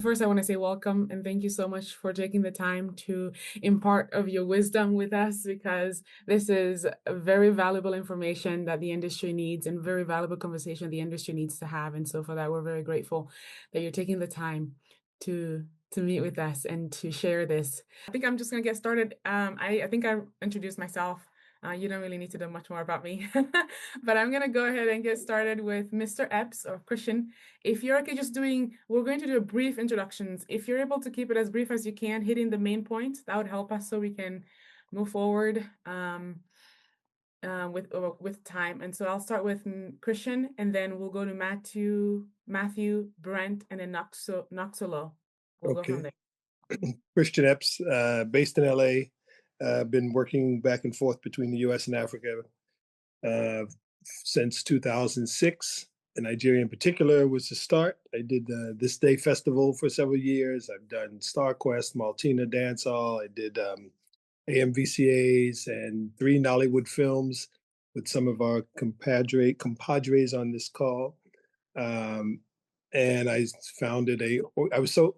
first, I want to say welcome and thank you so much for taking the time to impart of your wisdom with us, because this is a very valuable information that the industry needs and very valuable conversation the industry needs to have. And so for that, we're very grateful that you're taking the time to meet with us and to share this. I think I'm just going to get started. I think I introduced myself. You don't really need to know much more about me, but I'm going to go ahead and get started with Mr. Epps or Christian. If you're okay, we're going to do a brief introductions. If you're able to keep it as brief as you can, hitting the main points, that would help us so we can move forward with time. And so I'll start with Christian, and then we'll go to Matthew, Brent, and then Noxolo. We'll go from there. Christian Epps, based in LA. Been working back and forth between the US and Africa since 2006. And Nigeria in particular was the start. I did the This Day Festival for several years. I've done StarQuest, Maltina Dancehall. I did AMVCAs and 3 Nollywood films with some of our compadres on this call. And I was so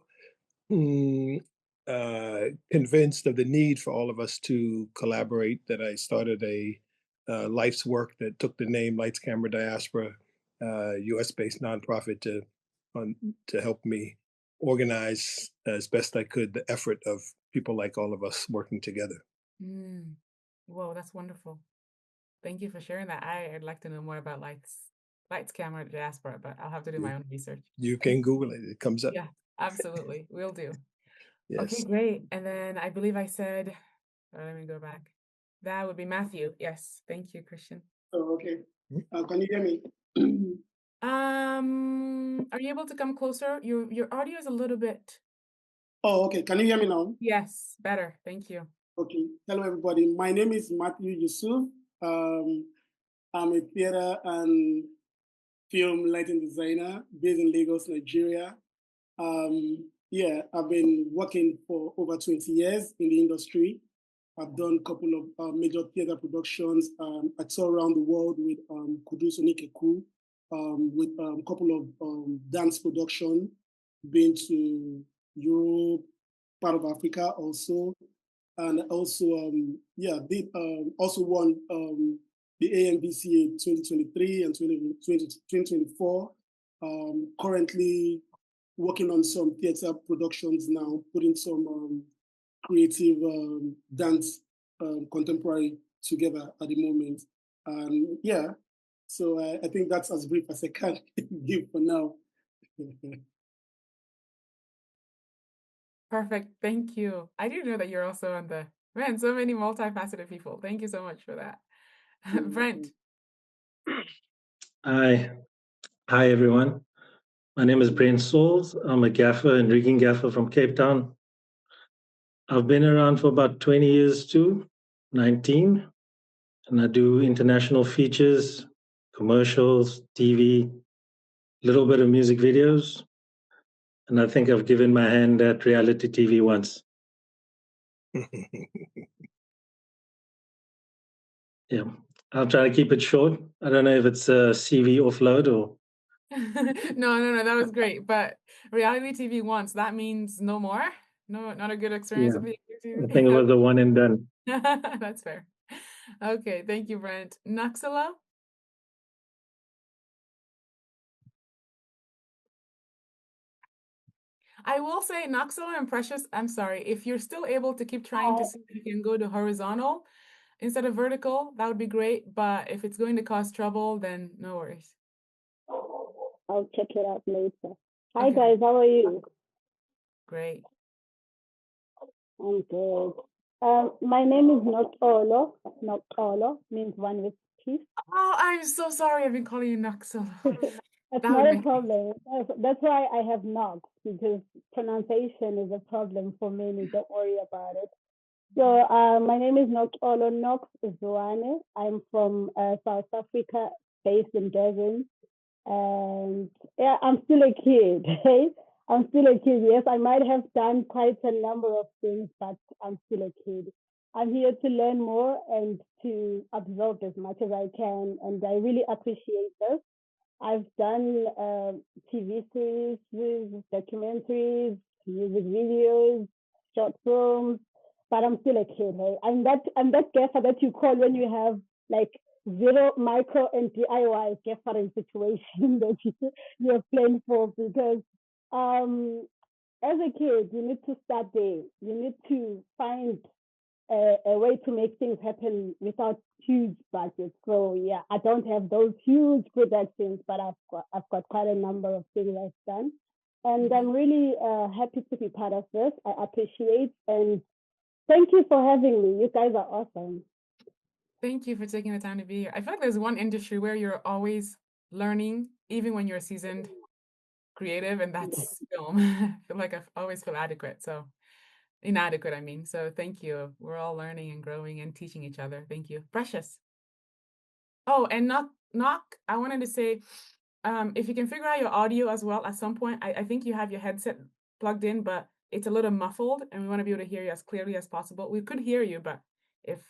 convinced of the need for all of us to collaborate that I started a life's work that took the name Lights Camera Diaspora, US-based nonprofit to help me organize as best I could the effort of people like all of us working together. Whoa, that's wonderful. Thank you for sharing that. I'd like to know more about Lights Camera Diaspora, but I'll have to do my own research. You can Google it. It comes up. Yeah, absolutely. We'll do. Yes. Okay, great. And then I believe I said, let me go back. That would be Matthew. Yes. Thank you, Christian. Oh, okay. Can you hear me? Are you able to come closer? Your audio is a little bit. Oh, okay. Can you hear me now? Yes, better. Thank you. Okay. Hello, everybody. My name is Matthew Yusuf. I'm a theater and film lighting designer based in Lagos, Nigeria. I've been working for over 20 years in the industry. I've done a couple of major theater productions. I toured around the world with Kudus Onikeku, with a couple of dance production, been to Europe, part of Africa also, and also also won the AMVCA 2023 and 2024. Currently working on some theater productions now, putting some creative dance contemporary together at the moment. So I think that's as brief as I can give for now. Perfect. Thank you. I didn't know that you're also on so many multifaceted people. Thank you so much for that. Brent. Hi, everyone. My name is Brent Souls. I'm a gaffer and rigging gaffer from Cape Town. I've been around for about 20 years too, 19, and I do international features, commercials, TV, a little bit of music videos, and I think I've given my hand at reality TV once. Yeah, I'll try to keep it short. I don't know if it's a CV offload or... No, that was great. But reality TV once, that means no more? No, not a good experience with TV? I think it was the one and done. That's fair. Okay, thank you, Brent. Noxolo? I will say, Noxolo and Precious, I'm sorry, if you're still able to keep trying to see if you can go to horizontal instead of vertical, that would be great. But if it's going to cause trouble, then no worries. I'll check it out later. Hi, guys. How are you? Great. I'm good. My name is Noxolo. Noxolo means one with teeth. Oh, I'm so sorry. I've been calling you Noxolo. That's not a problem. That's why I have Nox, because pronunciation is a problem for many. Don't worry about it. So my name is Noxolo Nox Zwane. I'm from South Africa, based in Durban. And yeah, I'm still a kid. I'm still a kid. Yes, I might have done quite a number of things, but I'm still a kid. I'm here to learn more and to absorb as much as I can. And I really appreciate this. I've done TV series, documentaries, music videos, short films, but I'm still a kid. Right? I'm that gaffer that you call when you have like zero micro and DIY gaffering situation that you're playing for, because as a kid you need to start there. You need to find a way to make things happen without huge budgets. So yeah, I don't have those huge productions, but I've got quite a number of things I've done, and I'm really happy to be part of this. I appreciate, and thank you for having me. You guys are awesome. Thank you for taking the time to be here. I feel like there's one industry where you're always learning, even when you're a seasoned creative, and that's film. I feel like I always feel inadequate, I mean. So thank you. We're all learning and growing and teaching each other. Thank you. Precious. Oh, and knock, I wanted to say, if you can figure out your audio as well at some point, I think you have your headset plugged in, but it's a little muffled, and we want to be able to hear you as clearly as possible. We could hear you, but if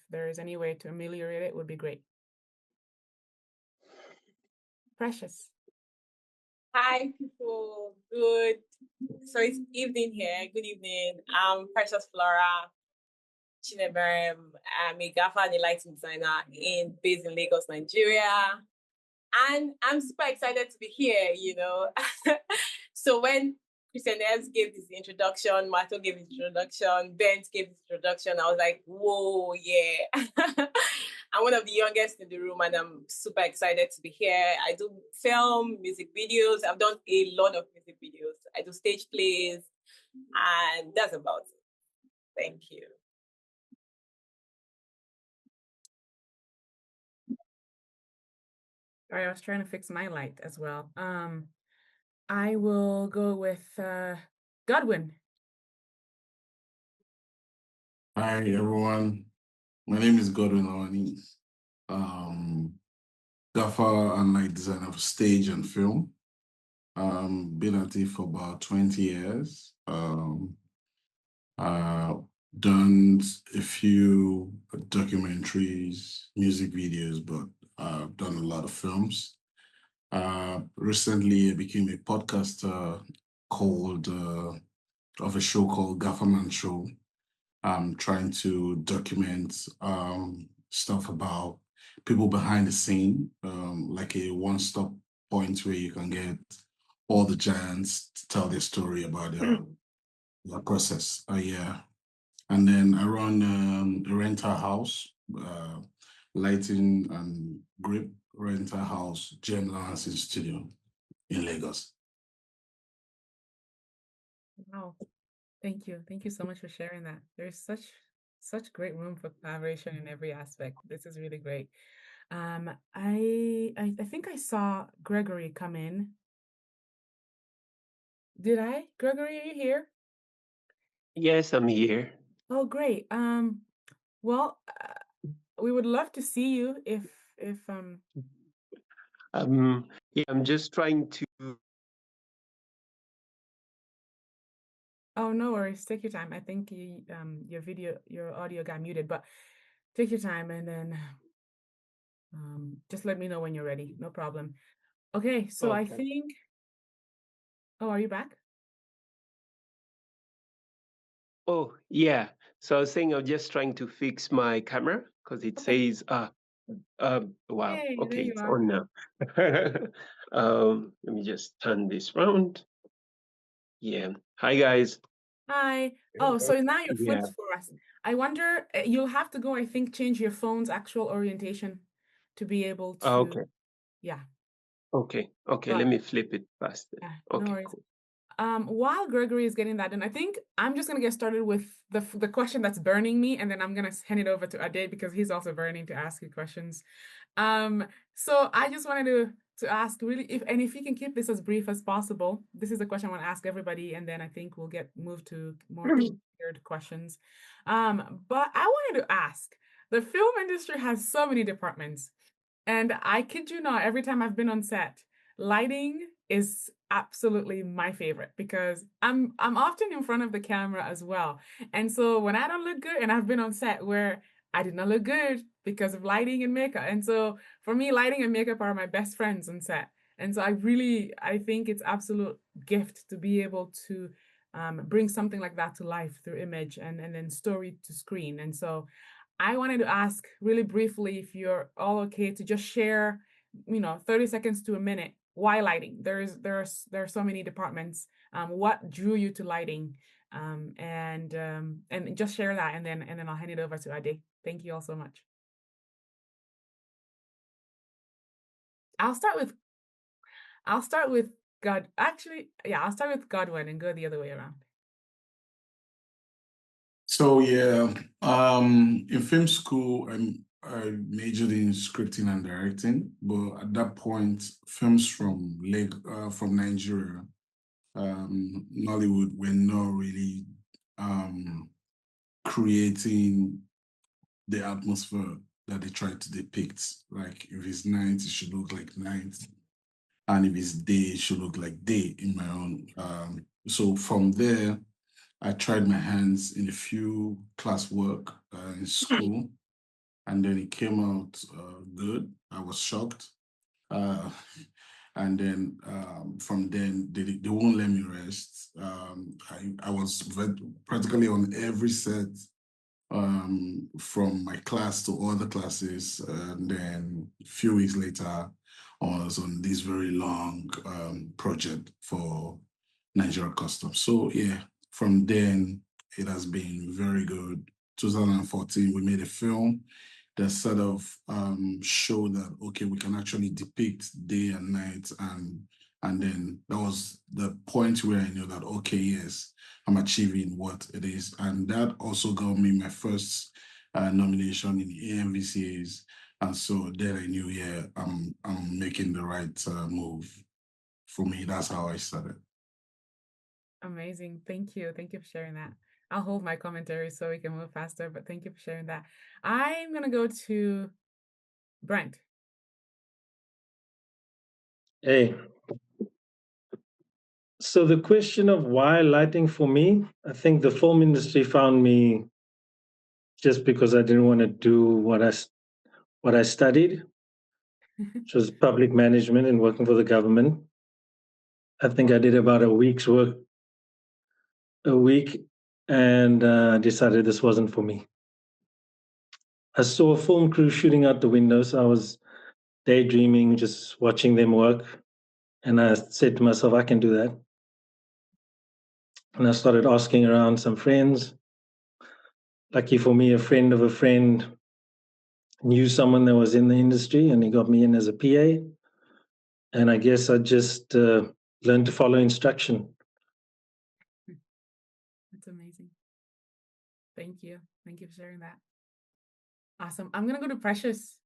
there is any way to ameliorate it, would be great. Precious. Hi, people. So it's evening here. Good evening. I'm Precious Flora Chineberem. I'm a gaffer and a lighting designer based in Lagos, Nigeria. And I'm super excited to be here, So when Christian Els gave this introduction, Mato gave his introduction, Bent gave his introduction, I was like, whoa, yeah. I'm one of the youngest in the room, and I'm super excited to be here. I do film, music videos. I've done a lot of music videos. I do stage plays, and that's about it. Thank you. All right, I was trying to fix my light as well. I will go with Godwin. Hi everyone, my name is Godwin Lawani. Gaffer and light designer for stage and film. Been at it for about 20 years. Done a few documentaries, music videos, but I've done a lot of films. Recently I became a podcaster of a show called Gafferman Show. I'm trying to document stuff about people behind the scene, like a one-stop point where you can get all the giants to tell their story about their process. Yeah. And then I run a rental house, lighting and grip rental house, Gem Lancing Studio in Lagos. Wow. Thank you. Thank you so much for sharing that. There's such great room for collaboration in every aspect. This is really great. I think I saw Gregory come in. Did I? Gregory, are you here? Yes, I'm here. Oh, great. Well, we would love to see you if yeah, I'm just trying to. Oh, no worries. Take your time. I think your audio got muted, but take your time and then just let me know when you're ready. No problem. Okay, so I think. Oh, are you back? Oh, yeah. So I was saying I'm just trying to fix my camera because it says wow, Hey, there okay, you it's are. on now. Let me just turn this round. Yeah. Hi guys. Hi. Oh, so now you're Yeah. flipped for us. I wonder, you'll have to go, I think, change your phone's actual orientation to be able to, Okay. yeah. Okay. But Let me flip it fast. yeah, no Okay. worries. Cool. While Gregory is getting that done, I think I'm just gonna get started with the question that's burning me, and then I'm gonna hand it over to Ade because he's also burning to ask you questions. So I just wanted to ask really if you can keep this as brief as possible. This is the question I want to ask everybody, and then I think we'll get moved to more tailored questions. But I wanted to ask, the film industry has so many departments, and I kid you not, every time I've been on set, lighting is absolutely my favorite because I'm often in front of the camera as well. And so when I don't look good, and I've been on set where I did not look good because of lighting and makeup. And so for me, lighting and makeup are my best friends on set. And so I think it's absolute gift to be able to bring something like that to life through image and then story to screen. And so I wanted to ask really briefly if you're all okay to just share, 30 seconds to a minute, why lighting? There are so many departments. What drew you to lighting? And just share that, and then I'll hand it over to Ade. Thank you all so much. I'll start with God. Actually, yeah, I'll start with Godwin and go the other way around. So yeah, in film school, I majored in scripting and directing, but at that point, films from from Nigeria, Nollywood, were not really creating the atmosphere that they tried to depict. Like if it's night, it should look like night, and if it's day, it should look like day. In my own, so from there, I tried my hands in a few classwork in school, and then it came out good. I was shocked. And then from then, they won't let me rest. I was practically on every set from my class to other classes. And then a few weeks later, I was on this very long project for Nigeria Customs. So yeah, from then, it has been very good. 2014, we made a film that sort of showed that, okay, we can actually depict day and night. And then that was the point where I knew that, okay, yes, I'm achieving what it is. And that also got me my first nomination in AMVCAs. And so then I knew, yeah, I'm making the right move. For me, that's how I started. Amazing. Thank you. Thank you for sharing that. I'll hold my commentary so we can move faster, but thank you for sharing that. I'm going to go to Brent. Hey. So the question of why lighting for me, I think the film industry found me just because I didn't want to do what I studied, which was public management and working for the government. I think I did about a week's work a week and decided this wasn't for me. I saw a film crew shooting out the window, so I was daydreaming, just watching them work. And I said to myself, I can do that. And I started asking around some friends. Lucky for me, a friend of a friend knew someone that was in the industry, and he got me in as a PA. And I guess I just learned to follow instruction. That's amazing. Thank you. Thank you for sharing that. Awesome. I'm going to go to Precious.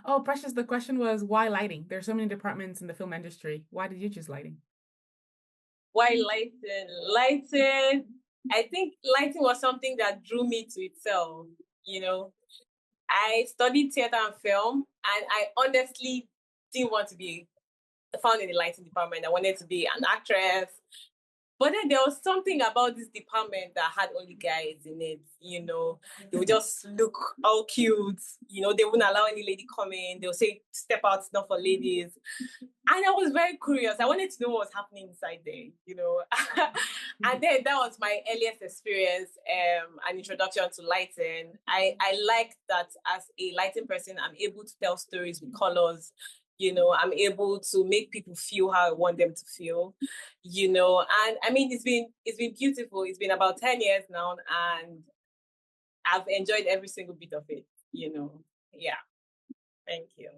Oh, Precious, the question was why lighting? There's so many departments in the film industry. Why did you choose lighting? Why lighting? Lighting, I think lighting was something that drew me to itself. I studied theater and film, and I honestly didn't want to be found in the lighting department. I wanted to be an actress. But then there was something about this department that had only guys in it, They would just look all cute, they wouldn't allow any lady come in. They'll say, step out, it's not for ladies. And I was very curious. I wanted to know what was happening inside there, And then that was my earliest experience, an introduction to lighting. I like that as a lighting person, I'm able to tell stories with colors. I'm able to make people feel how I want them to feel, and I mean, it's been beautiful. It's been about 10 years now, and I've enjoyed every single bit of it, Yeah. Thank you.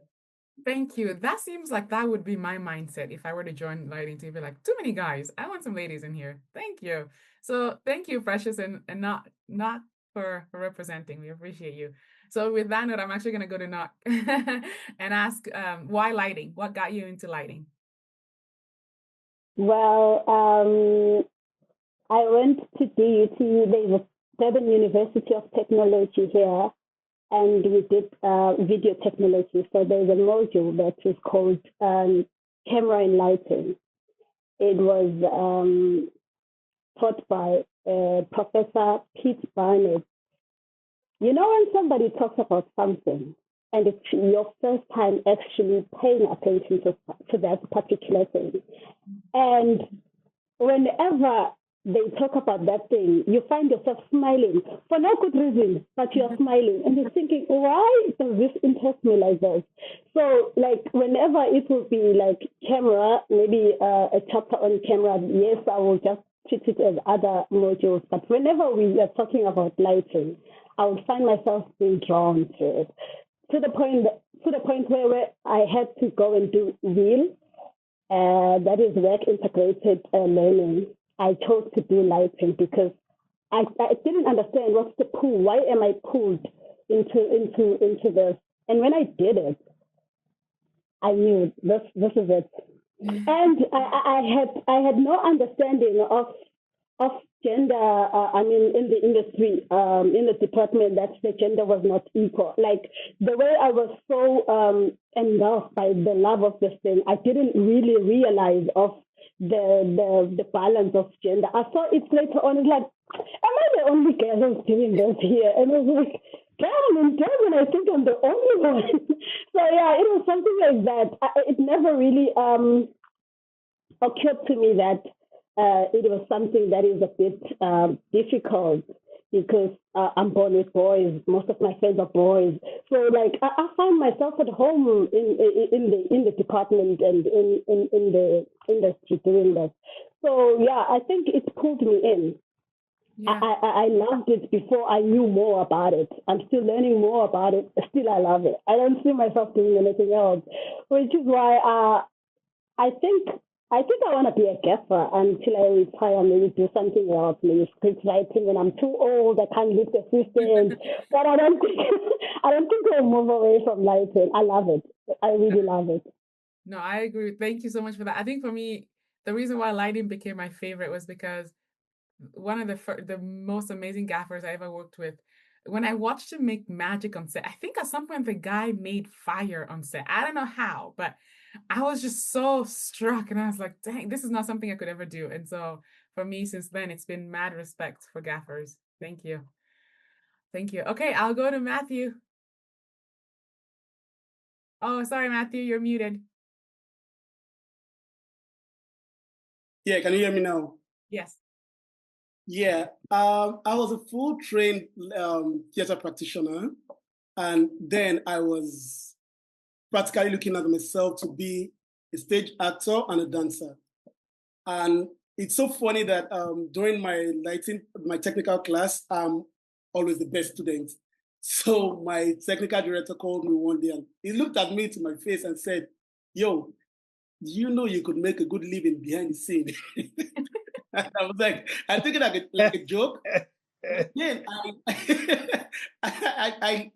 Thank you. That seems like that would be my mindset if I were to join lighting to be like, too many guys. I want some ladies in here. Thank you. So thank you, Precious, and not for representing. We appreciate you. So with that note, I'm actually going to go to Knock and ask why lighting? What got you into lighting? Well, I went to DUT, the Durban University of Technology here, and we did video technology. So there's a module that is called camera and lighting. It was taught by Professor Pete Barnett. When somebody talks about something and it's your first time actually paying attention to that particular thing. And whenever they talk about that thing, you find yourself smiling for no good reason, but you're smiling and you're thinking, why does this interest me like this? So, like, whenever it will be like camera, maybe a chapter on camera, yes, I will just treat it as other modules. But whenever we are talking about lighting, I would find myself being drawn to it to the point where I had to go and do real. That is work integrated learning. I chose to do lighting because I didn't understand what's the pull. Why am I pulled into this? And when I did it, I knew this is it. And I had no understanding of gender. I mean, in the industry, in the department, that the gender was not equal. Like the way I was so engulfed by the love of this thing, I didn't really realize of the balance of gender. I saw it later on. It's like, am I the only girl who's doing this here? And I was like, damn, in Durban, I think I'm the only one. So yeah, it was something like that. It never really occurred to me that it was something that is a bit difficult because I'm born with boys. Most of my friends are boys, so like I found myself at home in the department and in the industry doing that. So yeah, I think it pulled me in. Yeah. I loved it before I knew more about it. I'm still learning more about it. Still, I love it. I don't see myself doing anything else, which is why I think I want to be a gaffer until I retire. Maybe do something else, maybe script writing. When I'm too old, I can't lift assistant. But I don't think I'll move away from lighting. I love it. I really love it. No, I agree. Thank you so much for that. I think for me, the reason why lighting became my favorite was because one of the most amazing gaffers I ever worked with, when I watched him make magic on set, I think at some point the guy made fire on set. I don't know how, but I was just so struck and I was like, dang, this is not something I could ever do. And so for me, since then, it's been mad respect for gaffers. Thank you. Thank you. Okay, I'll go to Matthew. Oh, sorry, Matthew, you're muted. Yeah, can you hear me now? Yes. Yeah, I was a full trained theater practitioner, and then I was practically looking at myself to be a stage actor and a dancer. And it's so funny that during my technical class, I'm always the best student. So my technical director called me one day and he looked at me to my face and said, "Yo, you know you could make a good living behind the scene." I was like, I took it like a joke. But again,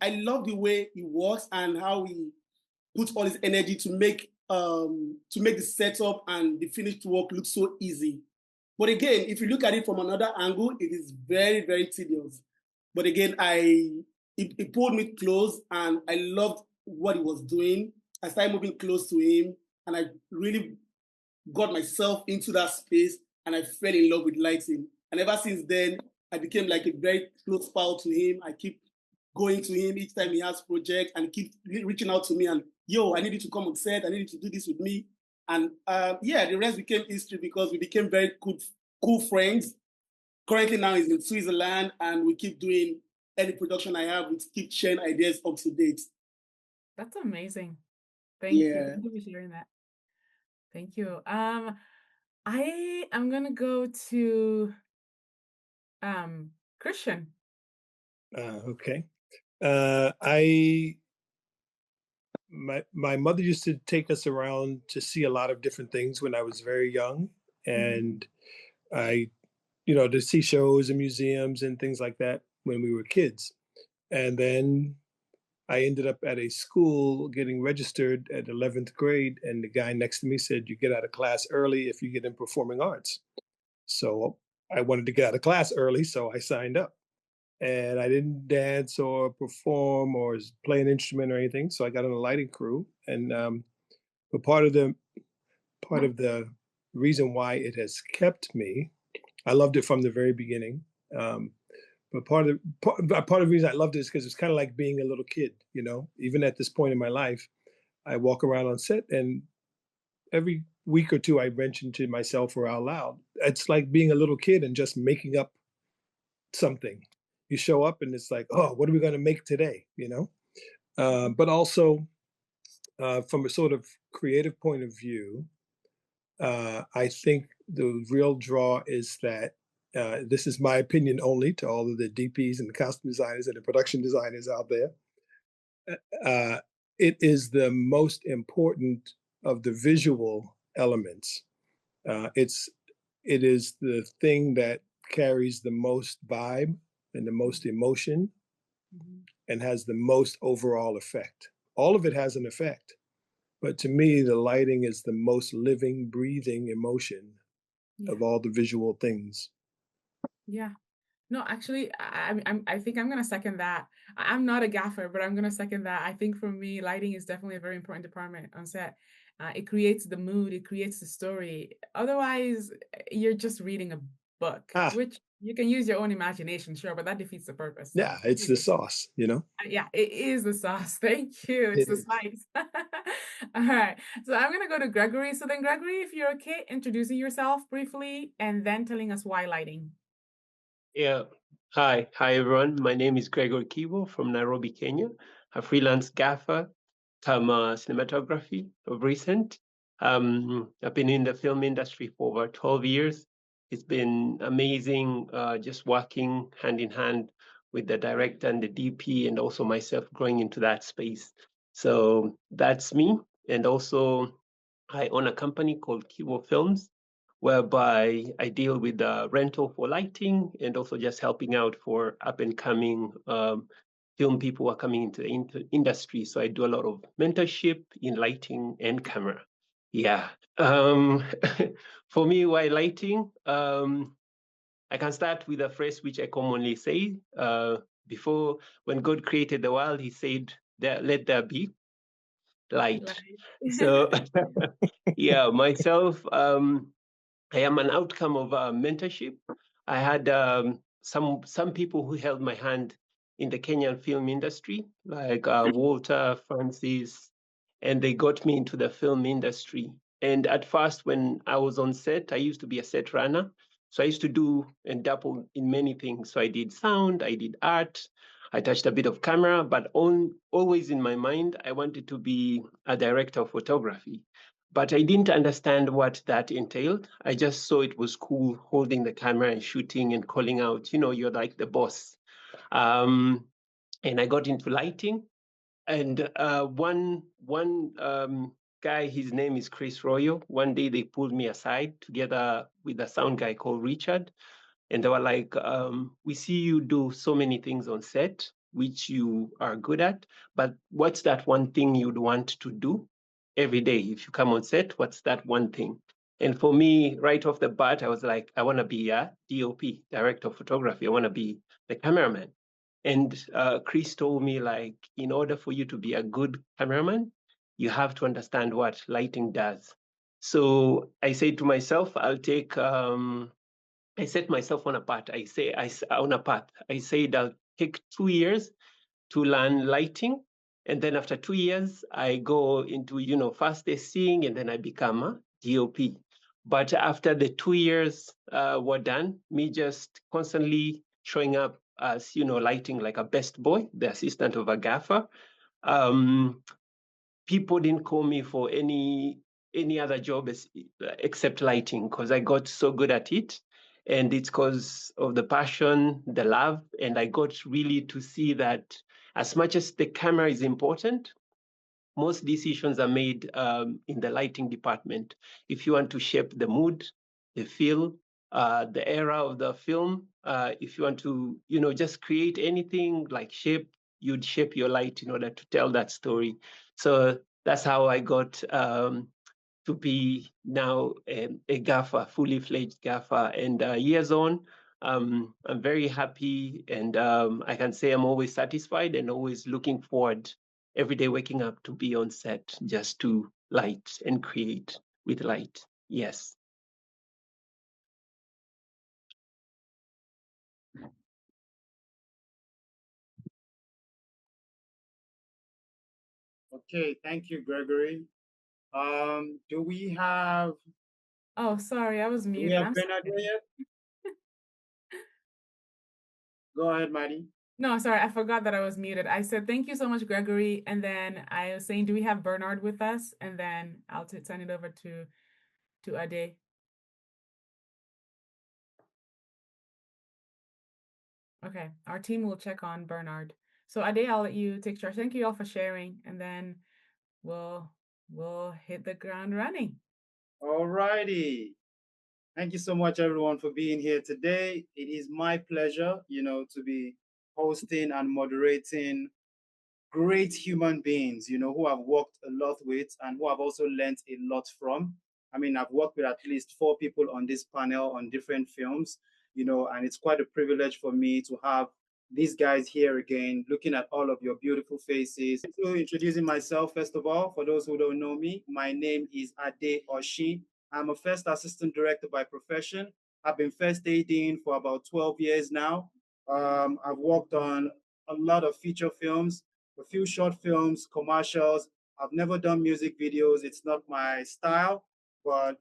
I love the way he works and how he puts all his energy to make the setup and the finished work look so easy. But again, if you look at it from another angle, it is very, very tedious. But again, it pulled me close and I loved what he was doing. I started moving close to him and I really got myself into that space and I fell in love with lighting. And ever since then, I became like a very close pal to him. I keep going to him each time he has projects and keep reaching out to me and, yo, I need you to come on set. I need you to do this with me. And yeah, the rest became history because we became very cool friends. Currently now he's in Switzerland and we keep doing any production I have. We keep sharing ideas up to date. That's amazing. Thank you. Thank you for sharing that. Thank you. I am gonna go to Christian. Okay. My mother used to take us around to see a lot of different things when I was very young, and to see shows and museums and things like that when we were kids. And then I ended up at a school getting registered at 11th grade, and the guy next to me said, "You get out of class early if you get in performing arts." So I wanted to get out of class early, so I signed up. And I didn't dance or perform or play an instrument or anything, so I got on a lighting crew. And but part of the reason why it has kept me, I loved it from the very beginning. But part of the reason I loved it is because it's kind of like being a little kid. You know, even at this point in my life, I walk around on set, and every week or two I mention to myself or out loud, it's like being a little kid and just making up something. You show up and it's like, oh, what are we going to make today? You know, but also from a sort of creative point of view, I think the real draw is that this is my opinion only to all of the DPs and the costume designers and the production designers out there. Uh, it is the most important of the visual elements. It is the thing that carries the most vibe and the most emotion and has the most overall effect. All of it has an effect, but to me, the lighting is the most living, breathing emotion of all the visual things. Yeah. No, actually, I think I'm gonna second that. I'm not a gaffer, but I'm gonna second that. I think for me, lighting is definitely a very important department on set. It creates the mood, it creates the story. Otherwise, you're just reading a book, which you can use your own imagination, sure, but that defeats the purpose. So, Yeah, it's the sauce, you know? Yeah, it is the sauce. Thank you. It's the spice. All right. So I'm gonna go to Gregory. So then, Gregory, if you're okay, introducing yourself briefly and then telling us why lighting. Yeah. Hi, everyone. My name is Gregor Kibo from Nairobi, Kenya, a freelance gaffer, cinematography of recent. I've been in the film industry for over 12 years. It's been amazing just working hand in hand with the director and the DP and also myself growing into that space. So that's me. And also I own a company called Kibo Films, whereby I deal with the rental for lighting and also just helping out for up and coming film people who are coming into the industry. So I do a lot of mentorship in lighting and camera. Yeah. For me, why lighting? I can start with a phrase which I commonly say. Before, when God created the world, he said, let there be light. So yeah, myself, I am an outcome of mentorship. I had some people who held my hand in the Kenyan film industry, like Walter, Francis, and they got me into the film industry. And at first, when I was on set, I used to be a set runner. So I used to do and dabble in many things. So I did sound, I did art, I touched a bit of camera, but always in my mind, I wanted to be a director of photography. But I didn't understand what that entailed. I just saw it was cool holding the camera and shooting and calling out, you're like the boss. And I got into lighting. And one guy, his name is Chris Royo. One day they pulled me aside together with a sound guy called Richard. And they were like, we see you do so many things on set, which you are good at, but what's that one thing you'd want to do every day? If you come on set, what's that one thing? And for me, right off the bat, I was like, I want to be a DOP, director of photography. I want to be the cameraman. And Chris told me, like, in order for you to be a good cameraman, you have to understand what lighting does. So I said to myself, I set myself on a path. On a path. I said I'll take 2 years to learn lighting, and then after 2 years, I go into fast seeing, and then I become a DOP. But after the 2 years were done, me just constantly showing up as lighting like a best boy, the assistant of a gaffer. People didn't call me for any other job except lighting because I got so good at it. And it's because of the passion, the love, and I got really to see that as much as the camera is important, most decisions are made in the lighting department. If you want to shape the mood, the feel, the era of the film, if you want to, just create anything like shape, you'd shape your light in order to tell that story. So that's how I got to be now a gaffer, fully fledged gaffer. And years on, I'm very happy, and I can say I'm always satisfied and always looking forward every day waking up to be on set just to light and create with light. Yes. Okay, thank you, Gregory. Do we have? Oh, sorry, I was Do we muted. have I'm Bernard sorry. yet? Go ahead, Maddie. No, sorry, I forgot that I was muted. I said thank you so much, Gregory, and then I was saying, do we have Bernard with us? And then I'll turn it over to Ade. Okay, our team will check on Bernard. So Ade, I'll let you take charge. Thank you all for sharing, and then we'll hit the ground running. All righty. Thank you so much, everyone, for being here today. It is my pleasure, to be hosting and moderating great human beings, who I've worked a lot with and who I've also learned a lot from. I mean, I've worked with at least 4 people on this panel on different films, and it's quite a privilege for me to have these guys here again, looking at all of your beautiful faces. So introducing myself, first of all, for those who don't know me, my name is Ade Oshi. I'm a first assistant director by profession. I've been first ADing for about 12 years now. I've worked on a lot of feature films, a few short films, commercials. I've never done music videos. It's not my style, but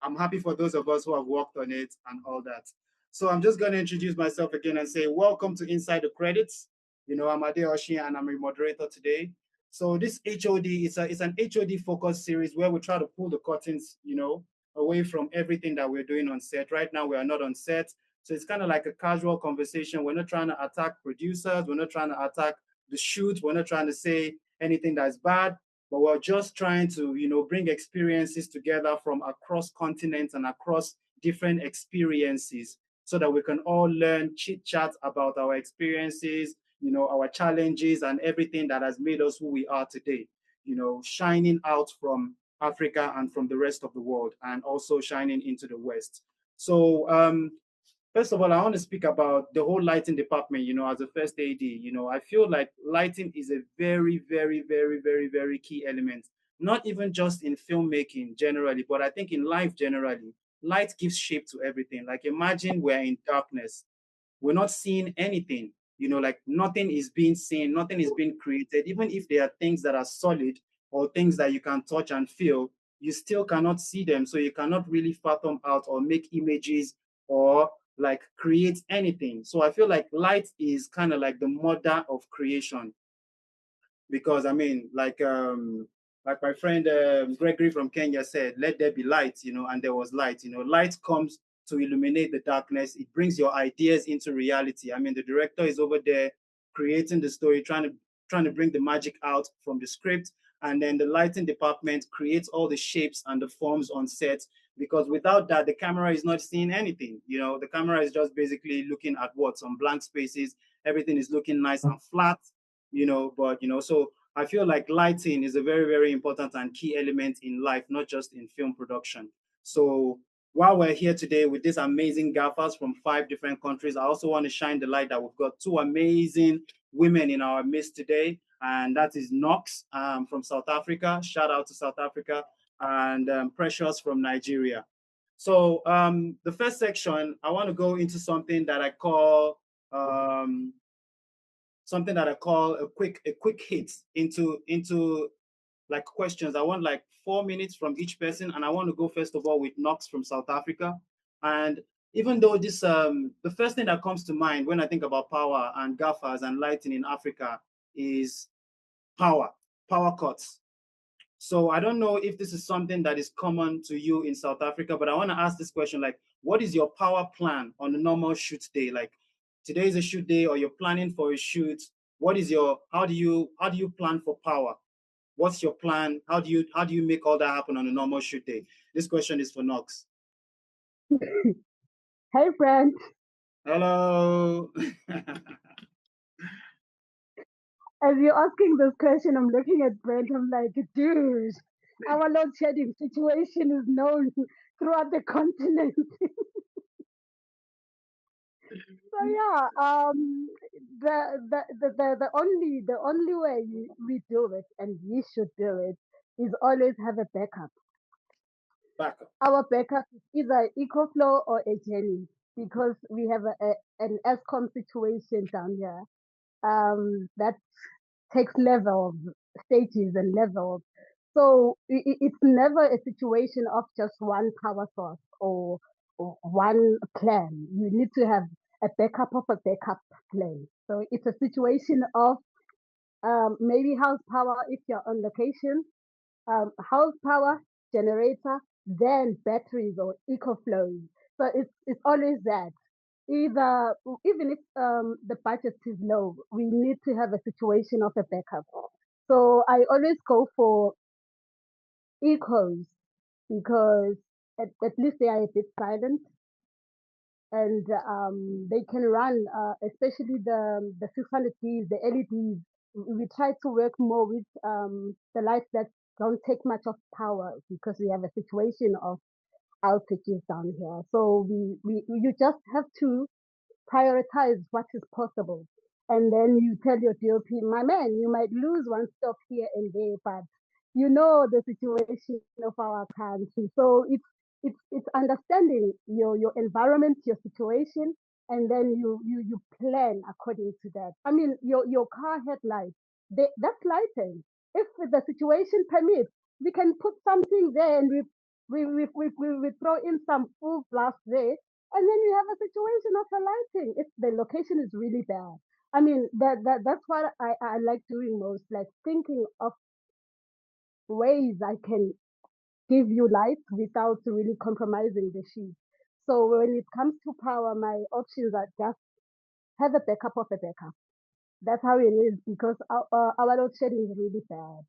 I'm happy for those of us who have worked on it and all that. So I'm just going to introduce myself again and say, welcome to Inside the Credits. I'm Ade Oshi and I'm a moderator today. So this HOD, it's an HOD focused series where we try to pull the curtains, away from everything that we're doing on set. Right now, we are not on set. So it's kind of like a casual conversation. We're not trying to attack producers. We're not trying to attack the shoot. We're not trying to say anything that's bad, but we're just trying to, bring experiences together from across continents and across different experiences so that we can all learn, chit chat about our experiences, our challenges and everything that has made us who we are today, shining out from Africa and from the rest of the world and also shining into the West. So first of all, I want to speak about the whole lighting department, as a first AD. I feel like lighting is a very, very, very, very, very key element, not even just in filmmaking generally, but I think in life generally. Light gives shape to everything. Like imagine we're in darkness. We're not seeing anything, like nothing is being seen, nothing is being created. Even if there are things that are solid or things that you can touch and feel, you still cannot see them. So you cannot really fathom out or make images or like create anything. So I feel like light is kind of like the mother of creation, because I mean, like my friend Gregory from Kenya said, let there be light, and there was light. Light comes to illuminate the darkness. It brings your ideas into reality. I mean, the director is over there creating the story, trying to bring the magic out from the script, and then the lighting department creates all the shapes and the forms on set, because without that, the camera is not seeing anything. The camera is just basically looking at what? Some blank spaces. Everything is looking nice and flat, but so I feel like lighting is a very, very important and key element in life, not just in film production. So while we're here today with these amazing gaffers from 5 different countries, I also want to shine the light that we've got 2 amazing women in our midst today, and that is Knox from South Africa. Shout out to South Africa, and Precious from Nigeria. So the first section, I want to go into something that I call a quick hit into like questions. I want like 4 minutes from each person, and I want to go first of all with Knox from South Africa. And even though this the first thing that comes to mind when I think about power and gaffers and lighting in Africa is power cuts. So I don't know if this is something that is common to you in South Africa, but I want to ask this question, like, what is your power plan on a normal shoot day? Like today is a shoot day or you're planning for a shoot. How do you plan for power? What's your plan? How do you make all that happen on a normal shoot day? This question is for Knox. Hey, Brent. Hello. As you're asking this question, I'm looking at Brent. I'm like, dude, our load shedding situation is known throughout the continent. So yeah, the only way we do it, and we should do it, is always have a backup. Backup. Our backup is either EcoFlow or a Jenny, because we have an ESCOM situation down here. That takes levels, stages and levels. So it's never a situation of just one power source or one plan. You need to have a backup of a backup plan. So it's a situation of maybe house power if you're on location, house power, generator, then batteries or eco flows. So it's always that. Either even if the budget is low, we need to have a situation of a backup. So I always go for ecos because at least they are a bit silent and they can run, especially the 600Ds, the LEDs. We try to work more with the lights that don't take much of power because we have a situation of outages down here. So you just have to prioritize what is possible. And then you tell your DOP, my man, you might lose one stop here and there, but you know the situation of our country. So it's understanding your environment, your situation, and then you plan according to that. I mean, your car headlights, that's lighting. If the situation permits, we can put something there and we throw in some full blast there and then you have a situation of a lighting if the location is really bad. I mean that's what I like doing most, like thinking of ways I can give you light without really compromising the sheet. So when it comes to power, my options are just have a backup of a backup. That's how it is because our load shedding is really bad.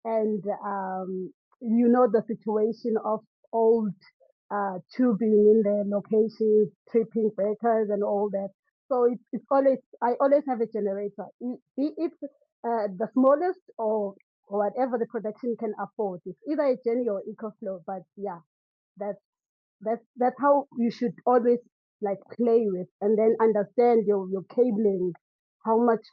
And you know the situation of old tubing in the locations, tripping breakers and all that. So it's always, I always have a generator, be it the smallest or whatever the production can afford. It's either a Jenny or EcoFlow, but yeah, that's that's how you should always like play with and then understand your cabling, how much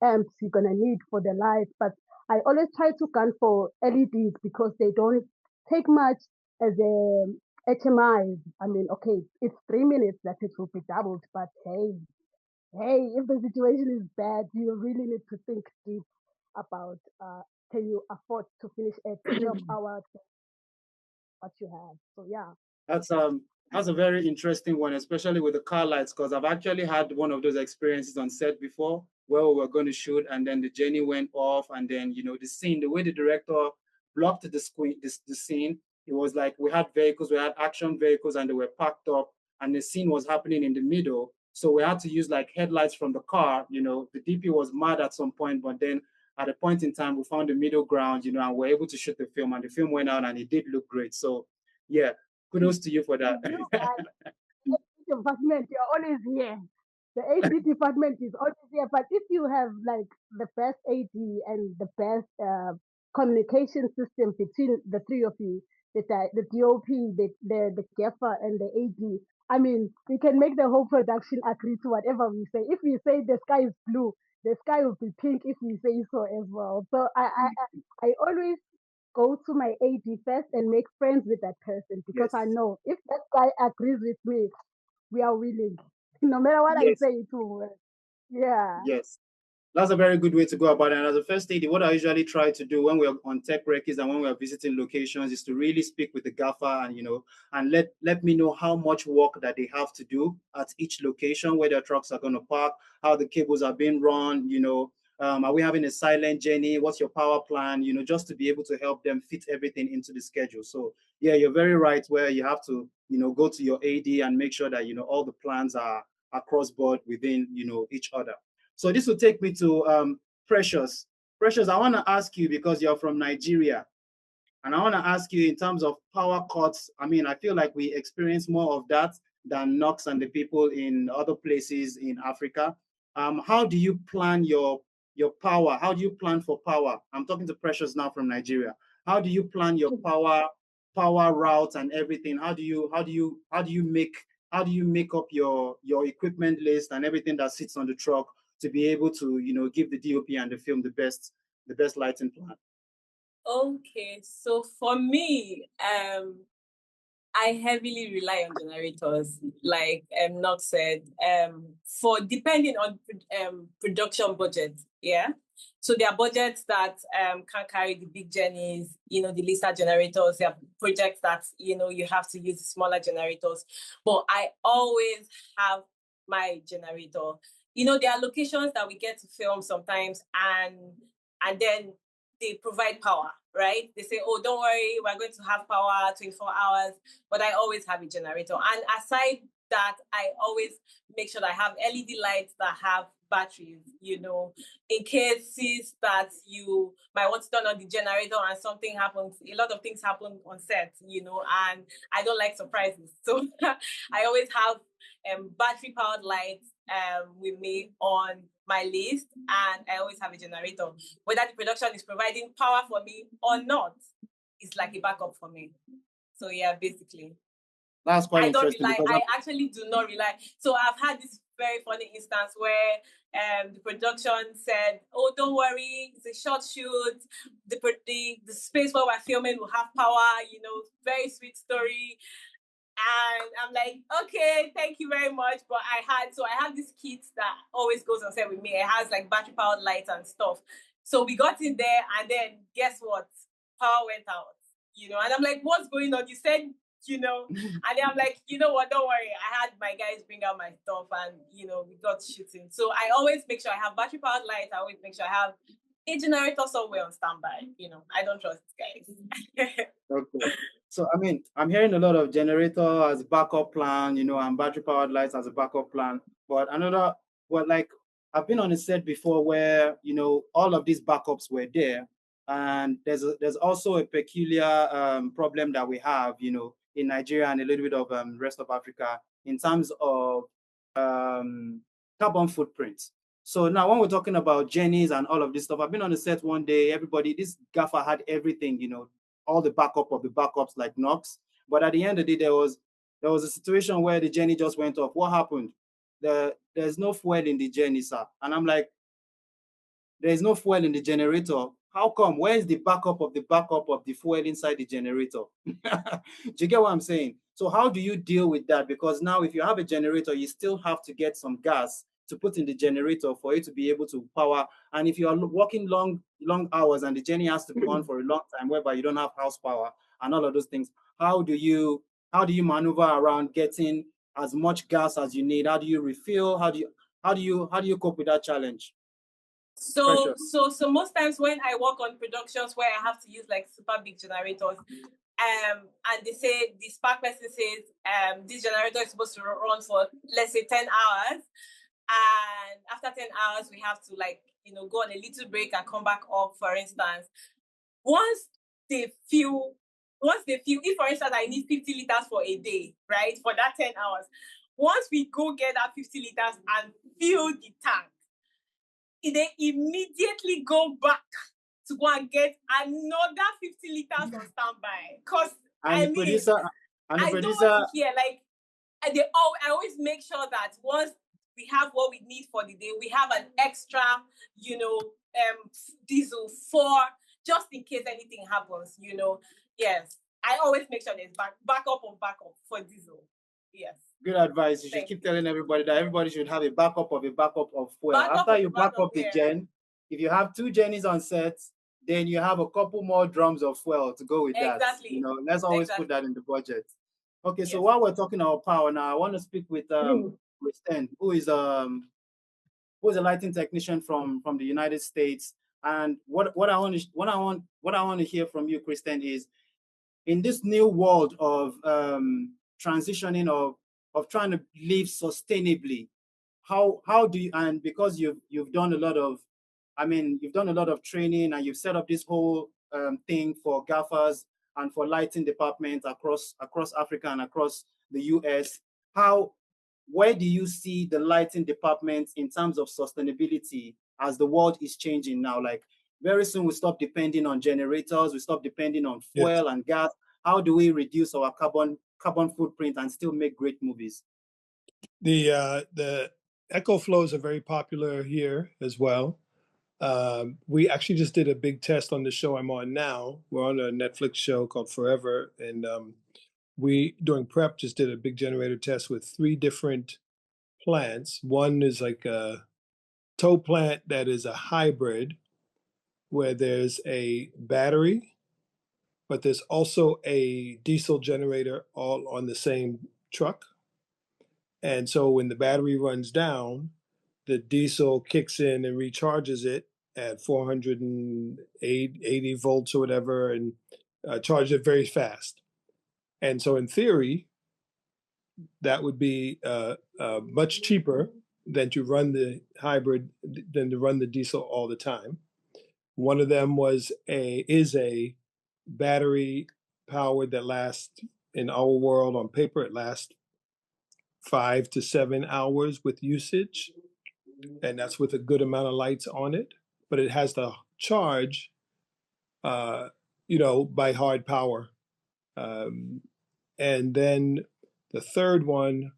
amps you're gonna need for the lights. But I always try to gun for LEDs because they don't take much as a HMI. I mean, okay, it's 3 minutes that it will be doubled, but hey, if the situation is bad, you really need to think deep about can you afford to finish a 12-hour what you have. So yeah. That's a very interesting one, especially with the car lights, because I've actually had one of those experiences on set before where we were going to shoot and then the journey went off and then the scene, the way the director blocked the screen, the scene, it was like we had vehicles, we had action vehicles and they were packed up and the scene was happening in the middle. So we had to use like headlights from the car. The DP was mad at some point, but then at a point in time, we found the middle ground, and we're able to shoot the film and the film went out and it did look great. So yeah, kudos to you for that. Department, you're always here. The AD department is always here. But if you have like the best AD and the best communication system between the three of you, the DOP, the Gaffer, and the AD, I mean, we can make the whole production agree to whatever we say. If we say the sky is blue, the sky will be pink if we say so as well. So I always go to my AD first and make friends with that person because Yes. I know if that guy agrees with me, we are willing. No matter what Yes. I say, it will work. Yeah. Yes. That's a very good way to go about it. And as a first aid, what I usually try to do when we're on tech records and when we're visiting locations is to really speak with the gaffer and and let me know how much work that they have to do at each location, where their trucks are going to park, how the cables are being run, are we having a silent journey? What's your power plan? Just to be able to help them fit everything into the schedule. So yeah, you're very right where you have to, go to your AD and make sure that, all the plans are across board within, each other. So this will take me to Precious. Precious, I want to ask you because you're from Nigeria, and I want to ask you in terms of power cuts. I mean, I feel like we experience more of that than Knox and the people in other places in Africa. How do you plan your power? How do you plan for power? I'm talking to Precious now from Nigeria. How do you plan your power routes and everything? How do you make up your equipment list and everything that sits on the truck to be able to give the DOP and the film the best lighting plan? Okay, so for me, I heavily rely on generators, like Nox said, for depending on production budget. Yeah. So there are budgets that can carry the big journeys, you know, the Lisa generators. There are projects that, you know, you have to use smaller generators. But I always have my generator. You know, there are locations that we get to film sometimes, and then they provide power, right? They say, oh, don't worry, we're going to have power 24 hours, but I always have a generator. And aside that, I always make sure that I have LED lights that have batteries, you know, in cases that you might want to turn on the generator and something happens. A lot of things happen on set, you know, and I don't like surprises. So I always have battery powered lights with me on my list, and I always have a generator. Whether the production is providing power for me or not, it's like a backup for me. So yeah, basically. That's quite I don't interesting. rely. I actually do not rely. So I've had this very funny instance where the production said, "Oh, don't worry, it's a short shoot. The space where we're filming will have power. You know, very sweet story." And I'm like, okay, thank you very much. But I have this kit that always goes on set with me. It has like battery powered lights and stuff. So we got in there, and then guess what? Power went out. You know, and I'm like, what's going on? You said, you know, and then I'm like, you know what? Don't worry. I had my guys bring out my stuff, and you know, we got shooting. So I always make sure I have battery powered lights. I always make sure I have a generator somewhere on standby. You know, I don't trust guys. Okay. So, I mean, I'm hearing a lot of generator as a backup plan, you know, and battery powered lights as a backup plan. But like, I've been on a set before where, you know, all of these backups were there. And there's also a peculiar problem that we have, you know, in Nigeria and a little bit of rest of Africa in terms of carbon footprints. So now when we're talking about journeys and all of this stuff, I've been on the set one day, this gaffer had everything, you know, all the backup of the backups like Knox. But at the end of the day, there was a situation where the journey just went off. What happened? There's no fuel in the journey, sir. And I'm like, there's no fuel in the generator. How come? Where is the backup of the fuel inside the generator? Do you get what I'm saying? So how do you deal with that? Because now if you have a generator, you still have to get some gas to put in the generator for it to be able to power. And if you are working long hours and the journey has to go on for a long time, whereby you don't have house power and all of those things, how do you maneuver around getting as much gas as you need? How do you refill? How do you cope with that challenge? So most times when I work on productions where I have to use like super big generators, and they say the spark person says this generator is supposed to run for let's say 10 hours, and after 10 hours we have to like, you know, go on a little break and come back up, for instance. Once they feel if for instance I need 50 liters for a day, right, for that 10 hours, once we go get that 50 liters and fill the tank, they immediately go back to go and get another 50 liters on standby. Because I don't hear like I always make sure that once we have what we need for the day, we have an extra, you know, diesel for just in case anything happens, you know. Yes. I always make sure there's backup for diesel. Yes. Good advice. You should keep telling everybody that everybody should have a backup of fuel. After you back up the gen, if you have 2 journeys on set, then you have a couple more drums of fuel to go with that. You know, let's always put that in the budget. Okay, so while we're talking about power now, I want to speak with Kristen, who is a lighting technician from the United States. And what I want to hear from you, Kristen, is in this new world of transitioning of trying to live sustainably, how do you, and because you've done a lot of training and you've set up this whole thing for gaffers and for lighting departments across Africa and across the US, where do you see the lighting department in terms of sustainability as the world is changing now? Like very soon we stop depending on generators, we stop depending on fuel and gas. How do we reduce our carbon footprint and still make great movies? The echo flows are very popular here as well. We actually just did a big test on the show I'm on now. We're on a Netflix show called Forever, and we, during prep, just did a big generator test with 3 different plants. One is like a tow plant that is a hybrid where there's a battery, but there's also a diesel generator all on the same truck. And so when the battery runs down, the diesel kicks in and recharges it at 480 volts or whatever, and charges it very fast. And so in theory, that would be much cheaper than to run the hybrid, than to run the diesel all the time. One of them is a battery powered that lasts, in our world on paper, it lasts 5 to 7 hours with usage, and that's with a good amount of lights on it. But it has to charge, by hard power. And then the third one,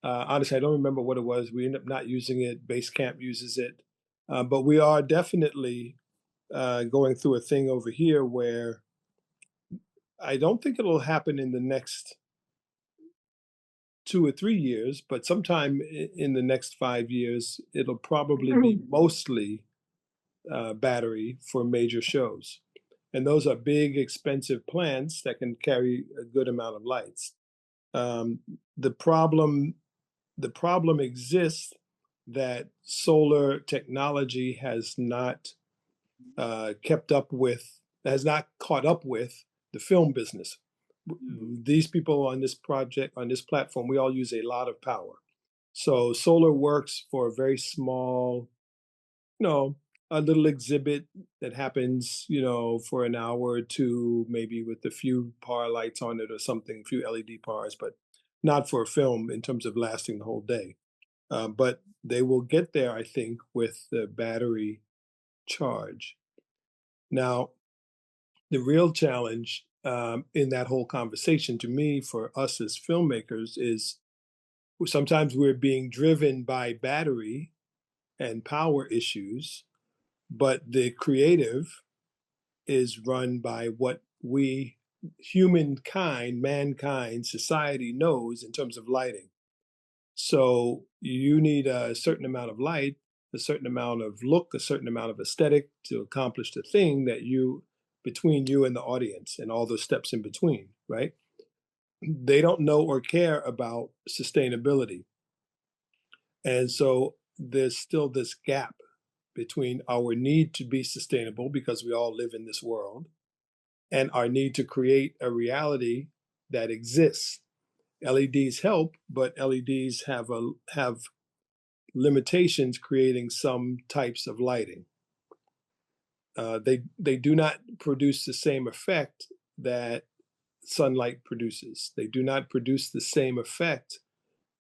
honestly, I don't remember what it was. We end up not using it. Basecamp uses it, but we are definitely going through a thing over here where I don't think it'll happen in the next 2 or 3 years, but sometime in the next 5 years, it'll probably be mostly battery for major shows. And those are big, expensive plants that can carry a good amount of lights. The problem exists that solar technology has not has not caught up with the film business. These people on this project, on this platform, we all use a lot of power. So solar works for a very small, a little exhibit that happens, for an hour or two, maybe with a few par lights on it or something, a few LED pars, but not for a film in terms of lasting the whole day. But they will get there, I think, with the battery charge. Now, the real challenge in that whole conversation to me, for us as filmmakers, is sometimes we're being driven by battery and power issues, but the creative is run by what we, mankind, society knows in terms of lighting. So you need a certain amount of light, a certain amount of look, a certain amount of aesthetic to accomplish the thing that between you and the audience, and all those steps in between, right? They don't know or care about sustainability. And so there's still this gap between our need to be sustainable, because we all live in this world, and our need to create a reality that exists. LEDs help, but LEDs have limitations creating some types of lighting. They do not produce the same effect that sunlight produces. They do not produce the same effect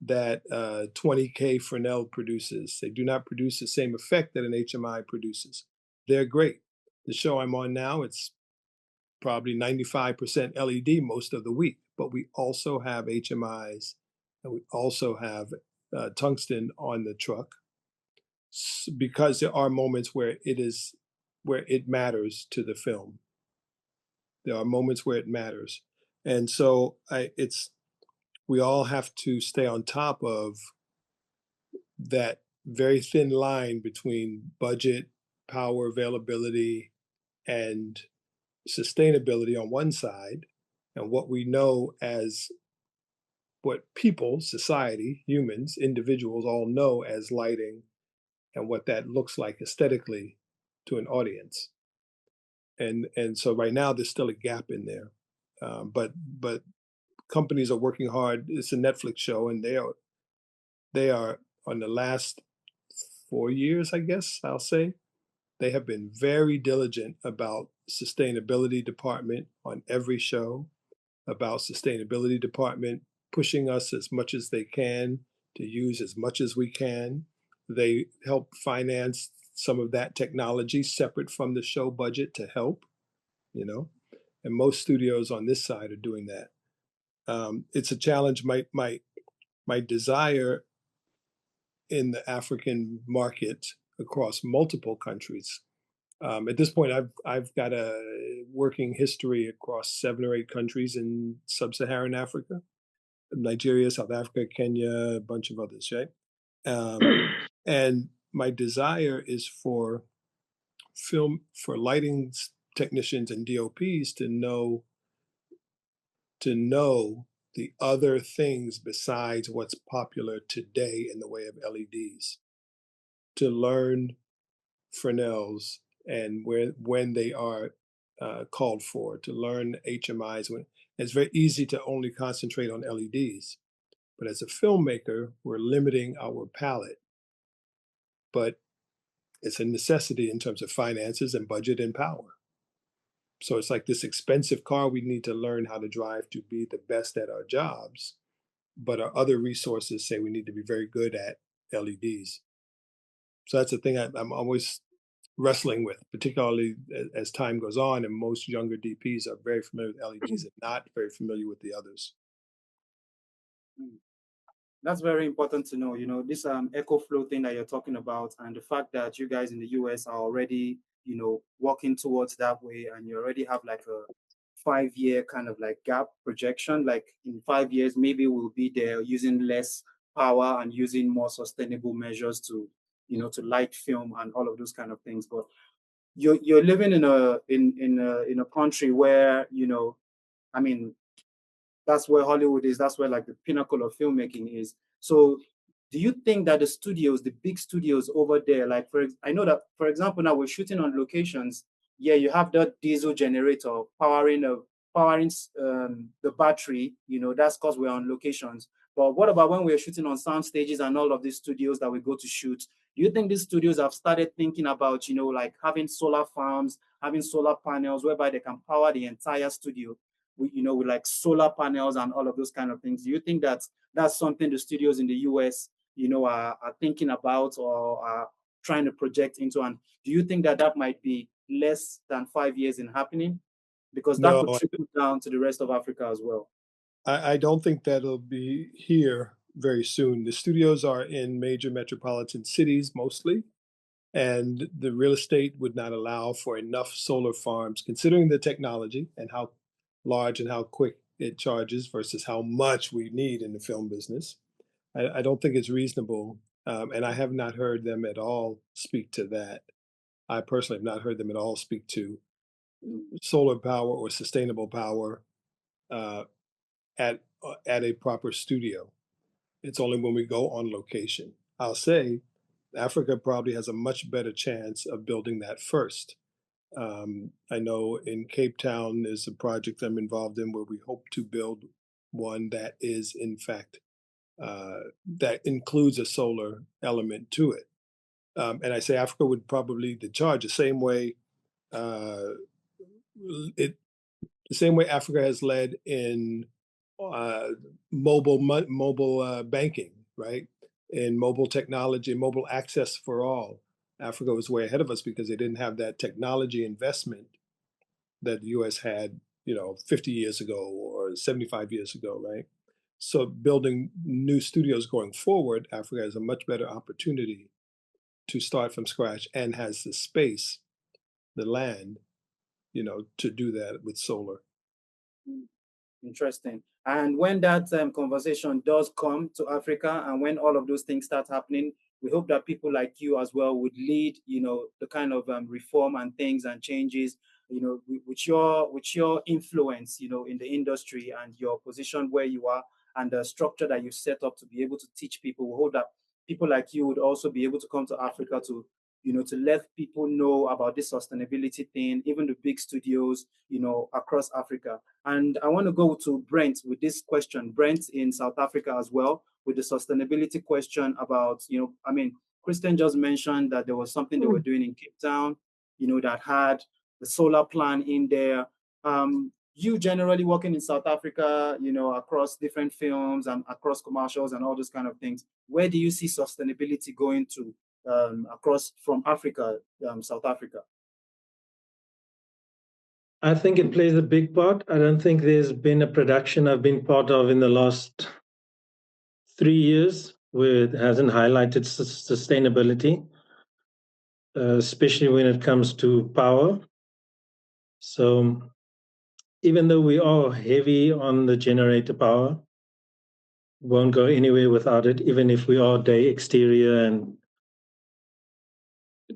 that 20K Fresnel produces. They do not produce the same effect that an HMI produces. They're great. The show I'm on now, it's probably 95% LED most of the week, but we also have HMIs, and we also have tungsten on the truck, because there are moments where it matters to the film. There are moments where it matters. And so we all have to stay on top of that very thin line between budget, power availability, and sustainability on one side, and what we know as what people, society, humans, individuals all know as lighting, and what that looks like aesthetically to an audience. And so right now there's still a gap in there, but companies are working hard. It's a Netflix show, and they are on the last 4 years, I guess I'll say, they have been very diligent about sustainability department on every show, about sustainability department pushing us as much as they can to use as much as we can. They help finance some of that technology separate from the show budget to help, and most studios on this side are doing that. It's a challenge. My desire in the African market across multiple countries At this point, I've got a working history across 7 or 8 countries in sub-Saharan Africa, Nigeria, South Africa, Kenya, a bunch of others, right? And my desire is for lighting technicians and DOPs to know the other things besides what's popular today in the way of LEDs, to learn Fresnels and when they are called for, to learn HMIs. It's very easy to only concentrate on LEDs, but as a filmmaker, we're limiting our palette. But it's a necessity in terms of finances and budget and power. So it's like this expensive car we need to learn how to drive to be the best at our jobs, but our other resources say we need to be very good at LEDs. So that's the thing I'm always wrestling with, particularly as time goes on, and most younger DPs are very familiar with LEDs and not very familiar with the others. That's very important to know. This eco flow thing that you're talking about, and the fact that you guys in the US are already, working towards that way, and you already have like a 5-year kind of like gap projection. Like in 5 years, maybe we'll be there using less power and using more sustainable measures to, to light film and all of those kind of things. But you're living in a country where, I mean, that's where Hollywood is. That's where like the pinnacle of filmmaking is. So do you think that the studios, the big studios over there, like I know that, for example, now we're shooting on locations. Yeah, you have that diesel generator powering the battery. That's because we're on locations. But what about when we're shooting on sound stages and all of these studios that we go to shoot? Do you think these studios have started thinking about, like having solar farms, having solar panels whereby they can power the entire studio? With like solar panels and all of those kind of things. Do you think that that's something the studios in the US, are thinking about or are trying to project into? And do you think that that might be less than 5 years in happening? Because that could No, trickle down to the rest of Africa as well. I don't think that'll be here very soon. The studios are in major metropolitan cities mostly, and the real estate would not allow for enough solar farms, considering the technology and how large and how quick it charges versus how much we need in the film business. I don't think it's reasonable, and I have not heard them at all speak to that. I personally have not heard them at all speak to solar power or sustainable power uh, at a proper studio. It's only when we go on location. I'll say Africa probably has a much better chance of building that first. I know in Cape Town, there's a project I'm involved in where we hope to build one that is, in fact, that includes a solar element to it. And I say Africa would probably charge the same way uh, it the same way Africa has led in uh, mobile banking, right? In mobile technology, mobile access for all. Africa was way ahead of us because they didn't have that technology investment that the U.S. had, 50 years ago or 75 years ago, right? So building new studios going forward, Africa has a much better opportunity to start from scratch and has the space, the land, to do that with solar. Interesting. And when that conversation does come to Africa, and when all of those things start happening, we hope that people like you as well would lead, the kind of reform and things and changes, with your influence, in the industry and your position where you are and the structure that you set up to be able to teach people. We hope that people like you would also be able to come to Africa to to let people know about this sustainability thing, even the big studios, across Africa. And I want to go to Brent with this question. Brent in South Africa as well, with the sustainability question about, Christian just mentioned that there was something they were doing in Cape Town, that had the solar plan in there. You generally working in South Africa, across different films and across commercials and all those kind of things. Where do you see sustainability going to across from Africa, South Africa? I think it plays a big part. I don't think there's been a production I've been part of in the last 3 years where it hasn't highlighted sustainability. especially when it comes to power. So even though we are heavy on the generator power, won't go anywhere without it, even if we are day exterior and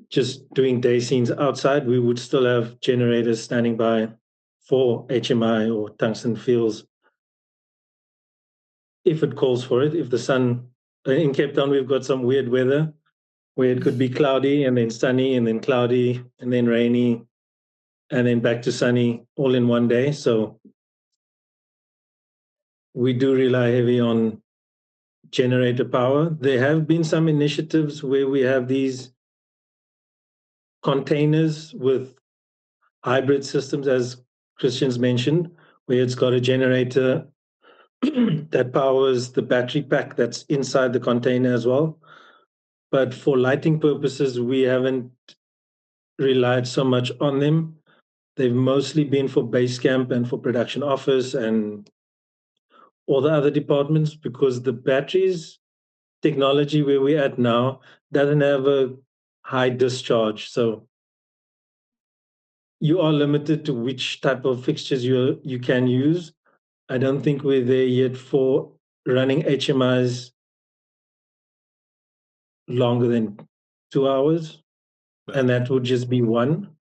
just doing day scenes outside, we would still have generators standing by for HMI or tungsten fields if it calls for it. If the sun, in Cape Town, we've got some weird weather where it could be cloudy and then sunny and then cloudy and then rainy and then back to sunny all in one day. So we do rely heavy on generator power. There have been some initiatives where we have these containers with hybrid systems, as Christian's mentioned, where it's got a generator that powers the battery pack that's inside the container as well. But for lighting purposes, we haven't relied so much on them. They've mostly been for base camp and for production office and all the other departments, because the batteries technology where we're at now doesn't have a high discharge. So you are limited to which type of fixtures you can use. I don't think we're there yet for running HMIs longer than 2 hours. And that would just be one.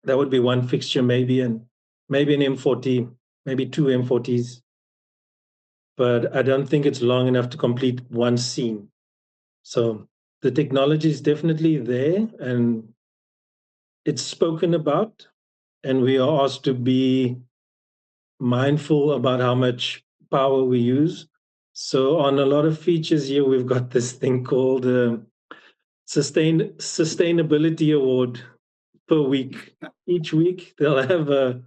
That would be one fixture, maybe, and maybe an M40, maybe two M40s. But I don't think it's long enough to complete one scene. So the technology is definitely there and it's spoken about. And we are asked to be mindful about how much power we use. So on a lot of features here, we've got this thing called Sustainability Award per week. Each week, they'll have a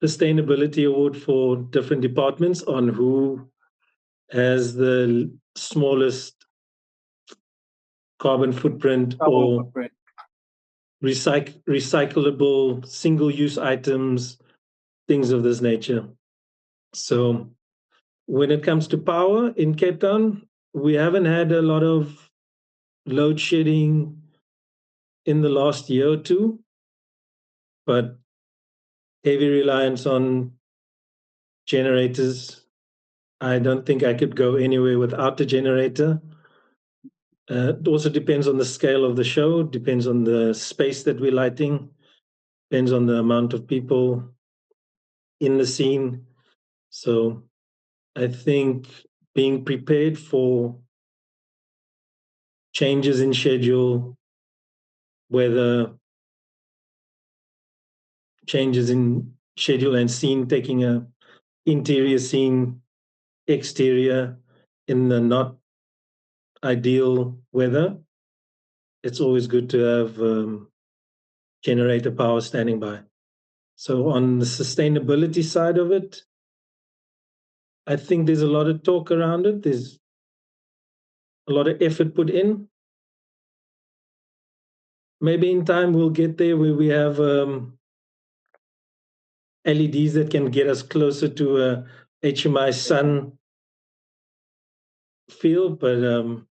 sustainability award for different departments on who has the smallest carbon footprint or recyclable single-use items, things of this nature. So when it comes to power in Cape Town, we haven't had a lot of load shedding in the last year or two, but heavy reliance on generators. I don't think I could go anywhere without the generator. It also depends on the scale of the show, depends on the space that we're lighting, depends on the amount of people in the scene. So I think being prepared for changes in schedule, whether changes in schedule and scene, taking a interior scene, exterior in the not ideal weather, it's always good to have generator power standing by. So on the sustainability side of it, I think there's a lot of talk around it. There's a lot of effort put in. Maybe in time we'll get there where we have LEDs that can get us closer to a HMI sun feel, but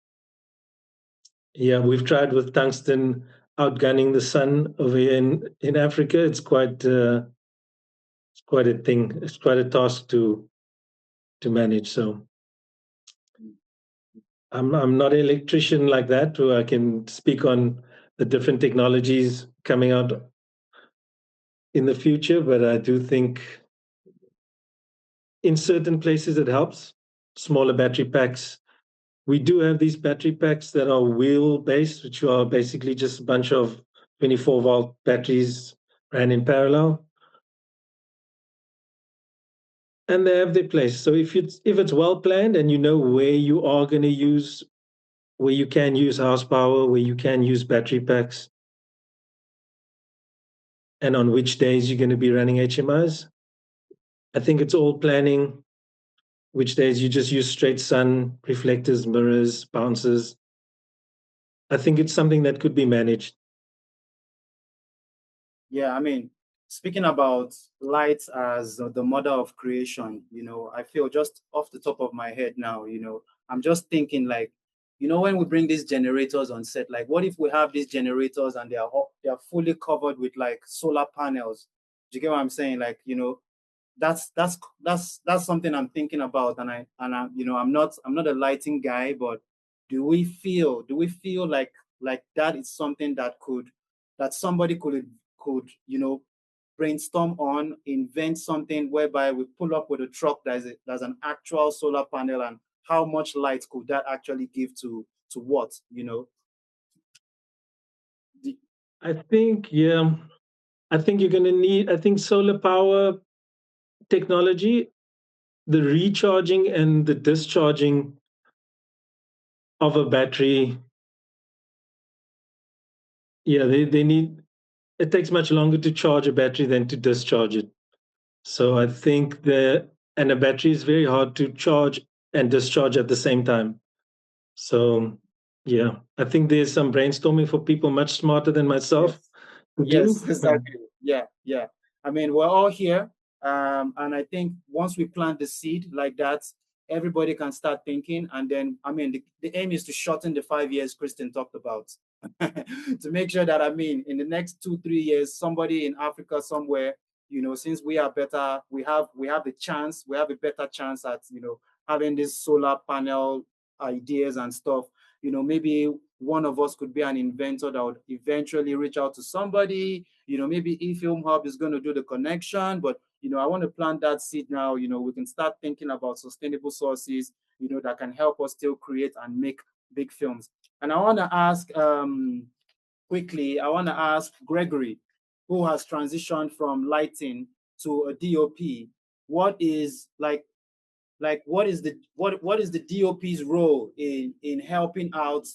yeah, we've tried with tungsten outgunning the sun over here in Africa. It's quite a thing. It's quite a task to manage. So I'm not an electrician like that, who I can speak on the different technologies coming out in the future, but I do think in certain places it helps. Smaller battery packs. We do have these battery packs that are wheel-based, which are basically just a bunch of 24-volt batteries ran in parallel. And they have their place. So if it's well planned and you know where you are going to use, where you can use house power, where you can use battery packs, and on which days you're going to be running HMIs, I think it's all planning. Which days you just use straight sun, reflectors, mirrors, bouncers. I think it's something that could be managed. Yeah, I mean, speaking about light as the mother of creation, I feel just off the top of my head now, I'm just thinking like you know, when we bring these generators on set, like what if we have these generators and they are fully covered with like solar panels? Do you get what I'm saying? Like, you know, that's something I'm thinking about, and I you know, I'm not a lighting guy, but do we feel like that is something that somebody could you know, brainstorm on, invent something whereby we pull up with a truck that's an actual solar panel, and how much light could that actually give to what, you know? I think, yeah, I think you're going to need, I think solar power technology, the recharging and the discharging of a battery, yeah, they need, it takes much longer to charge a battery than to discharge it. So I think and a battery is very hard to charge and discharge at the same time. So yeah, I think there's some brainstorming for people much smarter than myself to do. Yes, exactly. Yeah, yeah. I mean, we're all here. And I think once we plant the seed like that, everybody can start thinking. And then, I mean, the aim is to shorten the 5 years Kristen talked about. To make sure that, I mean, in the next 2-3 years, somebody in Africa somewhere, you know, since we are better, we have the chance, we have a better chance at, you know, having this solar panel ideas and stuff. You know, maybe one of us could be an inventor that would eventually reach out to somebody. You know, maybe eFilmHub is going to do the connection, but, you know, I want to plant that seed now. You know, we can start thinking about sustainable sources, you know, that can help us still create and make big films. And I want to ask quickly, I want to ask Gregory, who has transitioned from lighting to a DOP, what is what is the DOP's role in helping out,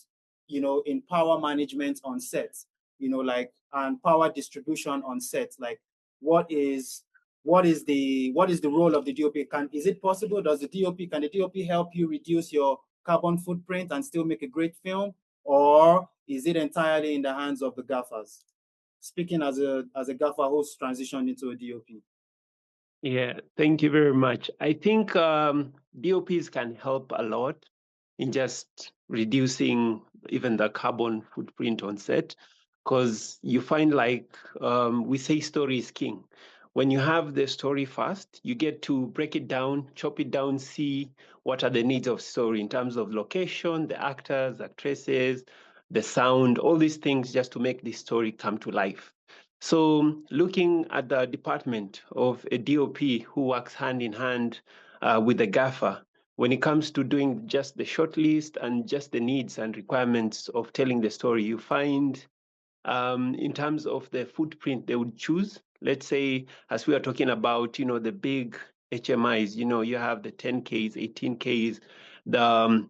you know, in power management on sets, you know, like, and power distribution on sets? Like, what is the role of the DOP? Is it possible? Can the DOP help you reduce your carbon footprint and still make a great film, or is it entirely in the hands of the gaffers? Speaking as a gaffer who's transitioned into a DOP. Yeah, thank you very much. I think DOPs can help a lot in just reducing even the carbon footprint on set, because you find, like, we say story is king. When you have the story first, you get to break it down, chop it down, see what are the needs of story in terms of location, the actors, actresses, the sound, all these things, just to make the story come to life. So looking at the department of a DOP who works hand in hand with the gaffer, when it comes to doing just the short list and just the needs and requirements of telling the story, you find in terms of the footprint they would choose, let's say, as we are talking about, you know, the big HMIs, you know, you have the 10Ks, 18Ks, the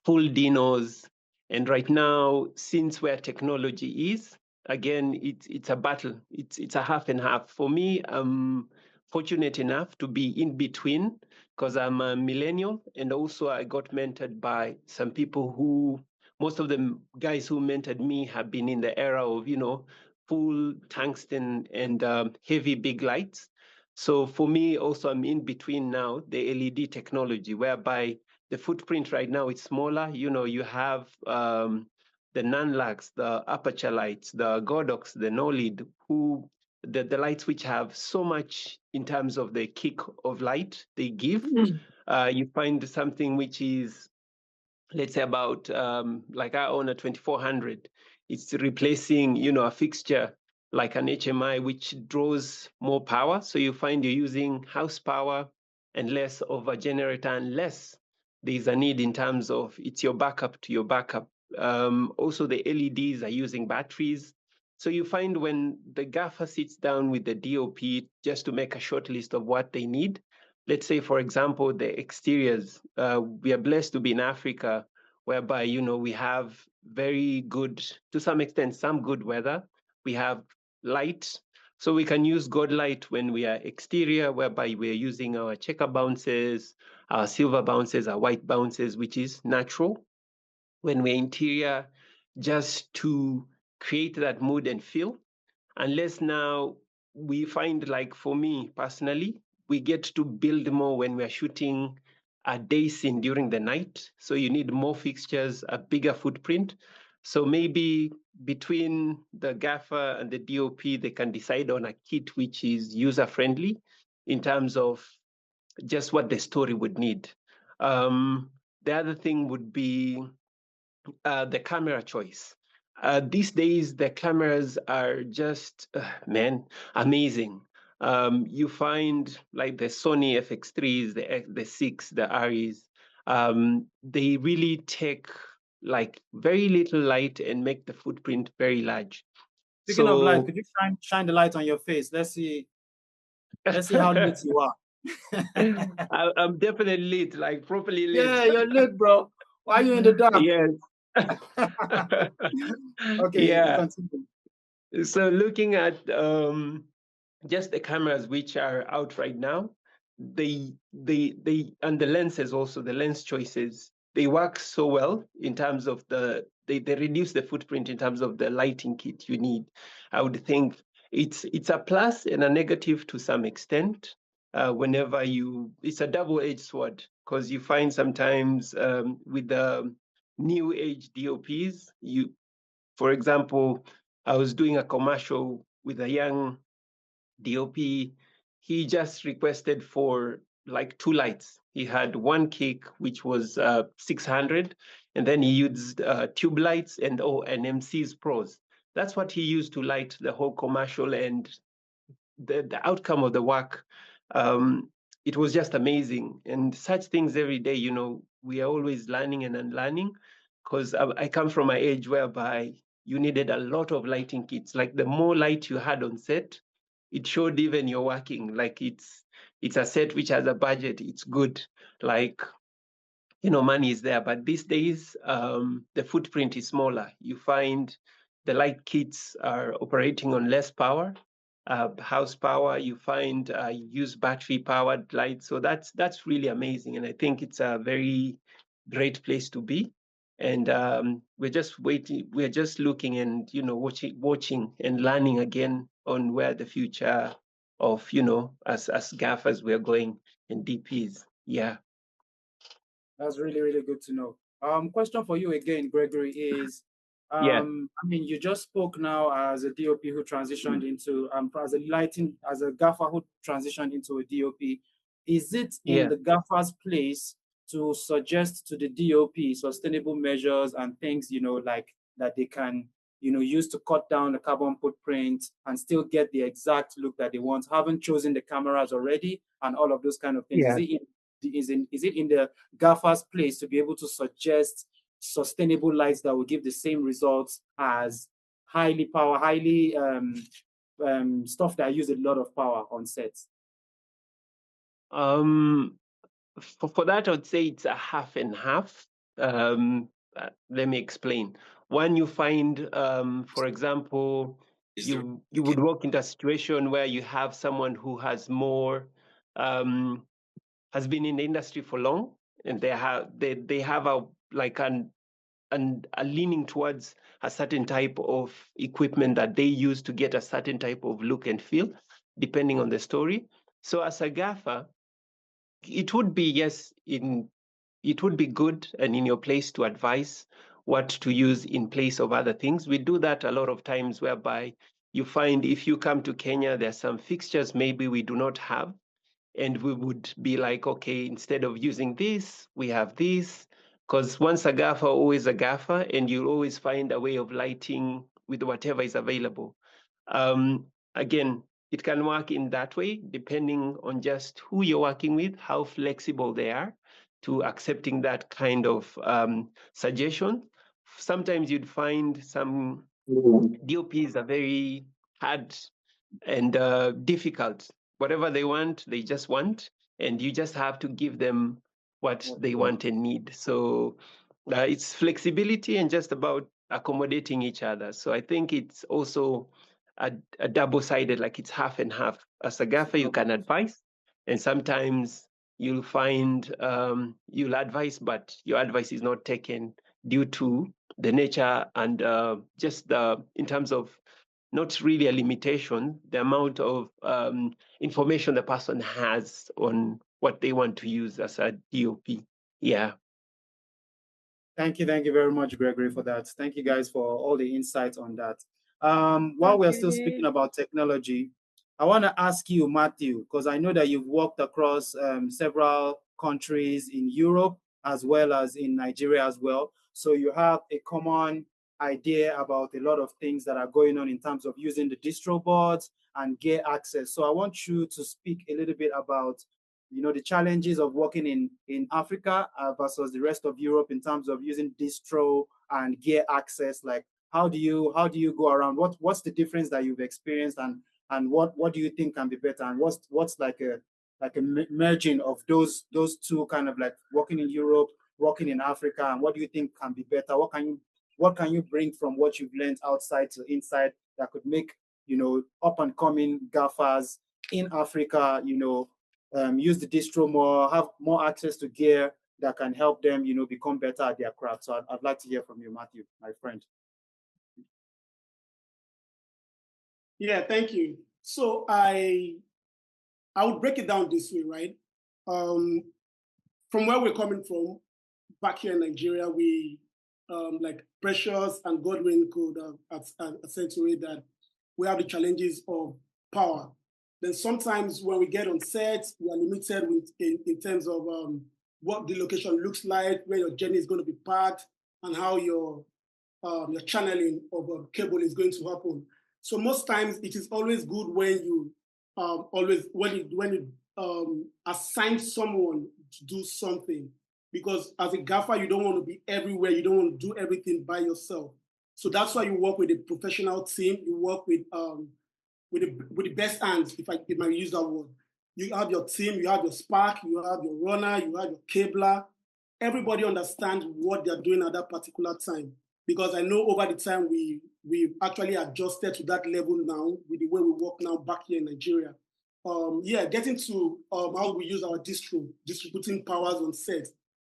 full dinos. And right now, since where technology is, again, it's a battle. It's a half and half. For me, I'm fortunate enough to be in between, because I'm a millennial, and also I got mentored by some people who, most of the guys who mentored me have been in the era of, you know, full tungsten and heavy big lights. So for me, also, I'm in between now, the LED technology, whereby the footprint right now is smaller. You know, you have the non-lux, the aperture lights, the Godox, the no-lead, who the lights which have so much in terms of the kick of light they give. You find something which is, let's say, about like I own a 2400. It's replacing, you know, a fixture like an HMI, which draws more power. So you find you're using house power and less of a generator, unless there's a need in terms of it's your backup to your backup. Also, the LEDs are using batteries. So you find when the gaffer sits down with the DOP just to make a short list of what they need, let's say, for example, the exteriors. We are blessed to be in Africa, whereby, you know, we have very good, to some extent, some good weather. We have light, so we can use God light when we are exterior, whereby we're using our checker bounces, our silver bounces, our white bounces, which is natural. When we're interior, just to create that mood and feel. Unless now we find, like, for me personally, we get to build more when we're shooting day scene during the night. So you need more fixtures, a bigger footprint. So maybe between the gaffer and the DOP, they can decide on a kit which is user-friendly in terms of just what the story would need. The other thing would be the camera choice. These days, the cameras are just, man, amazing. You find like the Sony FX3s, the 6, the REs, they really take like very little light and make the footprint very large. Speaking of light, So could you shine the light on your face? Let's see how lit you are. I'm definitely lit, like properly lit. Yeah, you're lit, bro. Why are you in the dark? Yes. Okay, you Yeah. continue. So looking at just the cameras which are out right now, they and the lenses also, the lens choices, they work so well in terms of they reduce the footprint in terms of the lighting kit you need. I would think it's a plus and a negative to some extent. Whenever it's a double-edged sword, because you find sometimes with the new age DOPs, for example, I was doing a commercial with a young DOP. He just requested for like 2 lights. He had one kick, which was 600, and then he used tube lights and MC's Pros. That's what he used to light the whole commercial, and the outcome of the work, it was just amazing. And such things every day, we are always learning and unlearning, because I come from an age whereby you needed a lot of lighting kits. Like the more light you had on set, it showed even you're working. Like it's a set which has a budget, it's good. Like, money is there. But these days, the footprint is smaller. You find the light kits are operating on less power, house power. You find use battery powered lights. So that's really amazing. And I think it's a very great place to be. And we're just waiting. We're just looking and watching and learning again on where the future of as gaffers we're going and DPs. Yeah. That's really, really good to know. Question for you again, Gregory, is Yeah. I mean, you just spoke now as a DOP who transitioned into as a gaffer who transitioned into a DOP. Is it in Yeah. the gaffer's place to suggest to the DOP sustainable measures and things, like that they can, use to cut down the carbon footprint and still get the exact look that they want, haven't chosen the cameras already and all of those kind of things? Yeah. Is it in the gaffer's place to be able to suggest sustainable lights that will give the same results as highly stuff that use a lot of power on sets? For that, I would say it's a half and half. Let me explain. One, you find, for example, you would walk into a situation where you have someone who has more, has been in the industry for long, and they have a leaning towards a certain type of equipment that they use to get a certain type of look and feel, depending on the story. So as a gaffer, it would be, yes, it would be good and in your place to advise what to use in place of other things. We do that a lot of times, whereby you find if you come to Kenya, there are some fixtures maybe we do not have, and we would be like, okay, instead of using this, we have this. Because once a gaffer, always a gaffer, and you'll always find a way of lighting with whatever is available. Again, it can work in that way, depending on just who you're working with, how flexible they are to accepting that kind of suggestion. Sometimes you'd find some DOPs are very hard and difficult. Whatever they want, they just want, and you just have to give them what they want and need. So it's flexibility and just about accommodating each other. So I think it's also a double-sided, like it's half and half. As a gaffer, you can advise, and sometimes you'll find you'll advise, but your advice is not taken due to the nature and just in terms of not really a limitation, the amount of information the person has on what they want to use as a DOP. Yeah. Thank you very much, Gregory, for that. Thank you guys for all the insights on that. While we're still speaking about technology, I want to ask you, Matthew, because I know that you've worked across several countries in Europe as well as in Nigeria as well. So you have a common idea about a lot of things that are going on in terms of using the distro boards and gear access. So I want you to speak a little bit about the challenges of working in Africa versus the rest of Europe in terms of using distro and gear access. Like, how do you go around? What's the difference that you've experienced, and what do you think can be better? And what's like a merging of those two, kind of like working in Europe, working in Africa, and what do you think can be better? What can you bring from what you've learned outside to inside that could make up and coming gaffers in Africa, use the distro more, have more access to gear that can help them, become better at their craft. So I'd like to hear from you, Matthew, my friend. Yeah, thank you. So I would break it down this way, right? From where we're coming from, back here in Nigeria, we, like Precious and Godwin could accentuate that we have the challenges of power. Then sometimes when we get on set, we are limited in terms of what the location looks like, where your journey is going to be parked, and how your channeling of a cable is going to happen. So most times it is always good when you assign someone to do something, because as a gaffer, you don't want to be everywhere. You don't want to do everything by yourself. So that's why you work with a professional team. You work with the best hands, if I use that word. You have your team, you have your spark, you have your runner, you have your cabler. Everybody understands what they're doing at that particular time. Because I know over the time we've actually adjusted to that level now with the way we work now back here in Nigeria. Getting to how we use our distributing powers on set.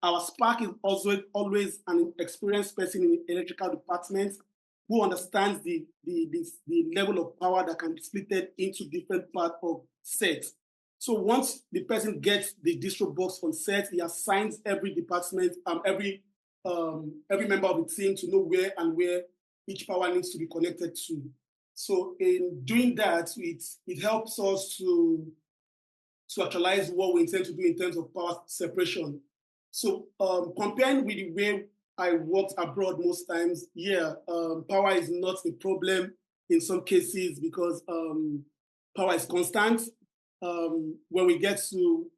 Our spark is also always an experienced person in the electrical department who understands the level of power that can be split into different parts of sets. So once the person gets the distro box on set, he assigns every department, every member of the team to know where each power needs to be connected to. So in doing that, it helps us to actualize what we intend to do in terms of power separation. So comparing with the way I worked abroad most times, power is not a problem in some cases because power is constant. When we get to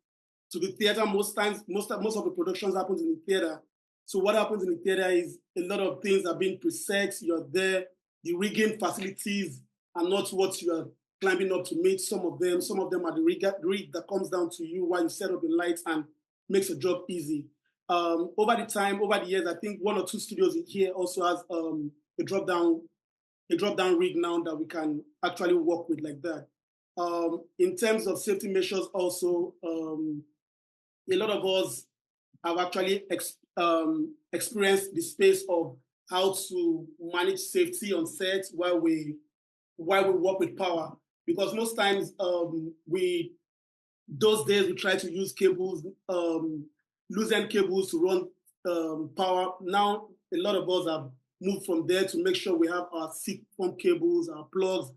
the theater, most of the productions happens in the theater. So what happens in the theater is a lot of things are being preset. You're there. The rigging facilities are not what you are climbing up to meet. Some of them are the rig that comes down to you while you set up the lights and makes your job easy. Over the years, I think 1 or 2 studios here also has a drop down rig now that we can actually work with like that. In terms of safety measures also, a lot of us have actually experienced the space of how to manage safety on set while we work with power. Because most times those days we try to use cables, loose end cables to run power. Now a lot of us have moved from there to make sure we have our SIG pump cables, our plugs,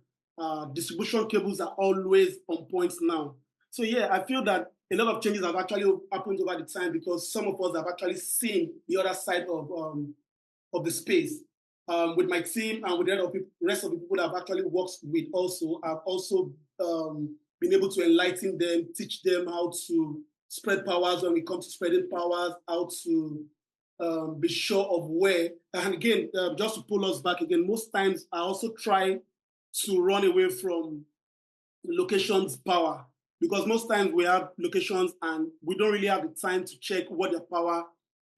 distribution cables are always on point now. So I feel that a lot of changes have actually happened over the time because some of us have actually seen the other side of the space. With my team and with the rest of the people that I've actually worked with also, I've also been able to enlighten them, teach them how to spread powers when we come to spreading powers, how to be sure of where. And again, just to pull us back again, most times I also try to run away from locations power because most times we have locations and we don't really have the time to check what their power,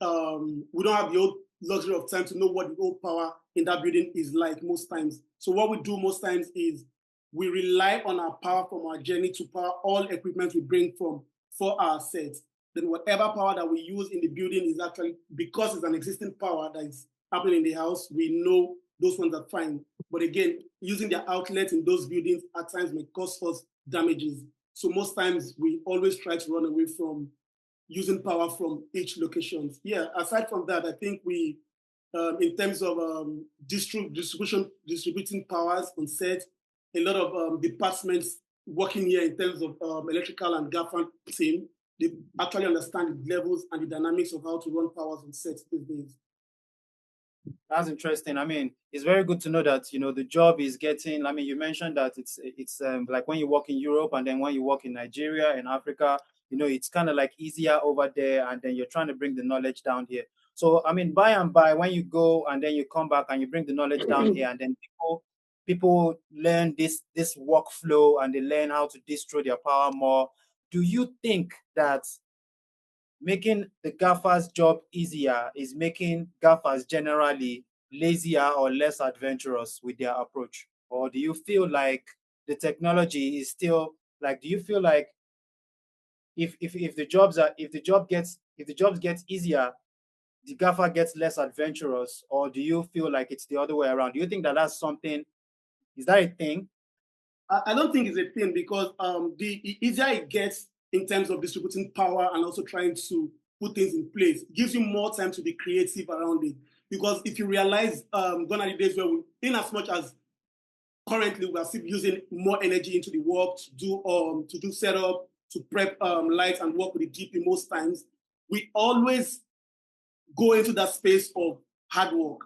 we don't have the old luxury of time to know what the old power in that building is like most times. So what we do most times is we rely on our power from our journey to power all equipment we bring for our sets. Then whatever power that we use in the building is actually, because it's an existing power that is happening in the house, we know those ones are fine. But again, using the outlets in those buildings at times may cause us damages. So most times we always try to run away from using power from each location. Yeah, aside from that, I think we, in terms of distributing powers on set, a lot of departments working here in terms of electrical and gaffer team, they actually understand the levels and the dynamics of how to run powers on set these days. That's interesting. I mean, it's very good to know that, you know, the job is getting, I mean, you mentioned that it's like when you work in Europe and then when you work in Nigeria and Africa, you know, it's kind of like easier over there, and then you're trying to bring the knowledge down here. So, I mean, by and by, when you go and then you come back and you bring the knowledge down here, and then people learn this workflow and they learn how to distro their power more. Do you think that making the gaffers' job easier is making gaffers generally lazier or less adventurous with their approach? Or do you feel like the technology is still like, do you feel like if the jobs gets easier, the gaffer gets less adventurous? Or do you feel like it's the other way around? Do you think that that's something, is that a thing? I don't think it's a thing, because the easier it gets in terms of distributing power and also trying to put things in place, it gives you more time to be creative around it. Because if you realize, gone are the days where in as much as currently we are still using more energy into the work to do setup, to prep lights and work with the DP most times, we always go into that space of hard work.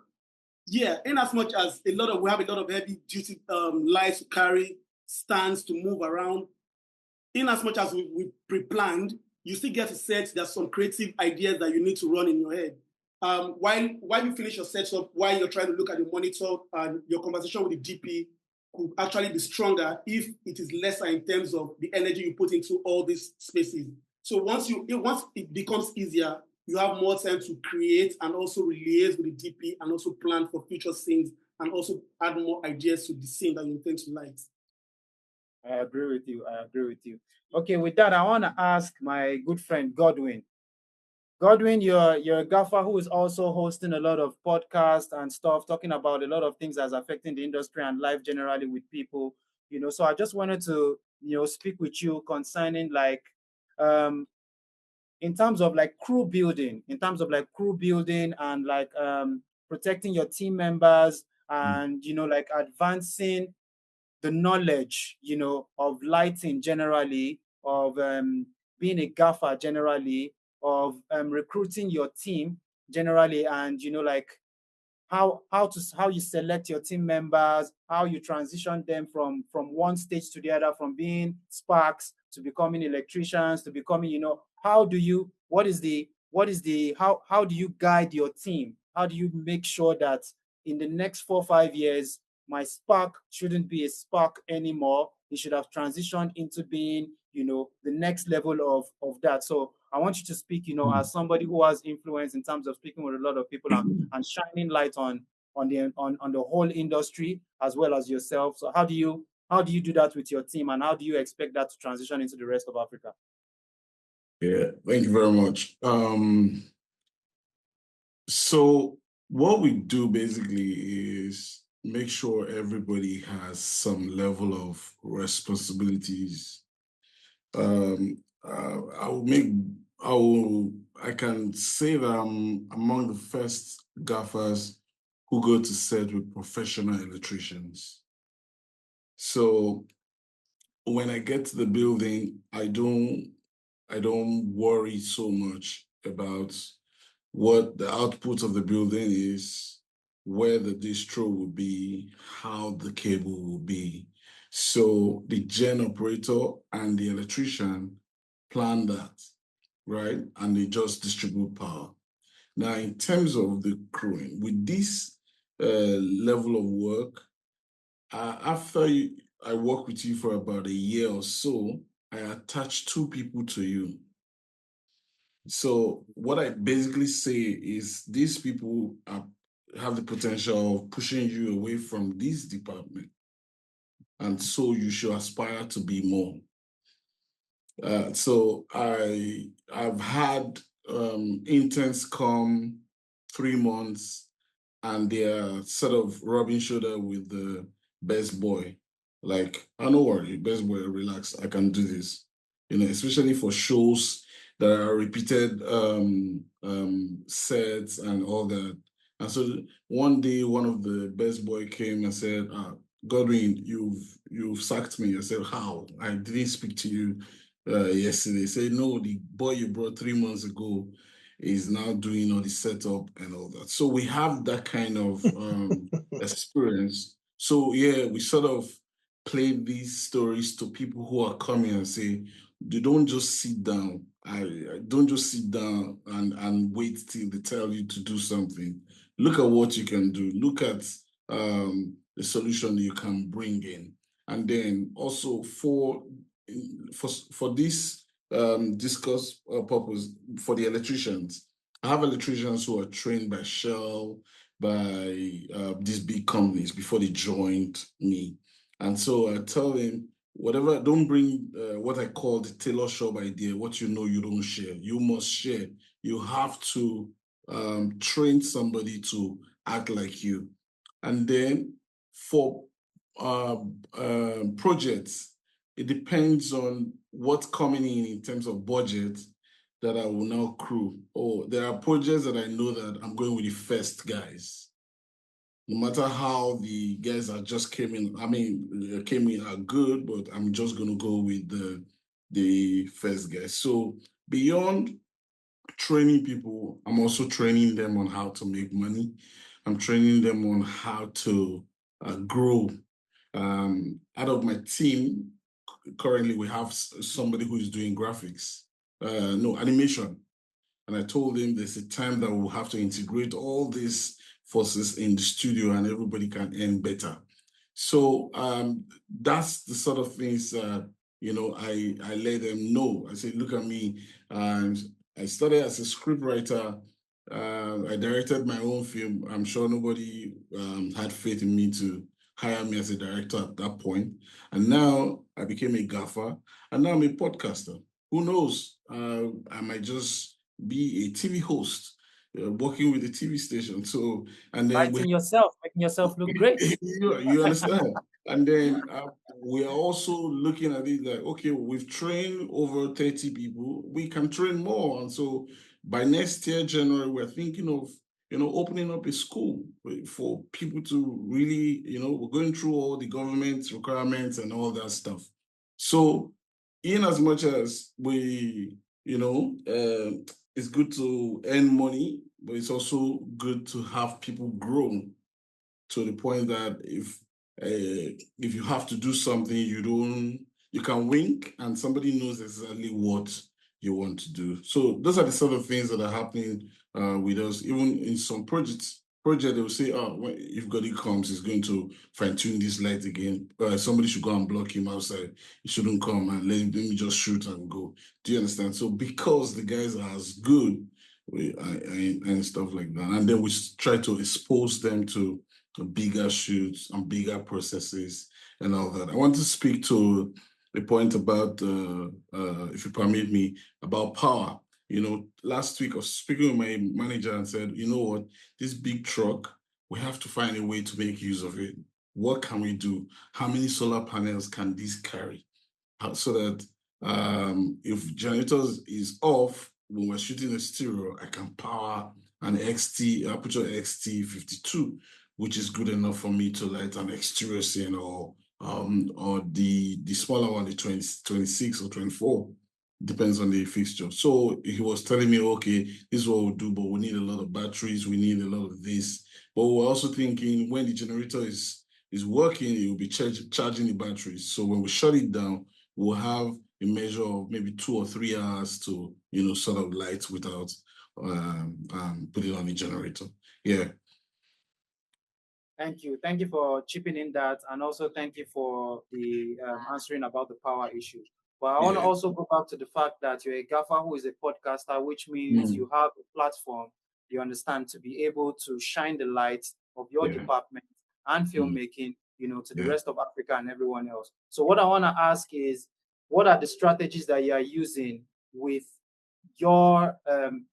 Yeah, in as much as we have a lot of heavy duty lights to carry, stands to move around, in as much as we pre-planned, you still get to set, there's some creative ideas that you need to run in your head. While you finish your setup, while you're trying to look at the monitor, and your conversation with the DP could actually be stronger if it is lesser in terms of the energy you put into all these spaces. So once it becomes easier, you have more time to create and also liaise with the DP and also plan for future scenes and also add more ideas to the scene that you intend to light. I agree with you. Okay, with that, I want to ask my good friend Godwin. Godwin, you're a gaffer who is also hosting a lot of podcasts and stuff, talking about a lot of things that's affecting the industry and life generally with people. You know, so I just wanted to, you know, speak with you concerning like, in terms of like crew building, and like protecting your team members, and you know, like advancing the knowledge, you know, of lighting generally, of being a gaffer generally, of recruiting your team generally, and you know, like how you select your team members, how you transition them from one stage to the other, from being sparks to becoming electricians to becoming, you know, how do you how do you guide your team? How do you make sure that in the next 4 or 5 years, my spark shouldn't be a spark anymore? It should have transitioned into being, you know, the next level of that. So I want you to speak, you know, as somebody who has influence in terms of speaking with a lot of people and shining light on the whole industry as well as yourself. So how do you do that with your team, and how do you expect that to transition into the rest of Africa? Yeah, thank you very much. So what we do basically is make sure everybody has some level of responsibilities. I can say that I'm among the first gaffers who go to set with professional electricians. So when I get to the building, I don't worry so much about what the output of the building is, where the distro will be, how the cable will be. So the gen operator and the electrician plan that, right? And they just distribute power. Now, in terms of the crewing, with this level of work, after I work with you for about a year or so, I attach 2 people to you. So what I basically say is these people have the potential of pushing you away from this department. And so you should aspire to be more. So I've had interns come 3 months and they're sort of rubbing shoulder with the best boy. Like, don't worry, best boy, relax. I can do this. Especially for shows that are repeated sets and all that. And so one day, one of the best boy came and said, Godwin, you've sacked me. I said, how? I didn't speak to you yesterday. He said, no, the boy you brought 3 months ago is now doing all the setup and all that. So we have that kind of experience. So yeah, we sort of play these stories to people who are coming and say, they don't just sit down. I don't just sit down and wait till they tell you to do something. Look at what you can do. Look at the solution you can bring in. And then also for this discuss purpose for the electricians, I have electricians who are trained by Shell, by these big companies before they joined me. And so I tell them, whatever, don't bring what I call the tailor shop idea, what you know you don't share. You must share. You have to train somebody to act like you. And then for projects, it depends on what's coming in terms of budget that I will now crew. Or there are projects that I know that I'm going with the first guys. No matter how the guys that just came in, came in are good, but I'm just going to go with the first guys. So beyond training people, I'm also training them on how to make money. I'm training them on how to grow. Out of my team, currently we have somebody who is doing graphics, animation. And I told him there's a time that we'll have to integrate all these forces in the studio and everybody can earn better. So that's the sort of things I let them know. I said, look at me. I started as a scriptwriter. I directed my own film. I'm sure nobody had faith in me to hire me as a director at that point. And now I became a gaffer, and now I'm a podcaster. Who knows? I might just be a TV host, working with a TV station. So, and then making yourself look great. you understand? And then we are also looking at it like, okay, we've trained over 30 people, we can train more. And so by next year, January, we're thinking of, opening up a school for people to really, we're going through all the government requirements and all that stuff. So in as much as we, it's good to earn money, but it's also good to have people grow to the point that if you have to do something, you can wink and somebody knows exactly what you want to do. So those are the sort of things that are happening with us. Even in some projects, they will say, if Goddy comes, he's going to fine tune this light again. Somebody should go and block him outside. He shouldn't come and let me just shoot and go. Do you understand? So because the guys are as good and stuff like that, and then we try to expose them to bigger shoots and bigger processes and all that. I want to speak to the point about, if you permit me, about power. Last week I was speaking with my manager and said, you know what, this big truck, we have to find a way to make use of it. What can we do? How many solar panels can this carry? So that if generators is off, when we're shooting a stereo, I can power an Aperture XT52, which is good enough for me to light an exterior scene or the smaller one, the 26 or 24, depends on the fixture. So he was telling me, okay, this is what we'll do, but we need a lot of batteries, we need a lot of this. But we're also thinking when the generator is working, it will be charging the batteries. So when we shut it down, we'll have a measure of maybe 2 or 3 hours to, sort of light without putting on the generator. Yeah. Thank you. Thank you for chipping in that. And also thank you for the answering about the power issue. But I want to also go back to the fact that you're a gaffer who is a podcaster, which means you have a platform, you understand, to be able to shine the light of your department and filmmaking, to the rest of Africa and everyone else. So what I want to ask is, what are the strategies that you are using with your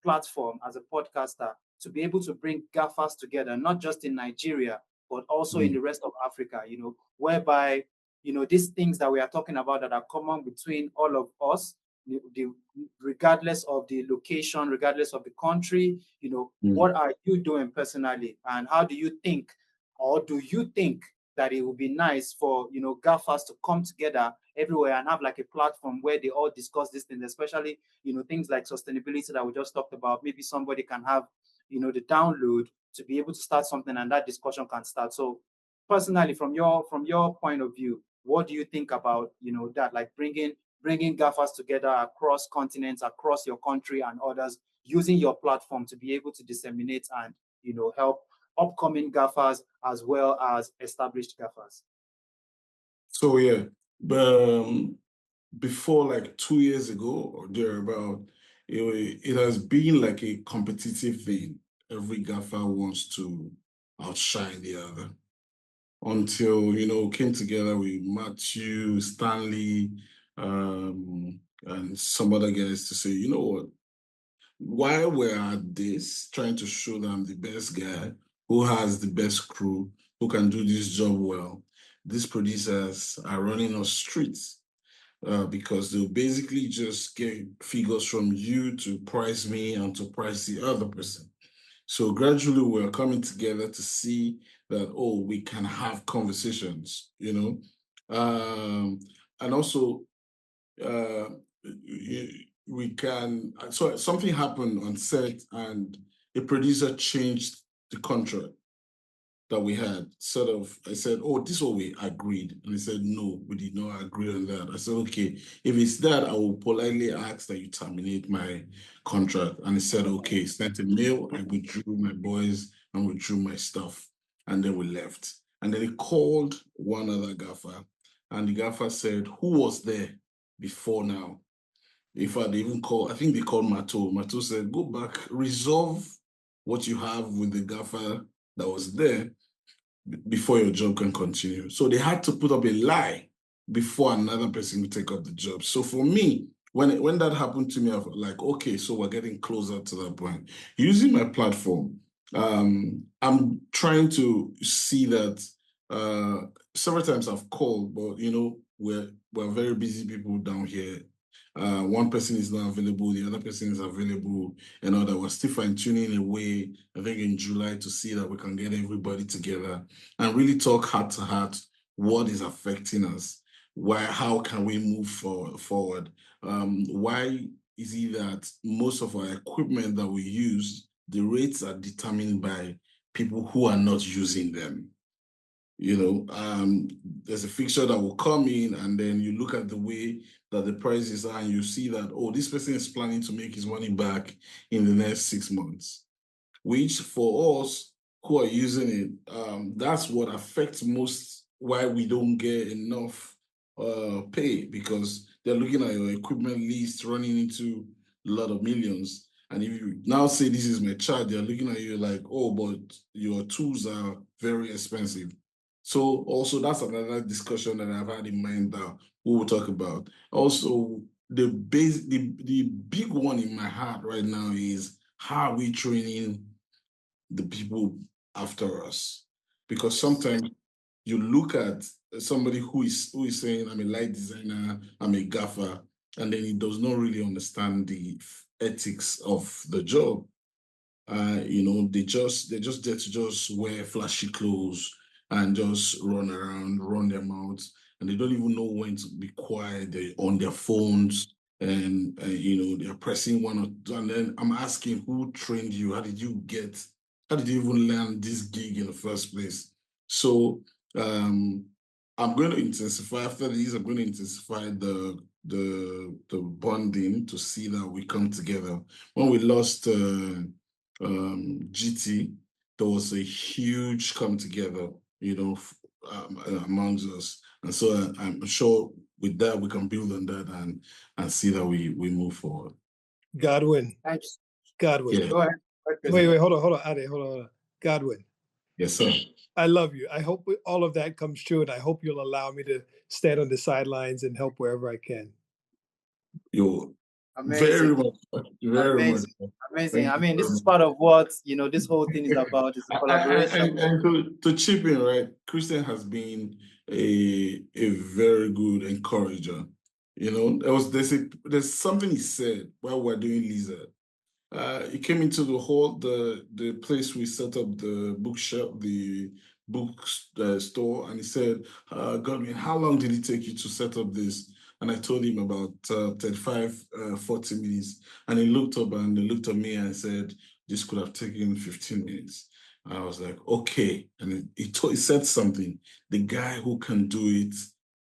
platform as a podcaster to be able to bring gaffers together, not just in Nigeria, but also in the rest of Africa, whereby, these things that we are talking about that are common between all of us, regardless of the location, regardless of the country, what are you doing personally, and how do you think, or do you think that it would be nice for gaffers to come together everywhere and have like a platform where they all discuss these things, especially things like sustainability that we just talked about. Maybe somebody can have the download to be able to start something, and that discussion can start. So personally, from your point of view, what do you think about that, like bringing gaffers together across continents, across your country and others, using your platform to be able to disseminate and help upcoming gaffers as well as established gaffers? So yeah, before like 2 years ago or thereabout, it has been like a competitive thing. Every gaffer wants to outshine the other. Until came together with Matthew, Stanley, and some other guys to say, you know what? While we're at this, trying to show that I'm the best guy, who has the best crew, who can do this job well, these producers are running us streets because they'll basically just get figures from you to price me and to price the other person. So gradually we're coming together to see that, oh, we can have conversations, and also we can, so something happened on set and a producer changed the contract that we had. I said, oh, this is what we agreed. And he said, no, we did not agree on that. I said, okay, if it's that, I will politely ask that you terminate my contract. And he said, okay, sent a mail, I withdrew my boys and withdrew my stuff. And then we left. And then he called one other gaffer, and the gaffer said, who was there before now? In fact, they even called, I think they called Mato. Mato said, go back, resolve what you have with the gaffer that was there before your job can continue. So they had to put up a lie before another person would take up the job. So for me, when that happened to me, I was like, okay, so we're getting closer to that point. Using my platform, I'm trying to see that several times I've called, but we're very busy people down here. One person is not available, the other person is available, and all that. We're still fine-tuning a way, I think in July, to see that we can get everybody together and really talk heart to heart what is affecting us. How can we move forward? Why is it that most of our equipment that we use, the rates are determined by people who are not using them? There's a fixture that will come in, and then you look at the way that the prices are, and you see that, oh, this person is planning to make his money back in the next 6 months, which for us who are using it, that's what affects most why we don't get enough pay, because they're looking at your equipment list running into a lot of millions. And if you now say, this is my charge, they're looking at you like, oh, but your tools are very expensive. So also that's another discussion that I've had in mind that we will talk about. Also, the big one in my heart right now is, how are we training the people after us? Because sometimes you look at somebody who is saying, I'm a light designer, I'm a gaffer, and then he does not really understand the ethics of the job. They just there to just wear flashy clothes and just run around, run their mouths, and they don't even know when to be quiet. They're on their phones, and they're pressing one or two. And then I'm asking, who trained you? How did you even learn this gig in the first place? So I'm going to intensify after this. I'm going to intensify the bonding to see that we come together. When we lost GT, there was a huge come together, amongst us, and so I'm sure with that we can build on that and see that we move forward. Godwin. Thanks. Godwin. Yeah. Go ahead. Wait, hold on, Ade, hold on. Godwin. Yes, sir. I love you. I hope all of that comes true, and I hope you'll allow me to stand on the sidelines and help wherever I can. You're amazing. Very much. Amazing. I mean, this is part of what this whole thing is about. It's a collaboration. And to chip in, right? Christian has been a very good encourager. You know, there's something he said while we're doing Lizard. He came into the place we set up the bookshelf, the book store, and he said, Godwin, how long did it take you to set up this? And I told him about 35, 40 minutes. And he looked up and he looked at me and said, this could have taken 15 minutes. And I was like, okay. And he said something. The guy who can do it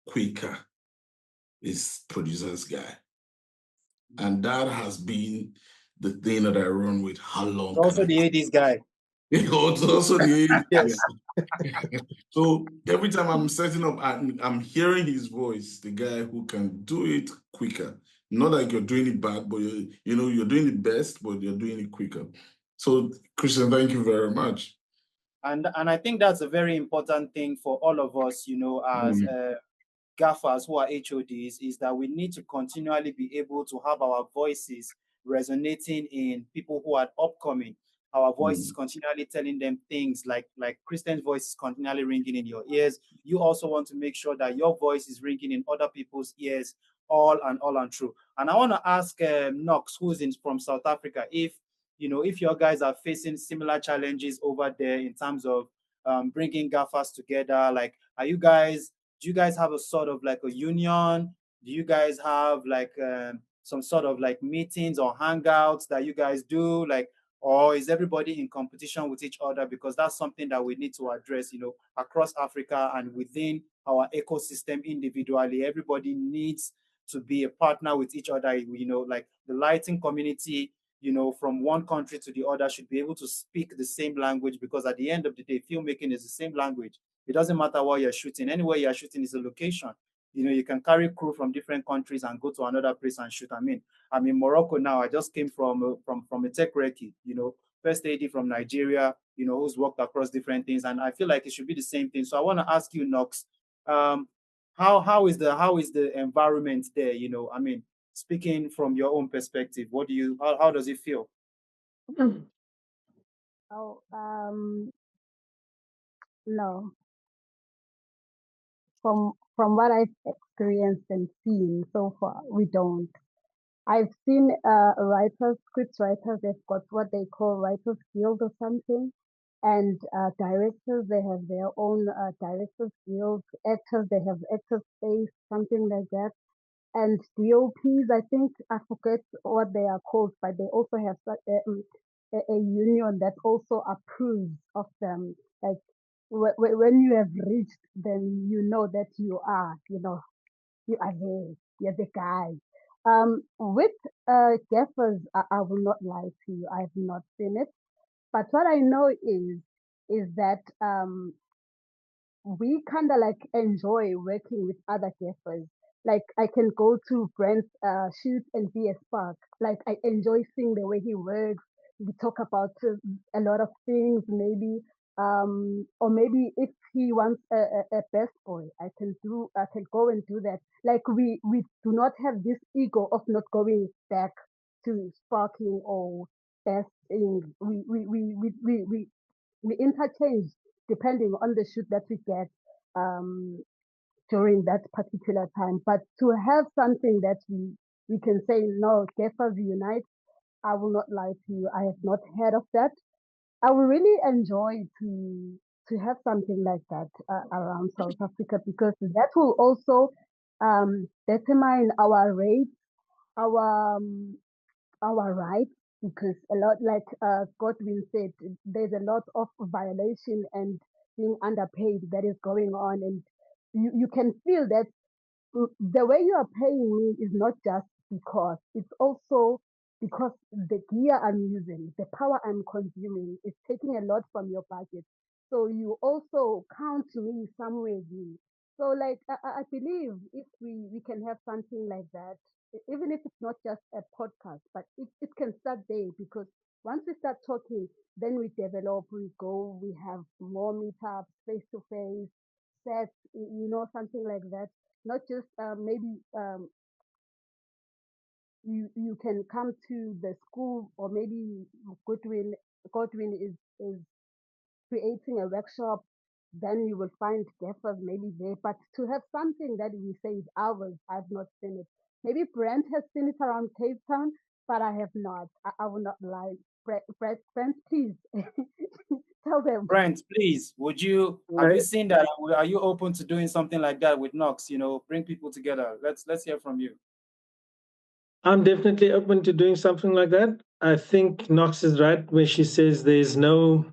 quicker is producer's guy. And that has been the thing that I run with. How long? Also the 80s guy. Also the 80s yes. guy. So every time I'm setting up, I'm hearing his voice, the guy who can do it quicker. Not like you're doing it bad, but you're doing it best, but you're doing it quicker. So Christian, thank you very much. And I think that's a very important thing for all of us, as gaffers who are HODs, is that we need to continually be able to have our voices resonating in people who are upcoming. Our voice is continually telling them things like Christian's voice is continually ringing in your ears. You also want to make sure that your voice is ringing in other people's ears, all and true. And I want to ask Knox, who's from South Africa, if your guys are facing similar challenges over there in terms of bringing gaffers together. Like, do you guys have a sort of like a union? Do you guys have like some sort of like meetings or hangouts that you guys do? Like, or is everybody in competition with each other? Because that's something that we need to address, across Africa and within our ecosystem individually. Everybody needs to be a partner with each other. Like the lighting community, from one country to the other should be able to speak the same language, because at the end of the day, filmmaking is the same language. It doesn't matter where you're shooting. Anywhere you're shooting is a location. You can carry crew from different countries and go to another place and shoot. I'm in Morocco now. I just came from a tech recce, first AD from Nigeria, who's worked across different things. And I feel like it should be the same thing. So I want to ask you, Knox, how is the environment there? Speaking from your own perspective, how does it feel? Oh, no. From what I've experienced and seen so far, we don't. I've seen writers, script writers, they've got what they call writers guild or something, and directors, they have their own directors guild. Actors, they have actors space, something like that. And DOPs, I think I forget what they are called, but they also have a union that also approves of them. Like when you have reached, then you know that you are there, you're the guy. With gaffers, I will not lie to you, I have not seen it. But what I know is that we kind of like enjoy working with other gaffers. Like I can go to Brent's shoot and be a spark. Like I enjoy seeing the way he works. We talk about a lot of things, maybe or maybe if he wants a best boy, I can go and do that. Like we do not have this ego of not going back to sparking or besting. We interchange depending on the shoot that we get during that particular time. But to have something that we can say, no, Gaffers Unite, I will not lie to you, I have not heard of that. I would really enjoy to have something like that around South Africa, because that will also determine our rates, our our rights, because a lot, like Godwin said, there's a lot of violation and being underpaid that is going on, and you can feel that the way you are paying me is not just because, it's also because the gear I'm using, the power I'm consuming is taking a lot from your budget. So you also count me somewhere here. So like I believe if we can have something like that, even if it's not just a podcast, but it can start there, because once we start talking, then we develop, we go, we have more meetups, face to face, sets, something like that. Not just maybe you can come to the school, or maybe Godwin is creating a workshop then you will find gaffers maybe there. But to have something that we say is ours, I've not seen it. Maybe Brent has seen it around Cape Town, but I have not. I will not lie. Brent, please tell them. Brent, please, have you seen that? Are you open to doing something like that with Knox? Bring people together. Let's hear from you. I'm definitely open to doing something like that. I think Knox is right when she says there's no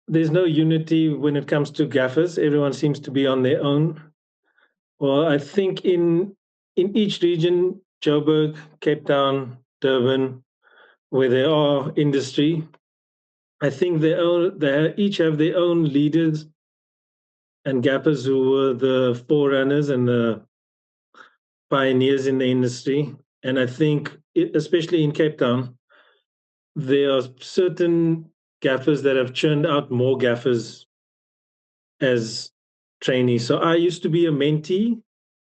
unity when it comes to gaffers. Everyone seems to be on their own. Well, I think in each region, Joburg, Cape Town, Durban, where there are industry, I think they each have their own leaders and gaffers who were the forerunners and the pioneers in the industry. And I think, especially in Cape Town, there are certain gaffers that have churned out more gaffers as trainees. So I used to be a mentee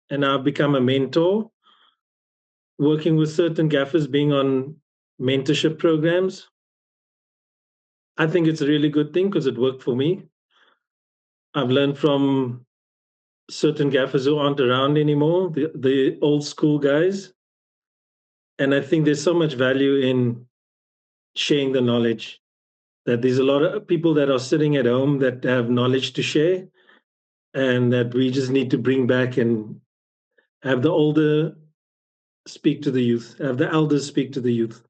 and I've become a mentor, working with certain gaffers, being on mentorship programs. I think it's a really good thing because it worked for me. I've learned from certain gaffers who aren't around anymore, the old school guys. And I think there's so much value in sharing the knowledge, that there's a lot of people that are sitting at home that have knowledge to share, and that we just need to bring back and have the older speak to the youth, have the elders speak to the youth,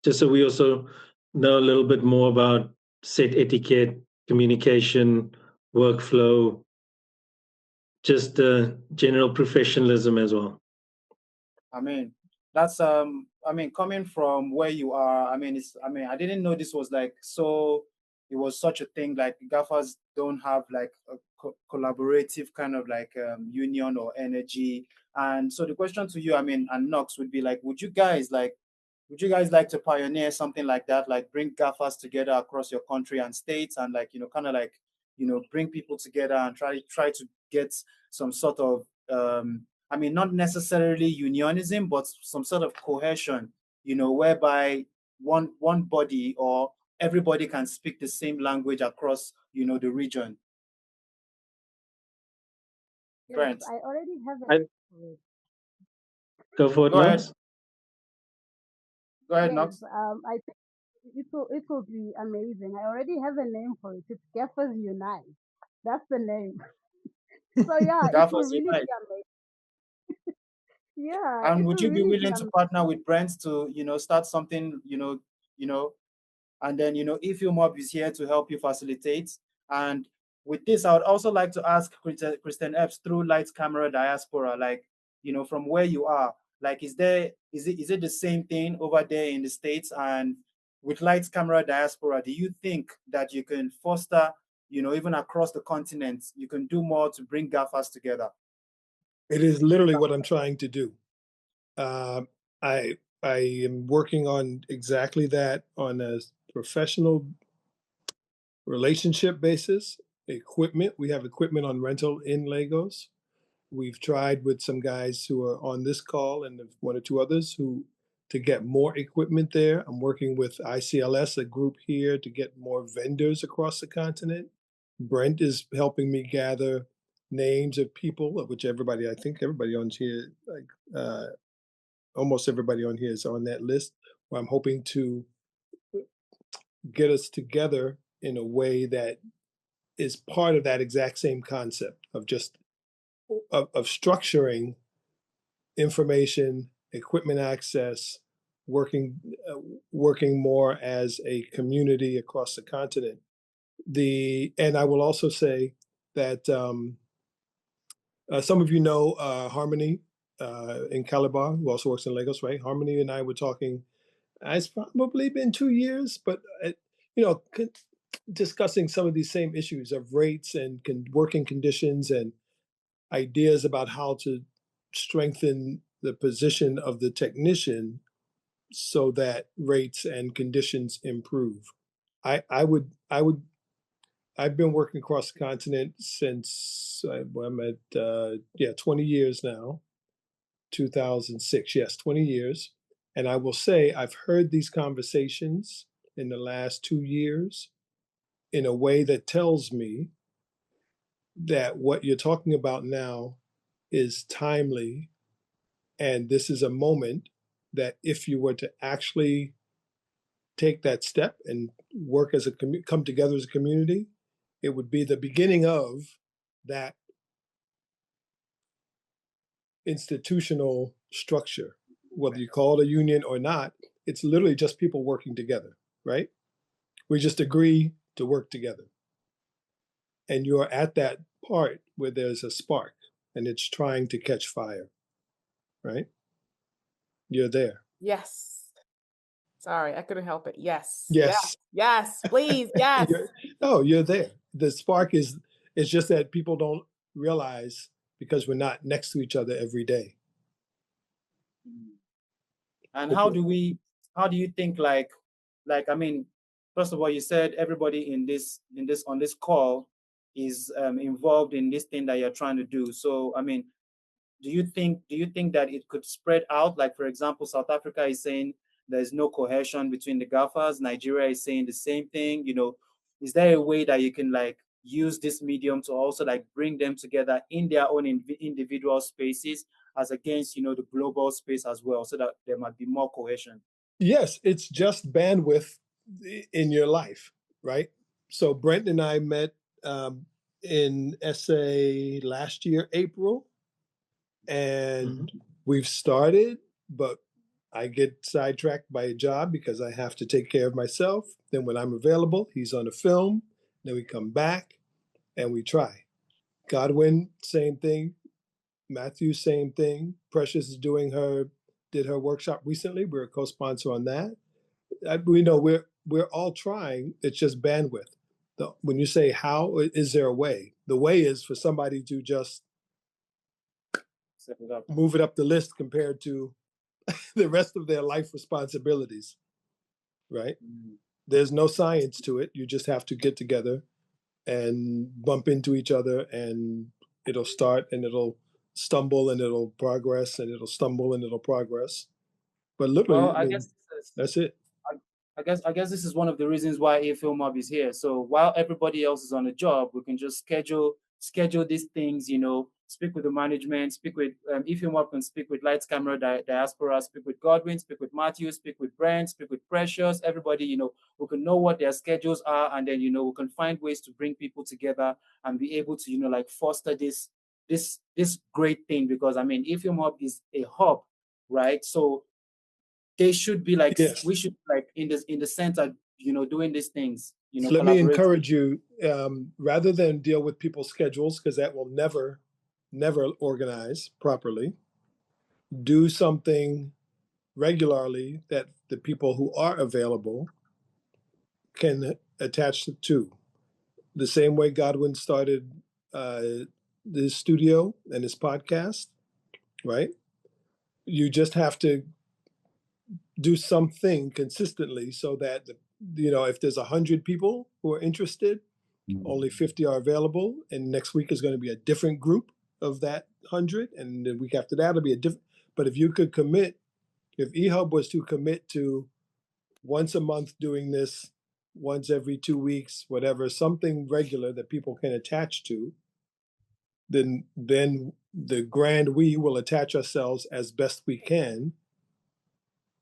just so we also know a little bit more about set etiquette, communication, workflow, just general professionalism as well. I mean, that's coming from where you are. I didn't know this was like so. It was such a thing. Like gaffers don't have like a collaborative kind of like union or energy. And so the question to you, and Knox would be like, would you guys like to pioneer something like that, like bring gaffers together across your country and states, and like kind of like bring people together and try to get some sort of not necessarily unionism, but some sort of cohesion, whereby one body or everybody can speak the same language across, the region. Yes, Brent. I already have it. Go for it, Go ahead. Knox. Go ahead, Yes, Knox. I think it will be amazing. I already have a name for it. It's Gaffers Unite. That's the name. So yeah, it will Gaffers really Unite. be amazing. Yeah, And it would will you be really be willing to amazing. partner with Brent to, start something, and then, eFilmHub is here to help you facilitate. And with this, I would also like to ask Kristen Epps through Lights Camera Diaspora, like, from where you are, like, is it the same thing over there in the States? And with Lights Camera Diaspora, do you think that you can foster, even across the continent, you can do more to bring gaffers together? It is literally what I'm trying to do. I am working on exactly that on a professional relationship basis. Equipment, we have equipment on rental in Lagos. We've tried with some guys who are on this call and one or two others to get more equipment there. I'm working with ICLS, a group here, to get more vendors across the continent. Brent is helping me gather names of people, of which I think everybody on here, like almost everybody on here is on that list, where I'm hoping to get us together in a way that is part of that exact same concept of just of structuring information, equipment access, working working more as a community across the continent. And I will also say that some of you know Harmony in Calabar, who also works in Lagos, right? Harmony and I were talking. It's probably been 2 years, but you know, discussing some of these same issues of rates and working conditions and ideas about how to strengthen the position of the technician so that rates and conditions improve. I would I've been working across the continent since I'm at 20 years now. 2006, yes, 20 years. And I will say I've heard these conversations in the last 2 years in a way that tells me that what you're talking about now is timely, and this is a moment that if you were to actually take that step and work as a come together as a community, it would be the beginning of that institutional structure. Whether you call it a union or not, it's literally just people working together, right? We just agree to work together. And you're at that part where there's a spark and it's trying to catch fire, right? You're there. Yes. Sorry, I couldn't help it. Yes. Yes. Yes. Please. Yes. You're there. The spark is, it's just that people don't realize because we're not next to each other every day. And how do you think like, I mean, first of all, you said everybody on this call is involved in this thing that you're trying to do. So, I mean, do you think that it could spread out? Like, for example, South Africa is saying there's no cohesion between the gaffers. Nigeria is saying the same thing. You know, is there a way that you can like use this medium to also like bring them together in their own individual spaces as against, you know, the global space as well, so that there might be more cohesion? Yes, it's just bandwidth in your life, right? So Brent and I met in SA last year, April, and we've started, but I get sidetracked by a job because I have to take care of myself. Then when I'm available, he's on a film. Then we come back and we try. Godwin, same thing. Matthew, same thing. Precious is did her workshop recently. We're a co-sponsor on that. We know we're all trying. It's just bandwidth. When you say how, is there a way? The way is for somebody to just move it up the list compared to the rest of their life responsibilities, right? There's no science to it. You just have to get together and bump into each other, and it'll start and it'll stumble and it'll progress and it'll stumble and it'll progress. But literally, Well, I guess that's it. I guess this is one of the reasons why eFilmHub is here. So while everybody else is on a job, we can just schedule these things, you know, speak with the management, speak with eFilmHub can speak with Lights Camera Diaspora, speak with Godwin, speak with Matthew, speak with Brent, speak with Precious, everybody, you know, we can know what their schedules are, and then, you know, we can find ways to bring people together and be able to, you know, like foster this great thing. Because I mean, eFilmHub is a hub, right? So they should be like, yes, we should like in the center, you know, doing these things, you know. Let me encourage you, rather than deal with people's schedules, because that will never organize properly, do something regularly that the people who are available can attach to. The same way Godwin started his studio and his podcast, right? You just have to do something consistently so that if there's 100 people who are interested, only 50 are available, and next week is going to be a different group of that 100, and the week after that it'll be a different. But if you could commit, if eHub was to commit to once a month doing this, once every 2 weeks, whatever, something regular that people can attach to, then the grand we will attach ourselves as best we can,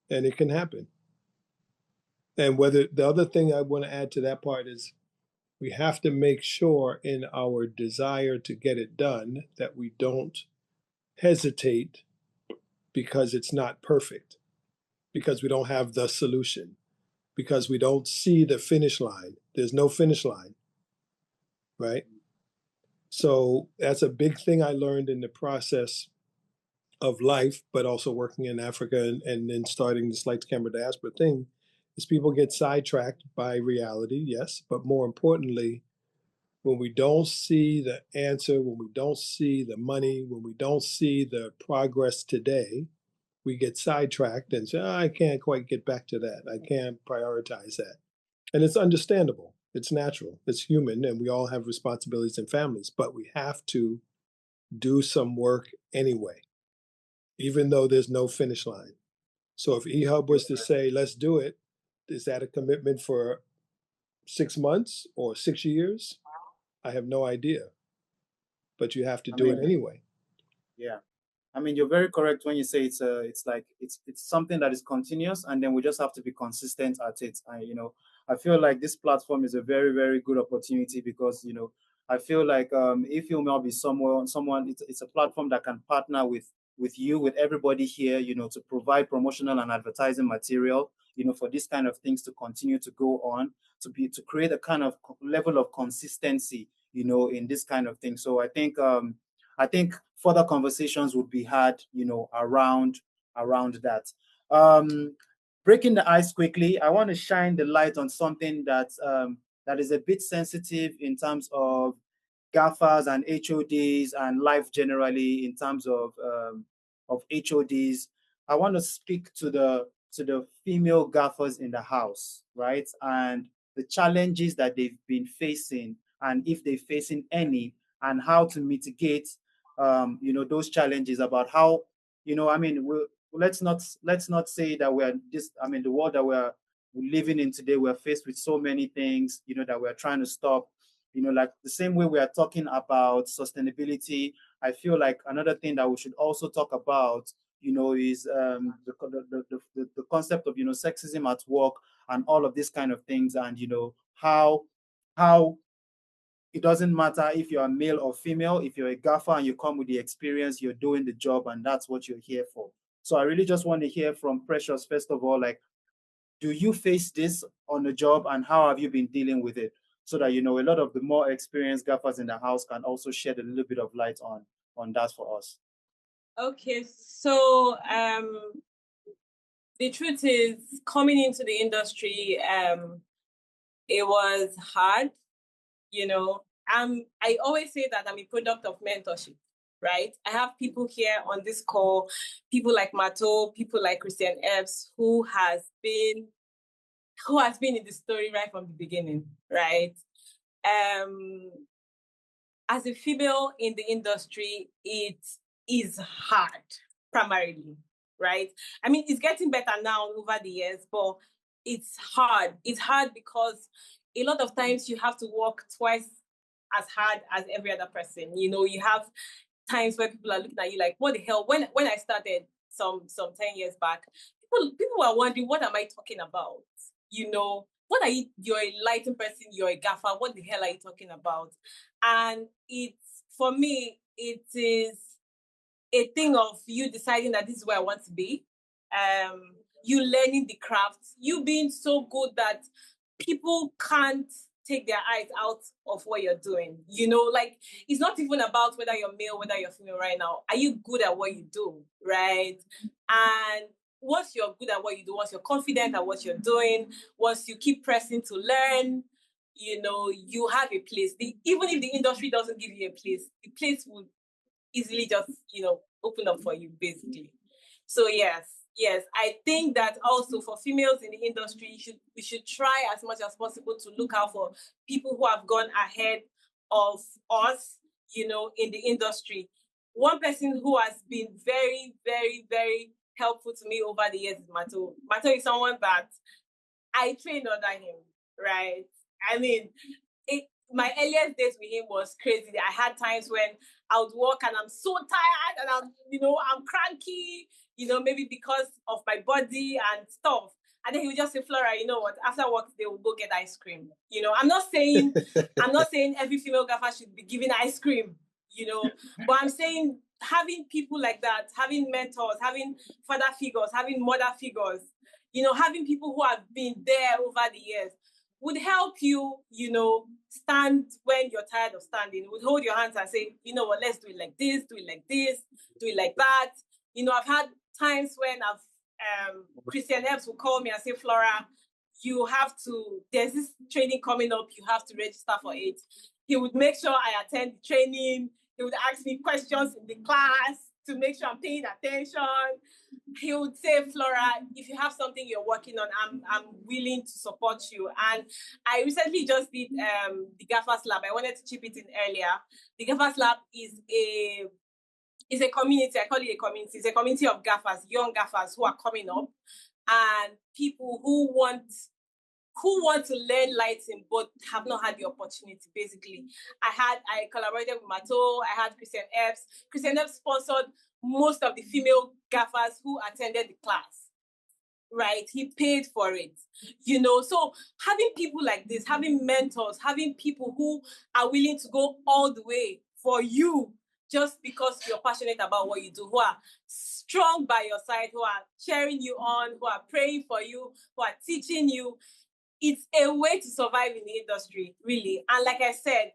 and it can happen. And whether the other thing I want to add to that part is we have to make sure in our desire to get it done that we don't hesitate because it's not perfect, because we don't have the solution, because we don't see the finish line. There's no finish line, right? So that's a big thing I learned in the process of life, but also working in Africa and then starting this Lights Camera Diaspora thing, is people get sidetracked by reality, yes, but more importantly, when we don't see the answer, when we don't see the money, when we don't see the progress today, we get sidetracked and say, oh, I can't quite get back to that. I can't prioritize that. And it's understandable. It's natural. It's human. And we all have responsibilities and families, but we have to do some work anyway, even though there's no finish line. So if eHub was to say, let's do it, is that a commitment for 6 months or 6 years? I have no idea. But you have to I do it mean, anyway. yeah. I mean, you're very correct when you say it's like it's something that is continuous, and then we just have to be consistent at it. And I feel like this platform is a very, very good opportunity because I feel like eFilmHub is someone it's a platform that can partner with you, with everybody here, to provide promotional and advertising material, for this kind of things to continue to go on, to create a kind of level of consistency, in this kind of thing. So I think further conversations would be had, around that. Breaking the ice quickly, I want to shine the light on something that is a bit sensitive in terms of gaffers and HODs and life generally in terms of HODs. I want to speak to the female gaffers in the house, right? And the challenges that they've been facing, and if they're facing any, and how to mitigate those challenges. About how, I mean, let's not say that we're just, I mean, the world that we're living in today, we're faced with so many things, that we're trying to stop. Like the same way we are talking about sustainability, I feel like another thing that we should also talk about, is the concept of sexism at work and all of these kind of things, and how it doesn't matter if you're a male or female. If you're a gaffer and you come with the experience, you're doing the job, and that's what you're here for. So I really just want to hear from Precious, first of all, like, do you face this on the job, and how have you been dealing with it? So that, a lot of the more experienced gaffers in the house can also shed a little bit of light on that for us. Okay, so the truth is, coming into the industry, it was hard. I always say that I'm a product of mentorship, right? I have people here on this call, people like Mato, people like Christian Epps, who has been in the story right from the beginning, right? As a female in the industry, it is hard, primarily, right? I mean, it's getting better now over the years, but it's hard. It's hard because a lot of times you have to work twice as hard as every other person. You have times where people are looking at you like, what the hell? When I started some 10 years back, people were wondering, what am I talking about? What are you? You're a lighting person, you're a gaffer. What the hell are you talking about? And for me, it is a thing of you deciding that this is where I want to be. You learning the craft, you being so good that people can't take their eyes out of what you're doing. Like, it's not even about whether you're male, whether you're female right now. Are you good at what you do, right? And once you're good at what you do, once you're confident at what you're doing, once you keep pressing to learn, you have a place. Even if the industry doesn't give you a place, the place would easily just, open up for you, basically. So yes, I think that also for females in the industry, we should try as much as possible to look out for people who have gone ahead of us, in the industry. One person who has been very, very, very helpful to me over the years is Mato. Mato is someone that I trained under him, right? I mean, my earliest days with him was crazy. I had times when I would walk and I'm so tired and I'm cranky, maybe because of my body and stuff. And then he would just say, Flora, you know what? After work, they will go get ice cream. I'm not saying every female gaffer should be giving ice cream, but I'm saying having people like that, having mentors, having father figures, having mother figures, having people who have been there over the years would help you, stand when you're tired of standing. Would hold your hands and say, you know what, let's do it like this, do it like this, do it like that. I've had times when Christian Epps will call me and say, Flora, there's this training coming up, you have to register for it. He would make sure I attend the training. He would ask me questions in the class to make sure I'm paying attention. He would say, Flora, if you have something you're working on, I'm willing to support you. And I recently just did the Gaffers Lab. I wanted to chip it in earlier. The Gaffers Lab is a community. I call it a community. It's a community of gaffers, young gaffers who are coming up, and people who want who want to learn lighting but have not had the opportunity, basically. I collaborated with Mato, I had Christian Epps. Christian Epps sponsored most of the female gaffers who attended the class, right? He paid for it, So having people like this, having mentors, having people who are willing to go all the way for you just because you're passionate about what you do, who are strong by your side, who are cheering you on, who are praying for you, who are teaching you. It's a way to survive in the industry, really. And like I said,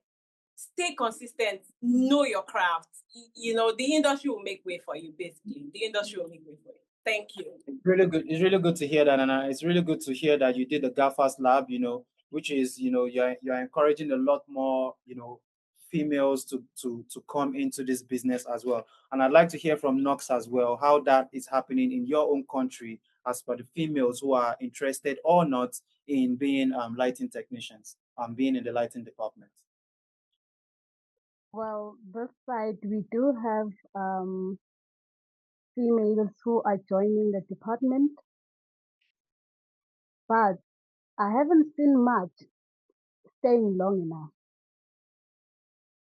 stay consistent, know your craft. The industry will make way for you, basically. The industry will make way for you. Thank you. It's really good. It's really good to hear that, and it's really good to hear that you did the Gaffers Lab. Which is you're encouraging a lot more females to come into this business as well. And I'd like to hear from Knox as well how that is happening in your own country as for the females who are interested or not in being lighting technicians, being in the lighting department. Well, this side we do have females who are joining the department, but I haven't seen much staying long enough.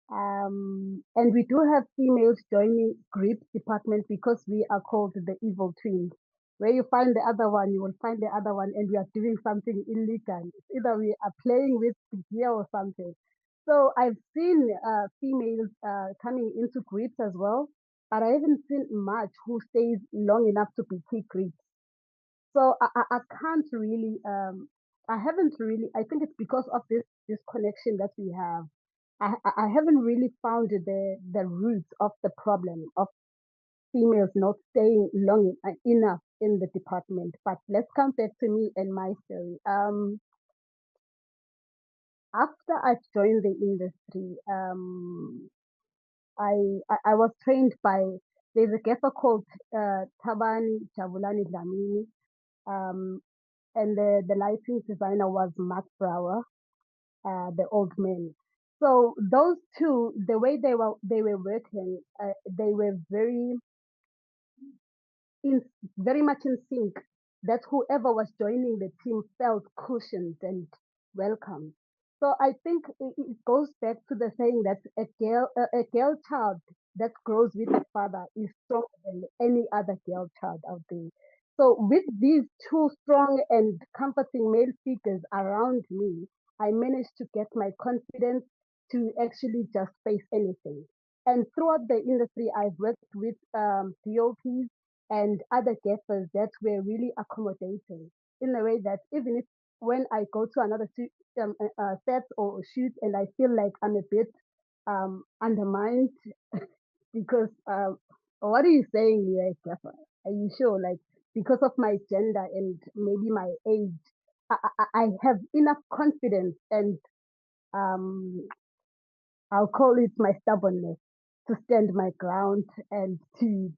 And we do have females joining grip department because we are called the evil twins. Where you find the other one, you will find the other one, and we are doing something illegal. It's either we are playing with the gear or something. So I've seen females coming into grips as well, but I haven't seen much who stays long enough to be key grips. So I can't really, I haven't really, I think it's because of this connection that we have. I haven't really found the roots of the problem of females not staying long enough in the department. But let's come back to me and my story. After I joined the industry, I was trained by, there's a gaffer called Tabani Jabulani Dlamini, and the lighting designer was Mark Brower, the old man. So those two, the way they were working, they were in very much in sync. That whoever was joining the team felt cushioned and welcome. So I think it goes back to the saying that a girl child that grows with a father is stronger than any other girl child out there. So with these two strong and comforting male figures around me, I managed to get my confidence to actually just face anything. And throughout the industry, I've worked with DOPs and other gaffers that were really accommodating in a way that even if when I go to another set or shoot and I feel like I'm a bit undermined because what are you saying here, gaffer? Are you sure? Like because of my gender and maybe my age, I have enough confidence and um, I'll call it my stubbornness to stand my ground and to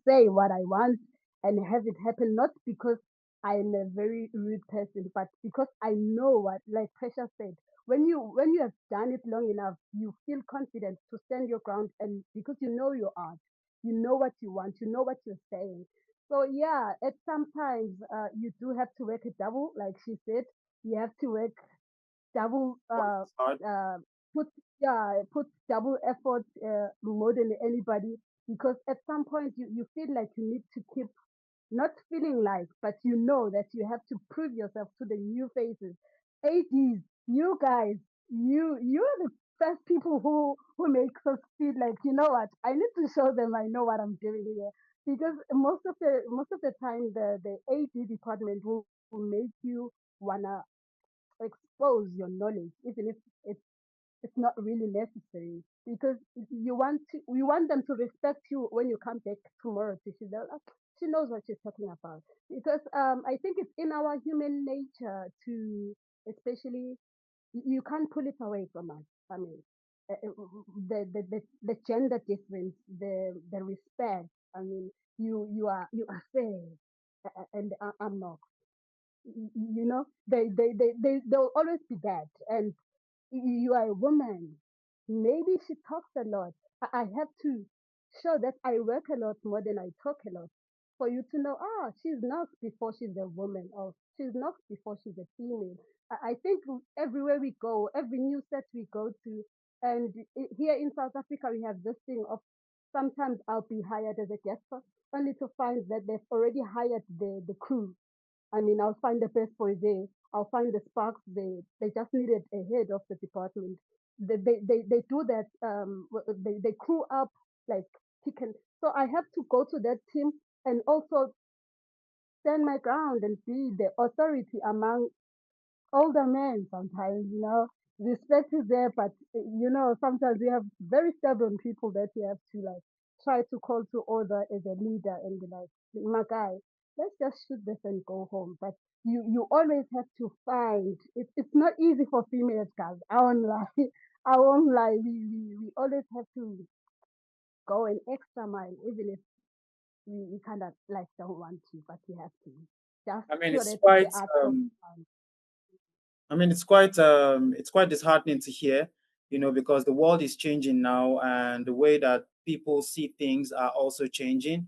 say what I want and have it happen, not because I'm a very rude person, but because I know what, like Precious said, when you have done it long enough, you feel confident to stand your ground and because you know your art, you know what you want, you know what you're saying. So yeah, at sometimes you do have to work a double, like she said, you have to work double uh put put double effort more than anybody because at some point you feel like you need to keep not feeling like but you know that you have to prove yourself to the new faces. ADs, you guys, you're the first people who makes us feel like, you know what, I need to show them I know what I'm doing here because most of the time the AD department will make you wanna expose your knowledge, even if it's not really necessary because we want them to respect you when you come back tomorrow to see that she knows what she's talking about because I think it's in our human nature to especially you can't pull it away from us. I mean, the gender difference, the respect. I mean, you are fair, and I'm not. They'll always be that, and you are a woman. Maybe she talks a lot. I have to show that I work a lot more than I talk a lot. for you to know, she's not before she's a woman, or she's not before she's a female. I think everywhere we go, every new set we go to, and here in South Africa, we have this thing of sometimes I'll be hired as a guest, only to find that they've already hired the crew. I mean, I'll find the best boy there. I'll find the sparks there. They just needed a head of the department. They do that. They crew up like chicken. So I have to go to that team and also stand my ground and be the authority among older men sometimes, respect is there, but sometimes we have very stubborn people that you have to like try to call to order as a leader and be like, my guy, let's just shoot this and go home. But you always have to find it's not easy for females, guys. I won't lie. I won't lie. We always have to go an extra mile, even if we kind of like don't want to, but we have to. Just I mean, so it's that the quite outcome is fine. I mean, it's quite disheartening to hear, because the world is changing now, and the way that people see things are also changing.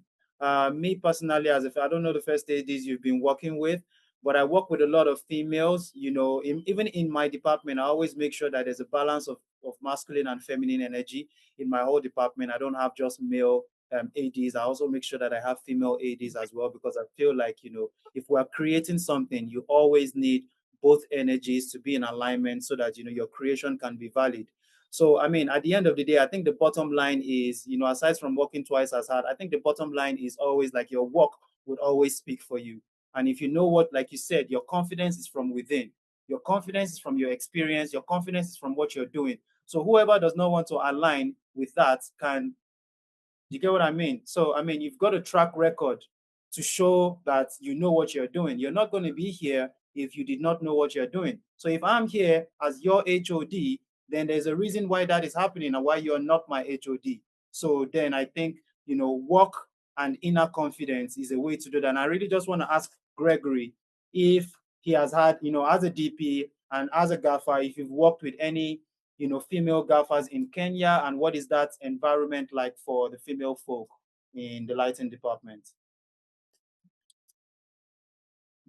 Me personally, I don't know the first ladies you've been working with, but I work with a lot of females. Even in my department, I always make sure that there's a balance of masculine and feminine energy in my whole department. I don't have just male ADs. I also make sure that I have female ADs as well, because I feel like, if we're creating something, you always need both energies to be in alignment so that your creation can be valid. So I mean, at the end of the day, I think the bottom line is, aside from working twice as hard, I think the bottom line is always like your work would always speak for you. And if you know what, like you said, your confidence is from within. Your confidence is from your experience. Your confidence is from what you're doing. So whoever does not want to align with that can, you get what I mean? So, I mean, you've got a track record to show that you know what you're doing. You're not going to be here if you did not know what you're doing. So if I'm here as your HOD, then there's a reason why that is happening and why you're not my HOD. So then I think, work and inner confidence is a way to do that. And I really just want to ask Gregory if he has had, as a DP and as a gaffer, if you've worked with any female gaffers in Kenya, and what is that environment like for the female folk in the lighting department?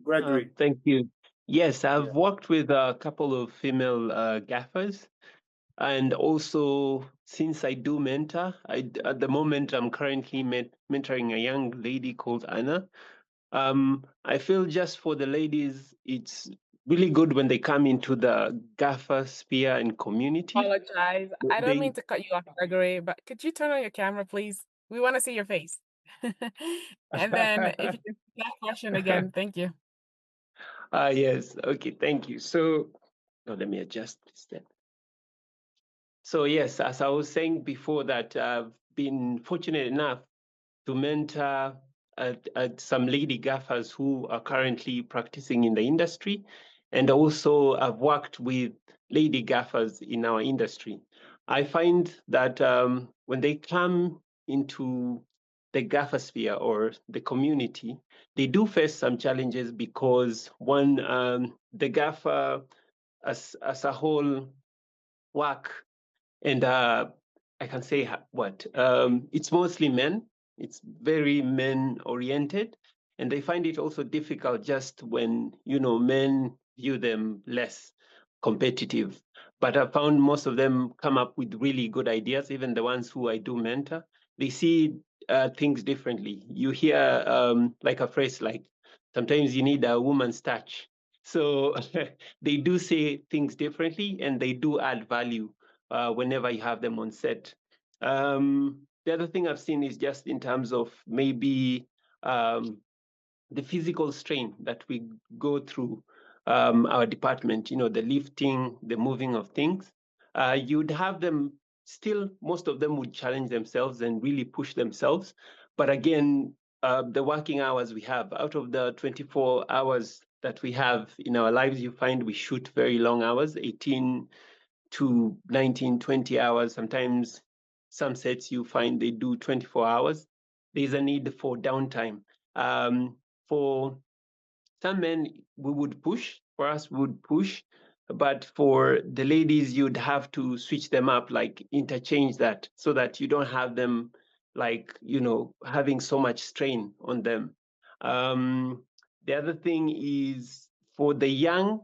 Gregory. Thank you. Yes, I've worked with a couple of female gaffers, and also since I do mentor, at the moment I'm currently mentoring a young lady called Anna. I feel just for the ladies, it's really good when they come into the gaffer sphere and community. Apologize. I don't mean to cut you off, Gregory, but could you turn on your camera, please? We want to see your face. And then if you can see that question again, thank you. Yes. Okay. Thank you. So, let me adjust this then. So yes, as I was saying before, that I've been fortunate enough to mentor some lady gaffers who are currently practicing in the industry, and also I've worked with lady gaffers in our industry. I find that when they come into the gaffer sphere or the community, they do face some challenges because one, the gaffer as a whole work, and I can say what it's mostly men. It's very men oriented, and they find it also difficult just when men view them less competitive. But I found most of them come up with really good ideas. Even the ones who I do mentor, they see things differently. You hear like a phrase like, sometimes you need a woman's touch. So they do say things differently, and they do add value whenever you have them on set. The other thing I've seen is just in terms of maybe the physical strain that we go through our department, the lifting, the moving of things. You'd have them still, most of them would challenge themselves and really push themselves. But again, the working hours we have, out of the 24 hours that we have in our lives, you find we shoot very long hours, 18 to 19, 20 hours. Sometimes some sets you find they do 24 hours. There's a need for downtime. For some men, we would push. For us, we would push. But for the ladies, you'd have to switch them up, like interchange that, so that you don't have them like, having so much strain on them. The other thing is for the young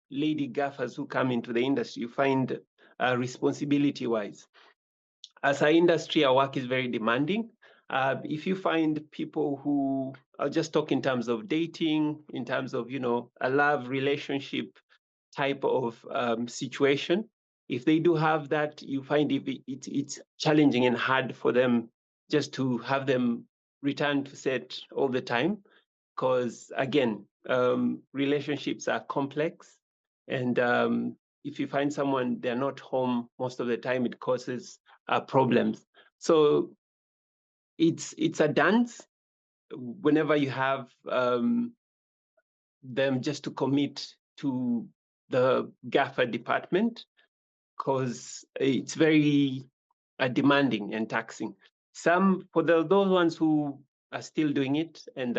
lady gaffers who come into the industry, you find responsibility-wise. As an industry, our work is very demanding. If you find people who, I'll just talk in terms of dating, in terms of, a love relationship type of situation, if they do have that, you find it's challenging and hard for them just to have them return to set all the time. Because again, relationships are complex. And if you find someone, they're not home most of the time, it causes problems. So it's a dance whenever you have them just to commit to the Gaffer department, because it's very demanding and taxing. For those ones who are still doing it and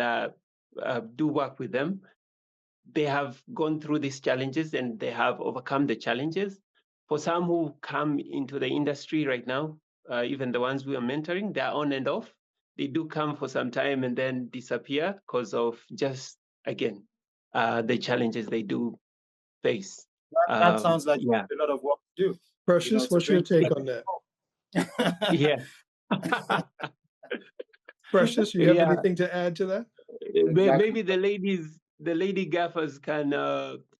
do work with them, they have gone through these challenges and they have overcome the challenges. For some who come into the industry right now, even the ones we are mentoring, they're on and off. They do come for some time and then disappear because of just, again, the challenges they do face. That sounds like yeah. a lot of work to do. Precious, what's your take on that? Yeah. Precious, you have anything to add to that? Maybe the lady gaffers can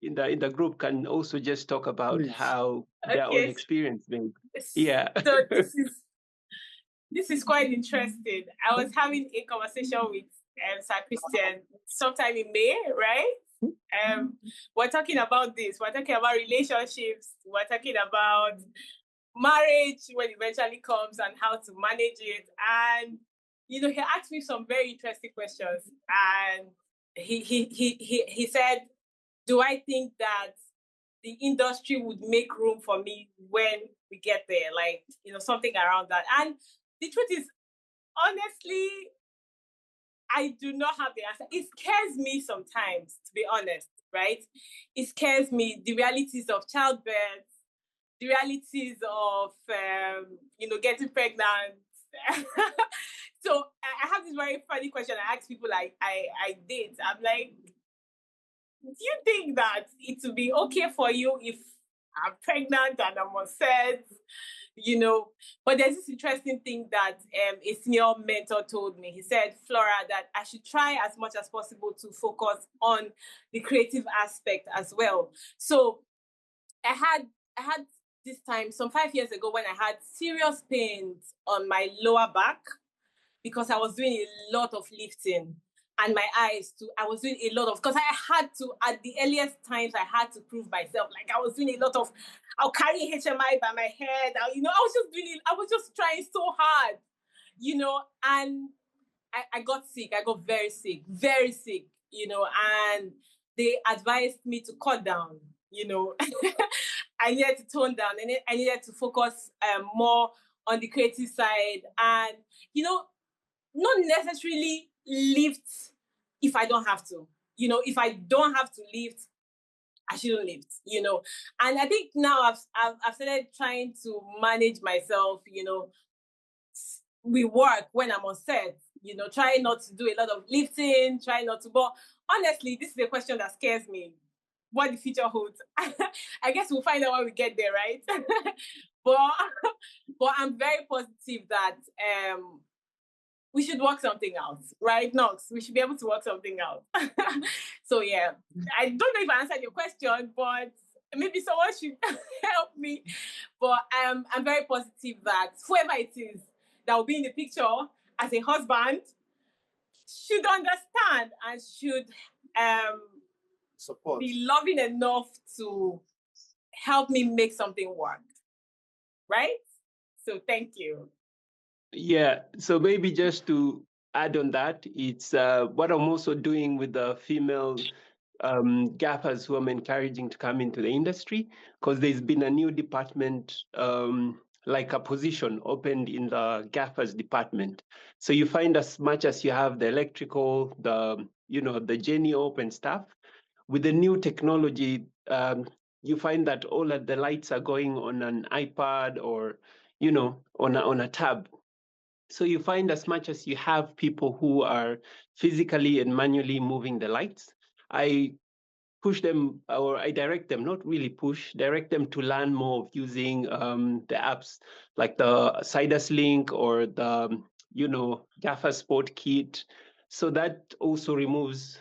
in the group can also just talk about how their own experience maybe. Yeah. So this is quite interesting. I was having a conversation with Sir Christian sometime in May, right? We're talking about this. We're talking about relationships. We're talking about marriage when it eventually comes and how to manage it. And he asked me some very interesting questions. And he said, "Do I think that the industry would make room for me when we get there?" Like, something around that. And the truth is, honestly, I do not have the answer. It scares me sometimes, to be honest, right? It scares me, the realities of childbirth, the realities of, getting pregnant. So I have this very funny question I ask people I date. I'm like, do you think that it would be okay for you if I'm pregnant and I'm on set? But there's this interesting thing that a senior mentor told me. He said, "Flora, that I should try as much as possible to focus on the creative aspect as well." So I had this time, some 5 years ago, when I had serious pains on my lower back because I was doing a lot of lifting. And my eyes too. I was doing a lot of, because I had to, at the earliest times, I had to prove myself. Like, I was doing a lot of, I'll carry HMI by my head. I was just trying so hard, and I got sick. I got very sick, and they advised me to cut down, I needed to tone down, and I needed to focus more on the creative side, and, not necessarily lift if I don't have to. If I don't have to lift, I shouldn't lift, And I think now I've started trying to manage myself, we work when I'm on set, try not to do a lot of lifting, try not to, but honestly, this is a question that scares me. What the future holds. I guess we'll find out when we get there, right? but I'm very positive that we should work something out, right, Knox? We should be able to work something out. So yeah, I don't know if I answered your question, but maybe someone should help me. But I'm very positive that whoever it is that will be in the picture as a husband should understand and should support, be loving enough to help me make something work, right? So thank you. Yeah, so maybe just to add on that, it's what I'm also doing with the female gaffers who I'm encouraging to come into the industry, because there's been a new department, like a position opened in the gaffers department. So you find, as much as you have the electrical, the Jenny open stuff, with the new technology, you find that all of the lights are going on an iPad or, on a tab. So you find as much as you have people who are physically and manually moving the lights, I push them, or I direct them, not really push, direct them to learn more of using the apps like the Sidus Link or the, Gaffer Sport Kit. So that also removes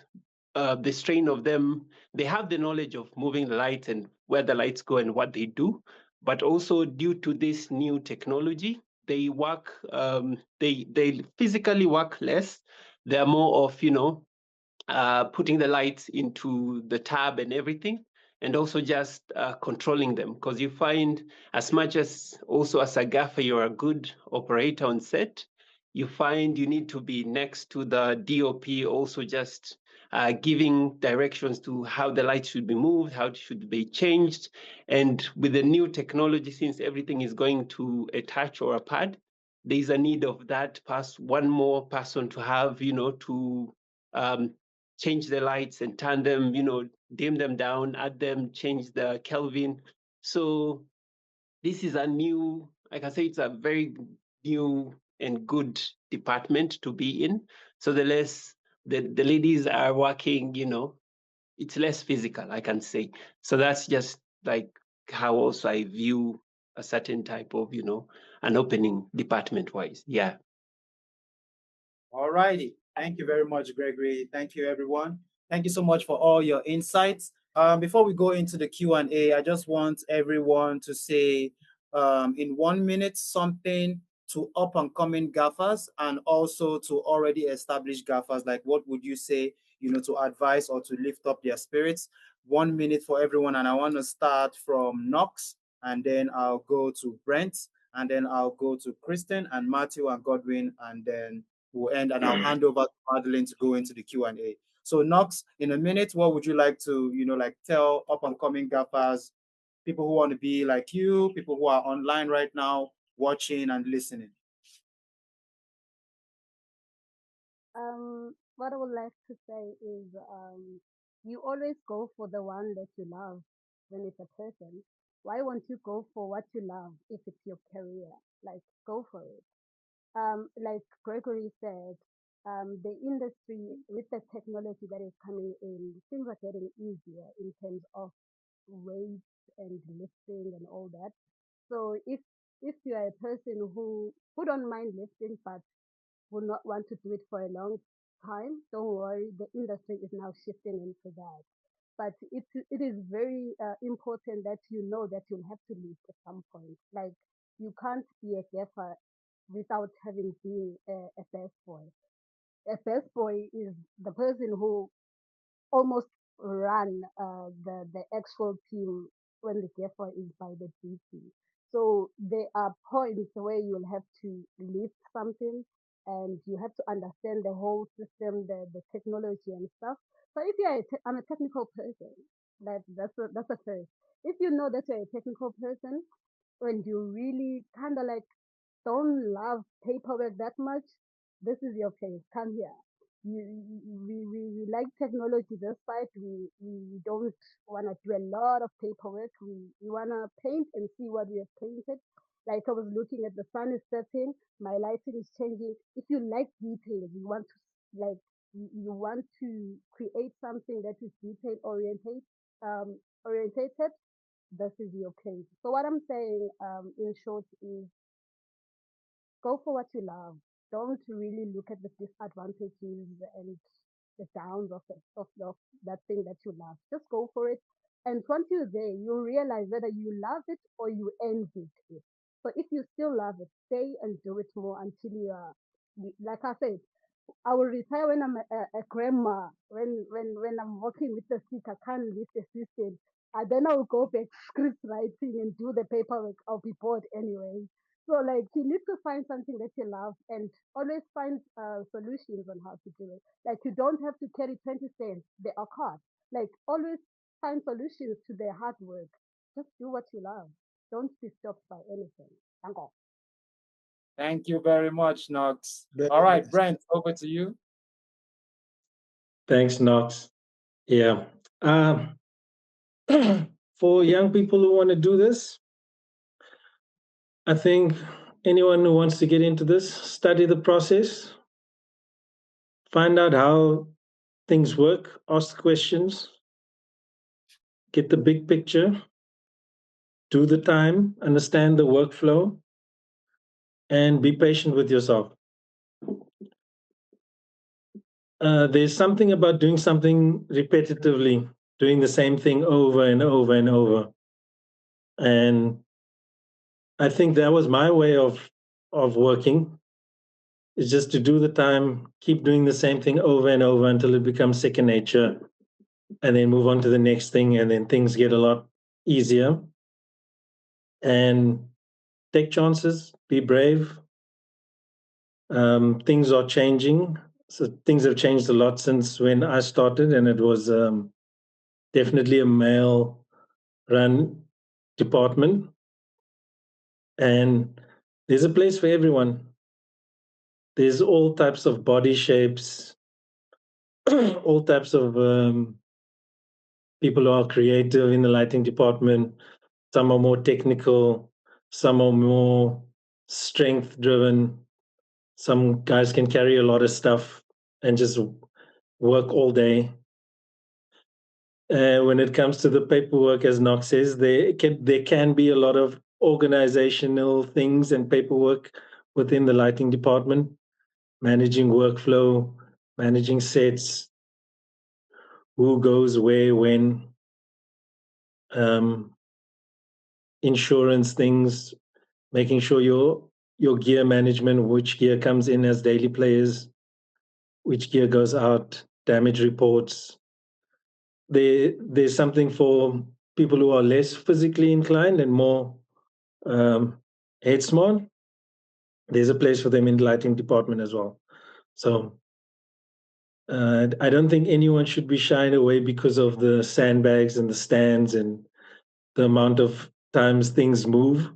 the strain of them. They have the knowledge of moving the lights and where the lights go and what they do, but also due to this new technology, they work, they physically work less. They're more of, putting the lights into the tab and everything, and also just controlling them. Because you find, as much as also as a gaffer, you're a good operator on set, you find you need to be next to the DOP, also just giving directions to how the lights should be moved, how it should be changed. And with the new technology, since everything is going to a touch or a pad, there's a need of that one more person to have, to change the lights and turn them, dim them down, add them, change the Kelvin. So this is a new, like I say, it's a very new and good department to be in. So the ladies are working, it's less physical, I can say. So that's just like how also I view a certain type of, an opening department wise. Yeah. All righty. Thank you very much, Gregory. Thank you, everyone. Thank you so much for all your insights. Before we go into the Q&A, I just want everyone to say in 1 minute something to up and coming gaffers and also to already established gaffers. Like, what would you say, to advise or to lift up their spirits? 1 minute for everyone. And I want to start from Knox, and then I'll go to Brent, and then I'll go to Kristen and Matthew and Godwin, and then we'll end, and I'll hand over to Madeline to go into the Q&A. So Knox, in a minute, what would you like to, tell up and coming gaffers, people who want to be like you, people who are online right now, watching and listening? What I would like to say is, you always go for the one that you love when it's a person. Why won't you go for what you love if it's your career? Like, go for it. Like Gregory said, the industry with the technology that is coming in, things are getting easier in terms of weights and lifting and all that. So if you are a person who don't mind lifting but will not want to do it for a long time, don't worry, the industry is now shifting into that. But it is very important that you know that you'll have to lift at some point. Like, you can't be a gaffer without having been a best boy. A best boy is the person who almost run the actual team when the gaffer is by the DC. So there are points where you'll have to lift something and you have to understand the whole system, the technology and stuff. So if you're I'm a technical person, that's a first. If you know that you're a technical person and you really kind of like don't love paperwork that much, this is your place. Come here. We like technology this side. We don't want to do a lot of paperwork. We want to paint and see what we have painted. Like, I was looking at the sun is setting, my lighting is changing. If you like details, you want to like you want to create something that is detail orientated, this is your place. So what I'm saying in short is, go for what you love. Don't really look at the disadvantages and the downs of that thing that you love. Just go for it. And once you're there, you'll realize whether you love it or you envy it. So if you still love it, stay and do it more until you are, like I said, I will retire when I'm a grandma. When I'm working with the sick, I can't lift the system. And then I'll go back script writing and do the paperwork. I'll be bored anyway. So like, you need to find something that you love and always find solutions on how to do it. Like, you don't have to carry 20 cents. They are cards. Like, always find solutions to their hard work. Just do what you love. Don't be stopped by anything. Thank you. Thank you very much, Knox. Very All right, nice. Brent, over to you. Thanks, Knox. Yeah. For young people who want to do this, I think anyone who wants to get into this, study the process, find out how things work, ask questions, get the big picture, do the time, understand the workflow, and be patient with yourself. There's something about doing something repetitively, doing the same thing over and over and over. And I think that was my way of working, is just to do the time, keep doing the same thing over and over until it becomes second nature, and then move on to the next thing, and then things get a lot easier. And take chances, be brave. Things are changing. So things have changed a lot since when I started, and it was definitely a male-run department. And there's a place for everyone. There's all types of body shapes, all types of people who are creative in the lighting department. Some are more technical, some are more strength-driven. Some guys can carry a lot of stuff and just work all day. When it comes to the paperwork, as Knox says, there can be a lot of organizational things and paperwork within the lighting department, managing workflow, managing sets, who goes where, when, insurance things, making sure your gear management, which gear comes in as daily players, which gear goes out, damage reports. There's something for people who are less physically inclined and more head smart. There's a place for them in the lighting department as well. So I don't think anyone should be shying away because of the sandbags and the stands and the amount of times things move.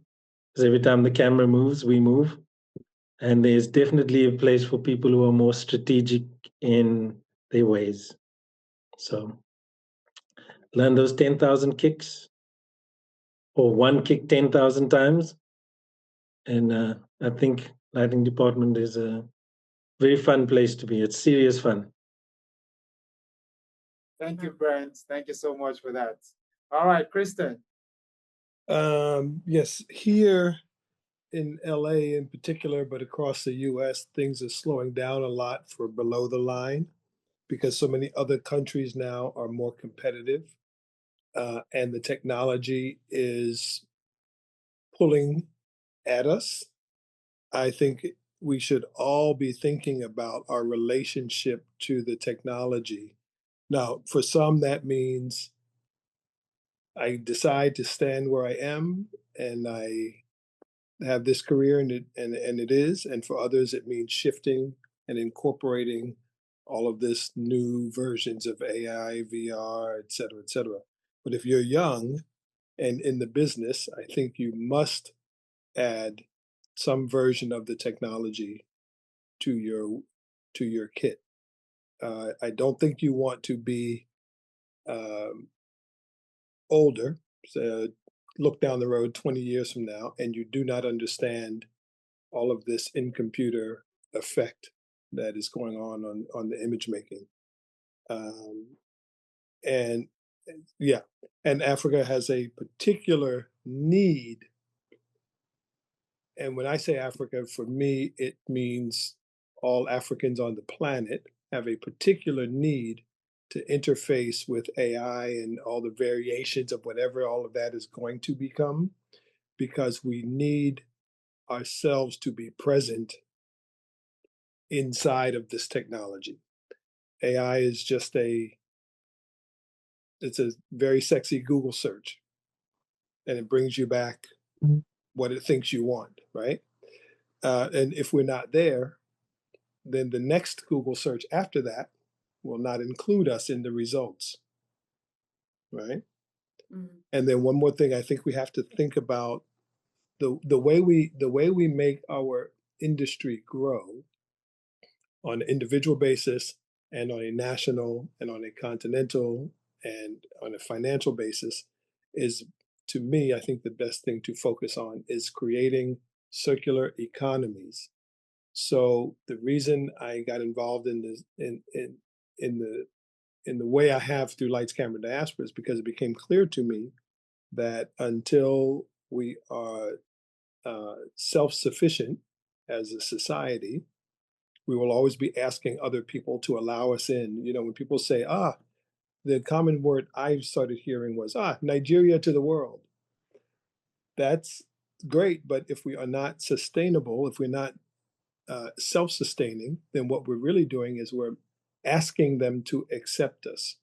Because every time the camera moves, we move. And there's definitely a place for people who are more strategic in their ways. So learn those 10,000 kicks, or one kick 10,000 times. And I think lighting department is a very fun place to be. It's serious fun. Thank you, Brent. Thank you so much for that. All right, Kristen. Yes, here in LA in particular, but across the US, things are slowing down a lot for below the line because so many other countries now are more competitive, and the technology is pulling at us. I think we should all be thinking about our relationship to the technology. Now, for some, that means I decide to stand where I am and I have this career, and it is. And for others, it means shifting and incorporating all of this new versions of AI, VR, et cetera, et cetera. But if you're young and in the business, I think you must add some version of the technology to your kit. I don't think you want to be um, older, so look down the road 20 years from now, and you do not understand all of this in computer effect that is going on the image making. And yeah, and Africa has a particular need. And when I say Africa, for me, it means all Africans on the planet have a particular need to interface with AI and all the variations of whatever all of that is going to become, because we need ourselves to be present inside of this technology. AI is just it's a very sexy Google search, and it brings you back what it thinks you want, right? And if we're not there, then the next Google search after that will not include us in the results, right? Mm-hmm. And then one more thing, I think we have to think about the way we make our industry grow on an individual basis and on a national and on a continental and on a financial basis is, to me, I think the best thing to focus on is creating circular economies. So the reason I got involved in this in the way I have through Lights Camera Diaspora is because it became clear to me that until we are self-sufficient as a society, we will always be asking other people to allow us in. You know, when people say, the common word I started hearing was, Nigeria to the world. That's great, but if we are not sustainable, if we're not self-sustaining, then what we're really doing is we're asking them to accept us.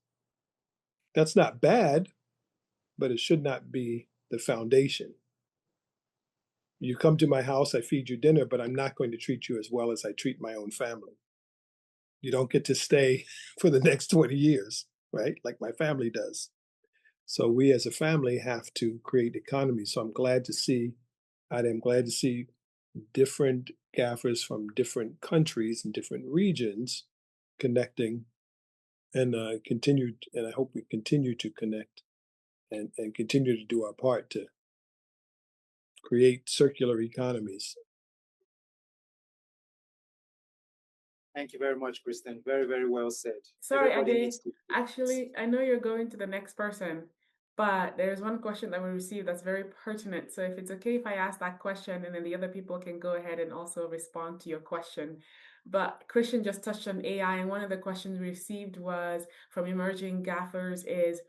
That's not bad, but it should not be the foundation. You come to my house, I feed you dinner, but I'm not going to treat you as well as I treat my own family. You don't get to stay for the next 20 years, right? Like my family does. So we as a family have to create economies. So I'm glad to see different gaffers from different countries and different regions connecting and I hope we continue to connect and continue to do our part to create circular economies. Thank you very much, Kristen. Very, very well said. Sorry, Ade. Actually, I know you're going to the next person, but there's one question that we received that's very pertinent. So if it's okay if I ask that question and then the other people can go ahead and also respond to your question. But Christian just touched on AI, and one of the questions we received was from emerging gaffers is,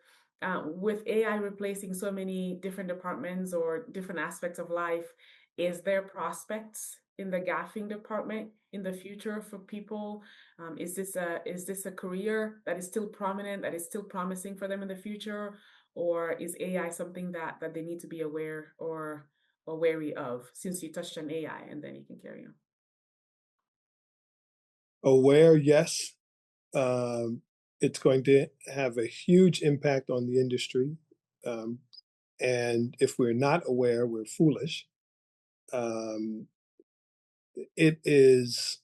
with AI replacing so many different departments or different aspects of life, is there prospects in the gaffing department in the future for people? Is this a career that is still prominent, that is still promising for them in the future, or is AI something that they need to be aware or wary of? Since you touched on AI, and then you can carry on. Aware, yes. It's going to have a huge impact on the industry. And if we're not aware, we're foolish. It is,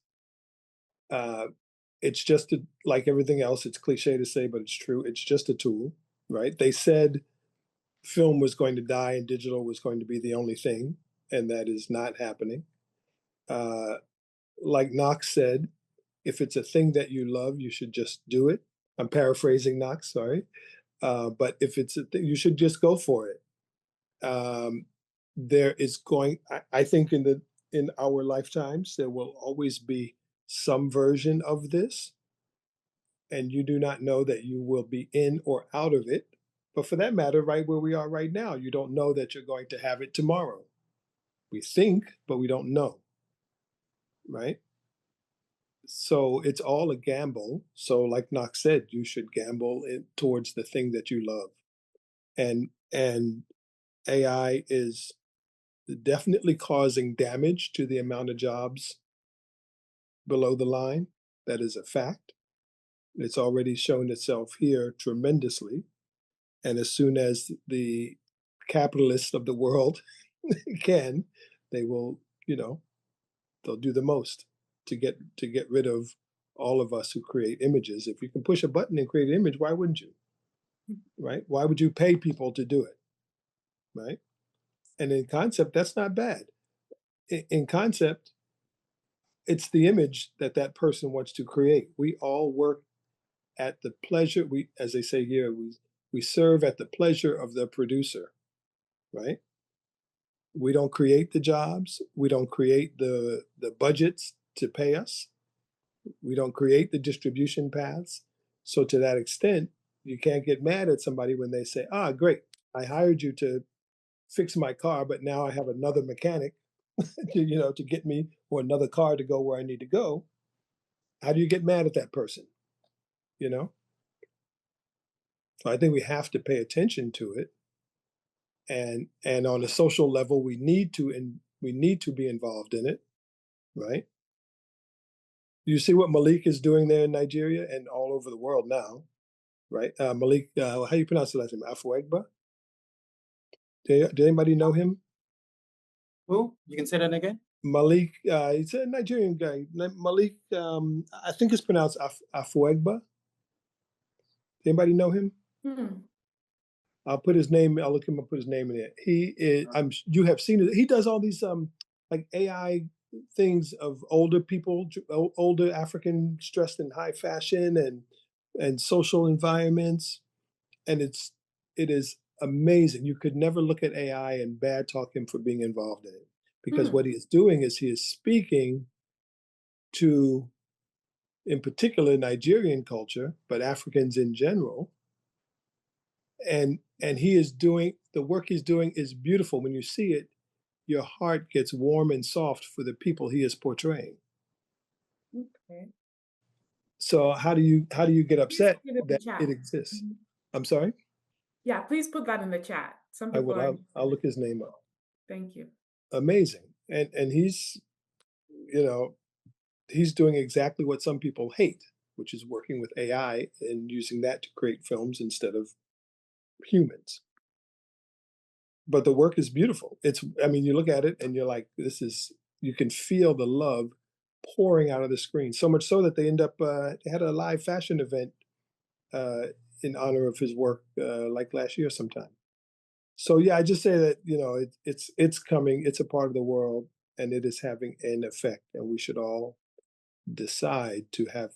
it's just like everything else. It's cliche to say, but it's true. It's just a tool, right? They said film was going to die and digital was going to be the only thing, and that is not happening. Like Knox said, if it's a thing that you love, you should just do it. I'm paraphrasing Knox, sorry. But if it's a thing, you should just go for it. There is going, I think in our lifetimes, there will always be some version of this, and you do not know that you will be in or out of it. But for that matter, right where we are right now, you don't know that you're going to have it tomorrow. We think, but we don't know, right? So it's all a gamble. So like Knox said, you should gamble towards the thing that you love. And AI is definitely causing damage to the amount of jobs below the line. That is a fact. It's already shown itself here tremendously. And as soon as the capitalists of the world can, they will, they'll do the most to get rid of all of us who create images. If you can push a button and create an image, why wouldn't you? Right? Why would you pay people to do it? Right? And in concept, that's not bad. In concept, it's the image that person wants to create. We all work at the pleasure. As they say here, we serve at the pleasure of the producer. Right? We don't create the jobs. We don't create the budgets to pay us. We don't create the distribution paths. So to that extent, you can't get mad at somebody when they say, great, I hired you to fix my car, but now I have another mechanic to get me, or another car to go where I need to go. How do you get mad at that person? So I think we have to pay attention to it. And on a social level, we need to be involved in it, right? You see what Malik is doing there in Nigeria and all over the world now, right? Malik, how do you pronounce the last name? Afuegba? Did anybody know him? Who? You can say that again? Malik, he's a Nigerian guy. Malik, I think it's pronounced Afuegba. Anybody know him? I'll look him up, put his name in it. He is, you have seen it. He does all these like AI things of older people, older Africans dressed in high fashion and social environments, and it is amazing. You could never look at AI and bad talk him for being involved in it, because what he is doing is he is speaking to, in particular, Nigerian culture, but Africans in general. And he is doing the work he's doing is beautiful. When you see it, your heart gets warm and soft for the people he is portraying. Okay. So how do you get upset that it exists? Mm-hmm. I'm sorry? Yeah, please put that in the chat. Some I people will. are. I'll look his name up. Thank you. Amazing. And he's, he's doing exactly what some people hate, which is working with AI and using that to create films instead of humans. But the work is beautiful. You look at it and you're like, you can feel the love pouring out of the screen. So much so that they they had a live fashion event in honor of his work like last year sometime. So yeah, I just say that, it's coming, it's a part of the world, and it is having an effect, and we should all decide to have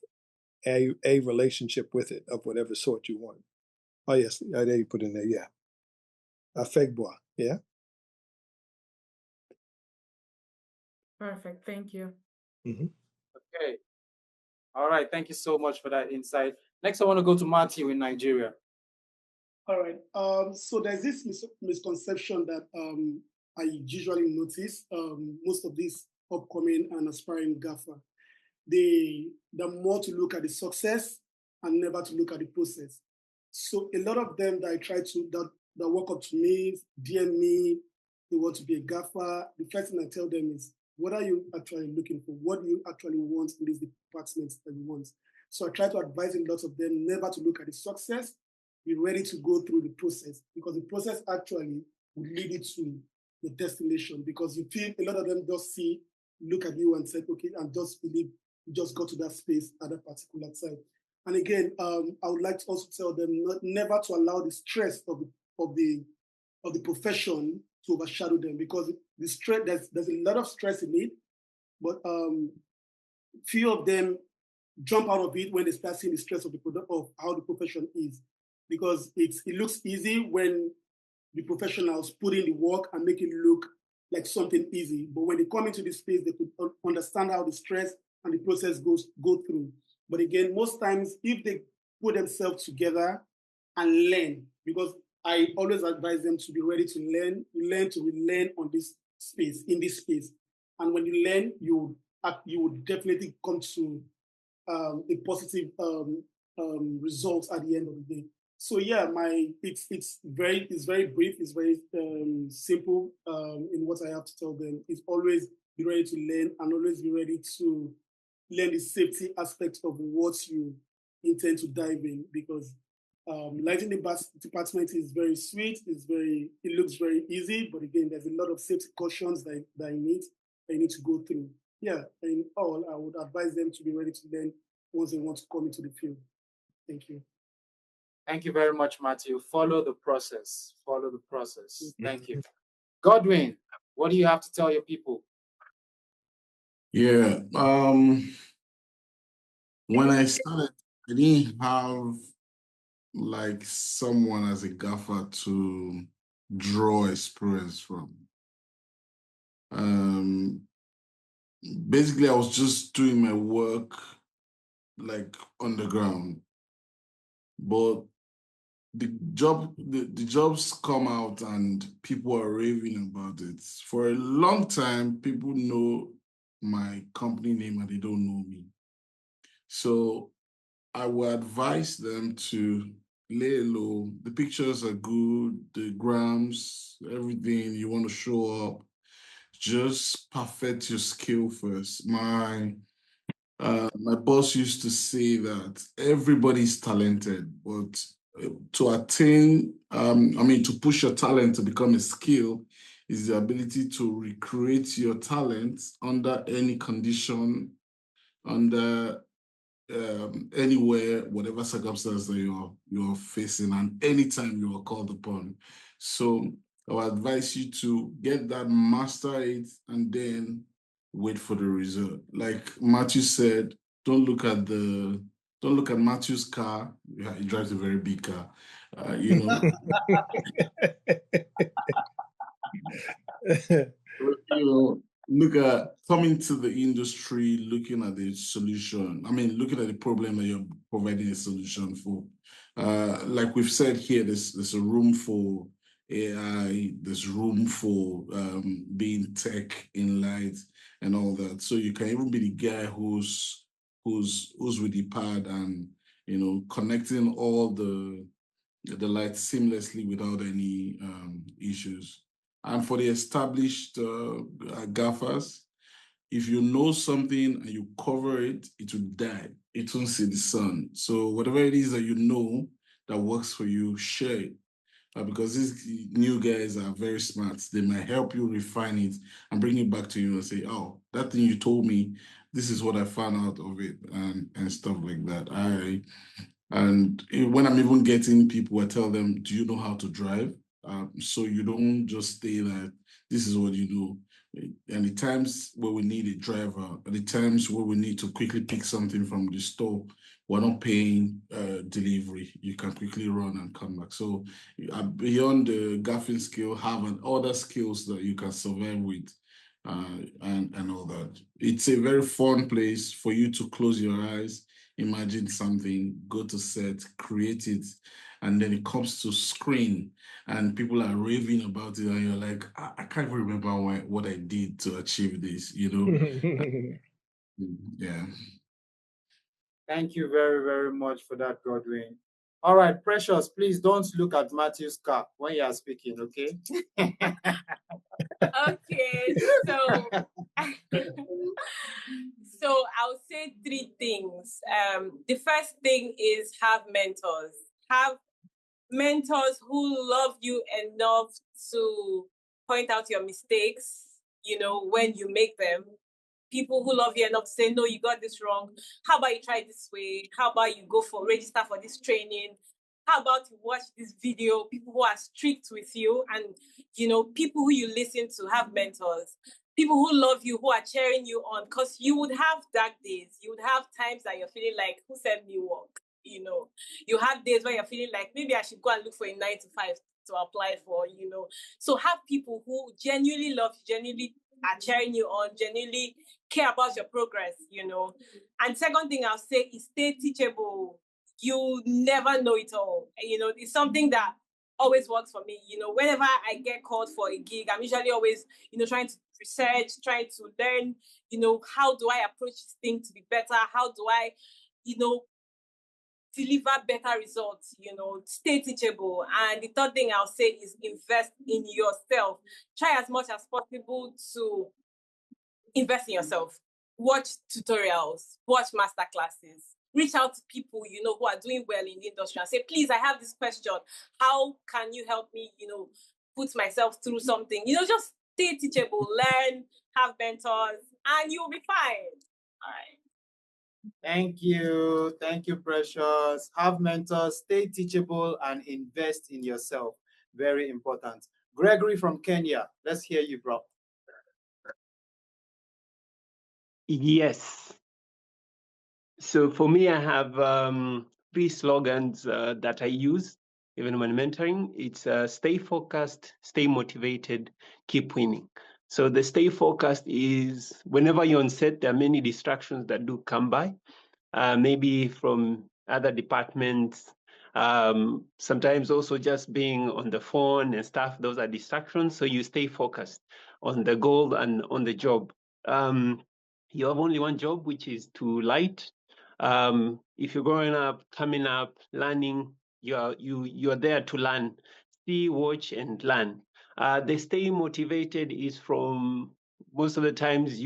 a relationship with it of whatever sort you want. Oh yes, there you put in there, yeah. Affect-bois, yeah. Perfect. Thank you. Mm-hmm. Okay. All right. Thank you so much for that insight. Next, I want to go to Matthew in Nigeria. All right. So there's this misconception that I usually notice. Most of these upcoming and aspiring gaffer, they're more to look at the success and never to look at the process. So a lot of them that I try to that walk up to me, DM me, they want to be a gaffer. The first thing I tell them is, what are you actually looking for? What do you actually want in this department that you want? So I try to advise a lot of them never to look at the success, be ready to go through the process, because the process actually will lead you to the destination, because you feel a lot of them just look at you and say, okay, and just believe you just got to that space at that particular time. And again, I would like to also tell them never to allow the stress of the profession to overshadow them, because the stress there's a lot of stress in it, but few of them jump out of it when they start seeing the stress of how the profession is, because it looks easy when the professionals put in the work and make it look like something easy. But when they come into this space, they could understand how the stress and the process go through. But again, most times, if they put themselves together and learn, because I always advise them to be ready to learn to relearn on this space, in this space. And when you learn, you would definitely come to a positive results at the end of the day. So yeah, it's very brief, it's very simple in what I have to tell them. It's always be ready to learn and always be ready to learn the safety aspect of what you intend to dive in, because lighting the department is very sweet. It looks very easy, but again, there's a lot of safety cautions that you need to go through. Yeah, in all, I would advise them to be ready to learn once they want to come into the field. Thank you. Thank you very much, Matthew. Follow the process. Follow the process. Thank you. Godwin, what do you have to tell your people? Yeah. When I started, I didn't have like someone as a gaffer to draw experience from. Basically, I was just doing my work like underground, but the jobs come out and people are raving about it. For a long time, people know my company name and they don't know me. So I would advise them to lay low. The pictures are good, the grams, everything you want to show up. Just perfect your skill first. My boss used to say that everybody's talented, but to attain, to push your talent to become a skill is the ability to recreate your talent under any condition, under anywhere, whatever circumstance that you're facing, and anytime you are called upon. So I would advise you to get that, master it, and then wait for the result. Like Matthew said, don't look at Matthew's car. Yeah, he drives a very big car. You know, you know, look at coming to the industry, looking at the solution. I mean, looking at the problem that you're providing a solution for. Like we've said here, there's a room for AI, there's room for being tech in light and all that. So you can even be the guy who's with the pad and, you know, connecting all the lights seamlessly without any issues. And for the established gaffers, if you know something and you cover it, it will die. It won't see the sun. So whatever it is that you know that works for you, share it. Because these new guys are very smart. They might help you refine it and bring it back to you and say, oh, that thing you told me, this is what I found out of it, and stuff like that. And when I'm even getting people, I tell them, do you know how to drive? So you don't just stay that this is what you do. And the times where we need a driver, the times where we need to quickly pick something from the store, we're not paying delivery. You can quickly run and come back. So beyond the gaffing skill, have other skills that you can survive with. And all that. It's a very fun place for you to close your eyes, imagine something, go to set, create it, and then it comes to screen and people are raving about it and you're like, I can't remember what I did to achieve this, you know? Yeah. Thank you very, very much for that, Godwin. All right, Precious, please don't look at Matthew's car when you are speaking, okay? Okay, so so I'll say three things. The first thing is have mentors. Have mentors who love you enough to point out your mistakes, you know, when you make them. People who love you enough to say, no, you got this wrong. How about you try this way? How about you register for this training? How about you watch this video? People who are strict with you and, you know, people who you listen to, have mentors. People who love you, who are cheering you on, because you would have dark days. You would have times that you're feeling like, who sent me work? You know, you have days where you're feeling like, maybe I should go and look for a 9 to 5 to apply for, you know. So have people who genuinely love you, genuinely are cheering you on, genuinely care about your progress, you know. And second thing I'll say is stay teachable. You never know it all. You know, it's something that always works for me. You know, whenever I get called for a gig, I'm usually always, you know, trying to research, trying to learn, you know, how do I approach this thing to be better? How do I, you know, deliver better results, you know, stay teachable. And the third thing I'll say is invest in yourself. Try as much as possible to invest in yourself. Watch tutorials, watch master classes, reach out to people, you know, who are doing well in the industry and say, please, I have this question. How can you help me, you know, put myself through something? You know, just stay teachable, learn, have mentors, and you'll be fine. All right. Thank you. Thank you, Precious. Have mentors, stay teachable, and invest in yourself. Very important. Gregory from Kenya, let's hear you, bro. Yes. So for me, I have 3 slogans that I use even when mentoring. It's stay focused, stay motivated, keep winning. So the stay focused is whenever you're on set, there are many distractions that do come by, maybe from other departments, sometimes also just being on the phone and stuff. Those are distractions. So you stay focused on the goal and on the job. You have only one job, which is to light. If you're growing up, coming up, learning, you're there to learn. See, watch, and learn. The stay motivated is from most of the times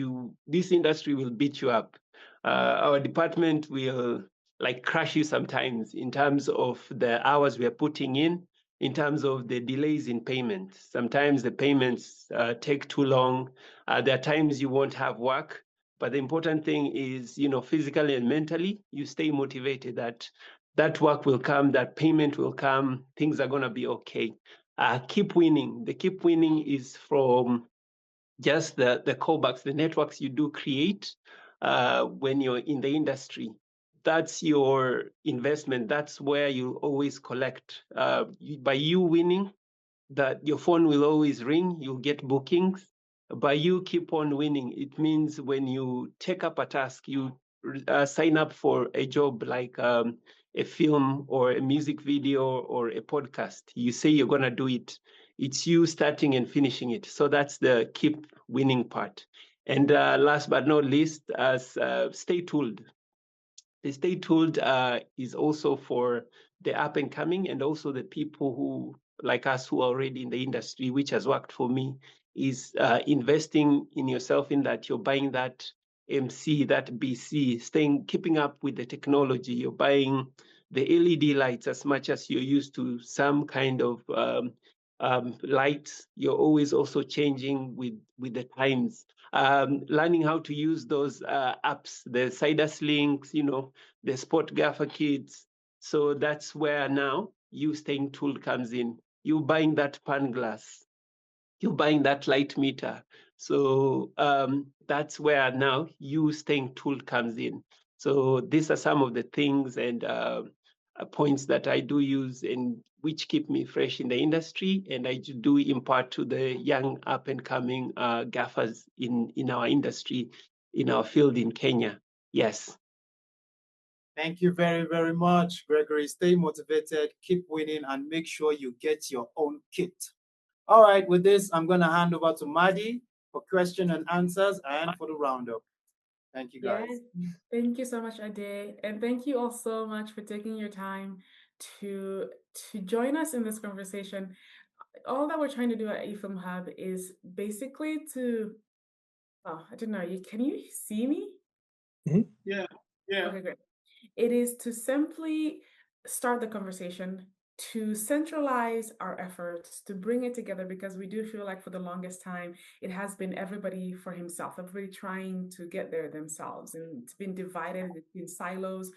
this industry will beat you up. Our department will like crush you sometimes in terms of the hours we are putting in terms of the delays in payments. Sometimes the payments take too long. There are times you won't have work. But the important thing is, you know, physically and mentally, you stay motivated that work will come, that payment will come, things are going to be okay. Keep winning. The keep winning is from just the callbacks, the networks you do create when you're in the industry. That's your investment. That's where you always collect. By you winning, that your phone will always ring, you'll get bookings. By you keep on winning, it means when you take up a task, you sign up for a job like a film or a music video or a podcast. You say you're going to do it. It's you starting and finishing it. So that's the keep winning part. And last but not least, stay tuned. The Stay Tuned is also for the up and coming and also the people who, like us, who are already in the industry, which has worked for me, is investing in yourself in that you're buying that MC, that BC, keeping up with the technology. You're buying the LED lights as much as you're used to some kind of lights. You're always also changing with the times. Learning how to use those apps, the Sidus links, the Spot Gaffer kits. So that's where now you staying tool comes in. You buying that pan glass, you buying that light meter. So that's where now you staying tool comes in. So these are some of the things and points that I do use and which keep me fresh in the industry, and I do impart to the young up and coming gaffers in our industry, in our field in Kenya. Yes. Thank you very, very much, Gregory. Stay motivated, keep winning, and make sure you get your own kit. All right, with this, I'm going to hand over to Maddie for question and answers and for the roundup. Thank you, guys. Yeah, thank you so much, Ade. And thank you all so much for taking your time to join us in this conversation. All that we're trying to do at eFilmHub is basically to, I don't know, can you see me? Yeah, yeah. Okay, great. It is to simply start the conversation, to centralize our efforts, to bring it together, because we do feel like for the longest time, it has been everybody for himself, everybody trying to get there themselves, and it's been divided in silos.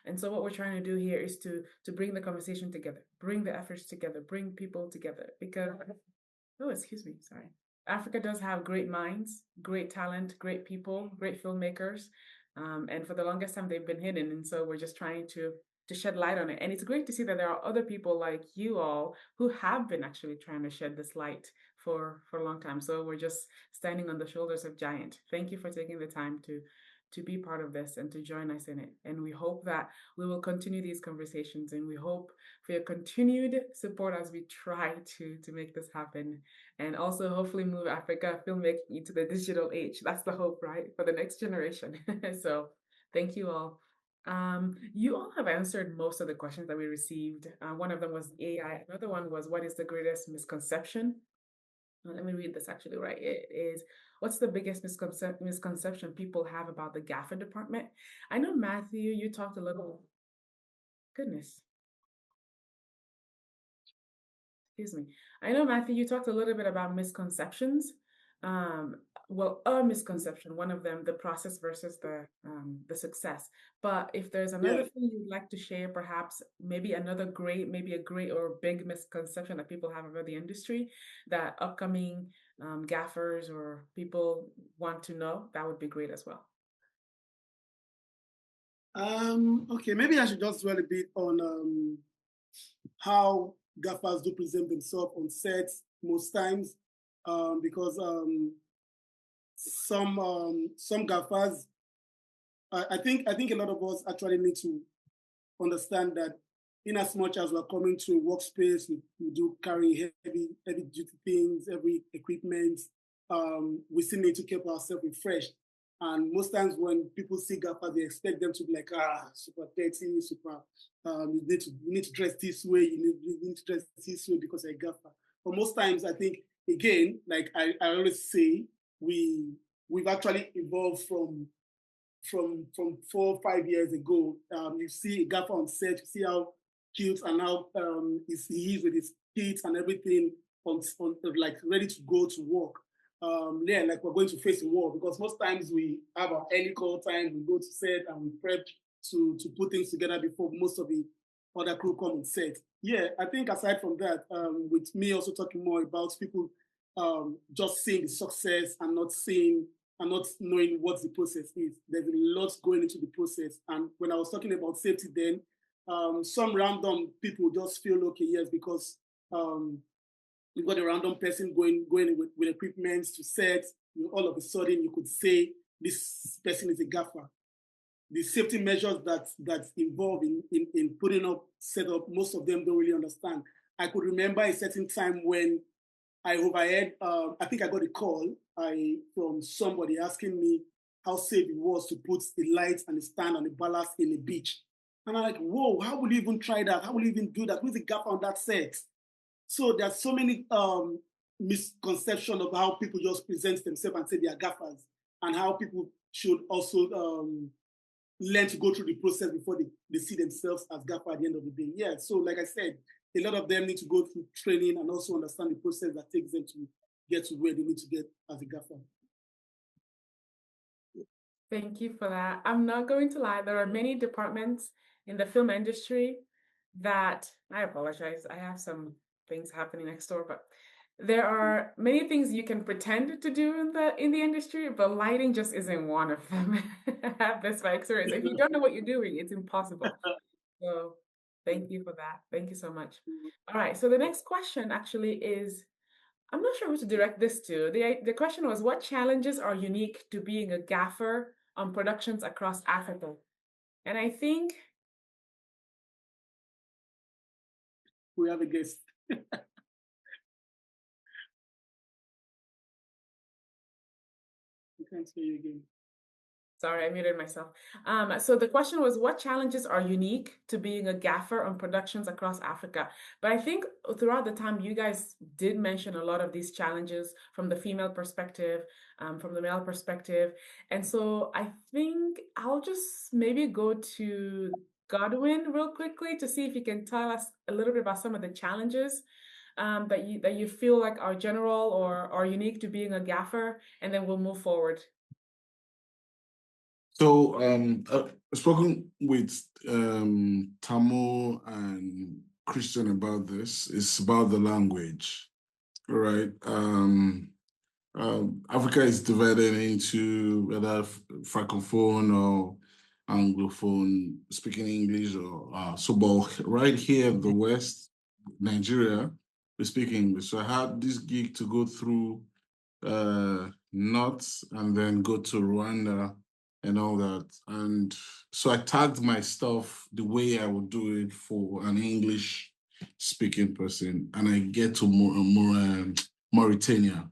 And so what we're trying to do here is to bring the conversation together, bring the efforts together, bring people together, because, excuse me, sorry. Africa does have great minds, great talent, great people, great filmmakers. And for the longest time, they've been hidden. And so we're just trying to shed light on it. And it's great to see that there are other people like you all who have been actually trying to shed this light for a long time. So we're just standing on the shoulders of giant. Thank you for taking the time to be part of this and to join us in it. And we hope that we will continue these conversations, and we hope for your continued support as we try to make this happen, and also hopefully move Africa filmmaking into the digital age. That's the hope, right? For the next generation. So thank you all. You all have answered most of the questions that we received. One of them was AI. Another one was, what is the greatest misconception? Let me read this actually right. It is, what's the biggest misconception people have about the Gaffer department? I know, Matthew, you talked a little, goodness. Excuse me. I know, Matthew, you talked a little bit about misconceptions. Well, a misconception, one of them, the process versus the success. But if there's another thing you'd like to share, perhaps maybe a great or big misconception that people have about the industry that upcoming gaffers or people want to know, that would be great as well. Okay, maybe I should just dwell a bit on how gaffers do present themselves on sets most times, because some gaffers, I think a lot of us actually need to understand that in as much as we're coming to a workspace, we do carry heavy duty things, heavy equipment, we still need to keep ourselves refreshed. And most times when people see gaffers, they expect them to be like, super dirty, super, you need to dress this way, you need to dress this way because you're a gaffer. But most times, I think, again, like I always say, we've actually evolved from 4 or 5 years ago. You see a gaffer on set, you see how cute and how he is with his kids and everything on like ready to go to work. Like we're going to face a war, because most times we have our early call time, we go to set and we prep to put things together before most of the other crew come on set. Yeah, I think aside from that, with me also talking more about people just seeing the success and not seeing and not knowing what the process is. There's a lot going into the process. And when I was talking about safety then, some random people just feel, okay, yes, because you've got a random person going with equipment to set, all of a sudden you could say this person is a gaffer. The safety measures that's involved in putting up setup, most of them don't really understand. I could remember a certain time when I overheard, I think I got a call from somebody asking me how safe it was to put the lights and the stand and the ballast in a beach. And I'm like, whoa, how will you even try that? How will you even do that? Who's the gaffer on that set? So there's so many misconceptions of how people just present themselves and say they are gaffers, and how people should also learn to go through the process before they see themselves as gaffer at the end of the day. Yeah, so like I said, a lot of them need to go through training and also understand the process that takes them to get to where they need to get as a gaffer. Thank you for that. I'm not going to lie, there are many departments in the film industry that, I apologize, I have some things happening next door, but there are many things you can pretend to do in the industry, but lighting just isn't one of them. I have this by experience. If you don't know what you're doing, it's impossible. So thank you for that. Thank you so much. All right, so the next question actually is, I'm not sure who to direct this to. The question was, what challenges are unique to being a gaffer on productions across Africa? And I think we have a guest. I can't hear you again. Sorry, I muted myself. So the question was, what challenges are unique to being a gaffer on productions across Africa? But I think throughout the time, you guys did mention a lot of these challenges from the female perspective, from the male perspective. And so I think I'll just maybe go to Godwin real quickly to see if you can tell us a little bit about some of the challenges that you feel like are general or are unique to being a gaffer, and then we'll move forward. So I've spoken with Tamil and Christian about this. It's about the language, right? Africa is divided into whether francophone or anglophone, speaking English, or so. But right here in the West, Nigeria, we speak English. So I had this gig to go through North and then go to Rwanda and all that. And so I tagged my stuff the way I would do it for an English speaking person. And I get to Mauritania.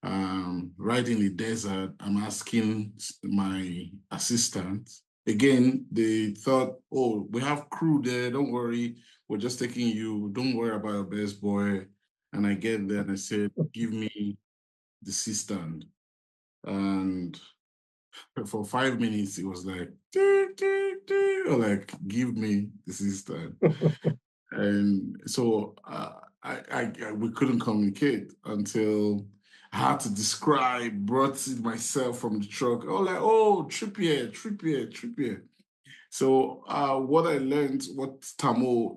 Right in the desert, I'm asking my assistant. Again, they thought, oh, we have crew there, don't worry, we're just taking you, don't worry about your best boy. And I get there and I said, give me the C-stand. And for 5 minutes, it was like, or like, give me the C-stand. And so we couldn't communicate until I had to describe, brought it myself from the truck. Oh, like, oh, Trippier. So what I learned, what Tamo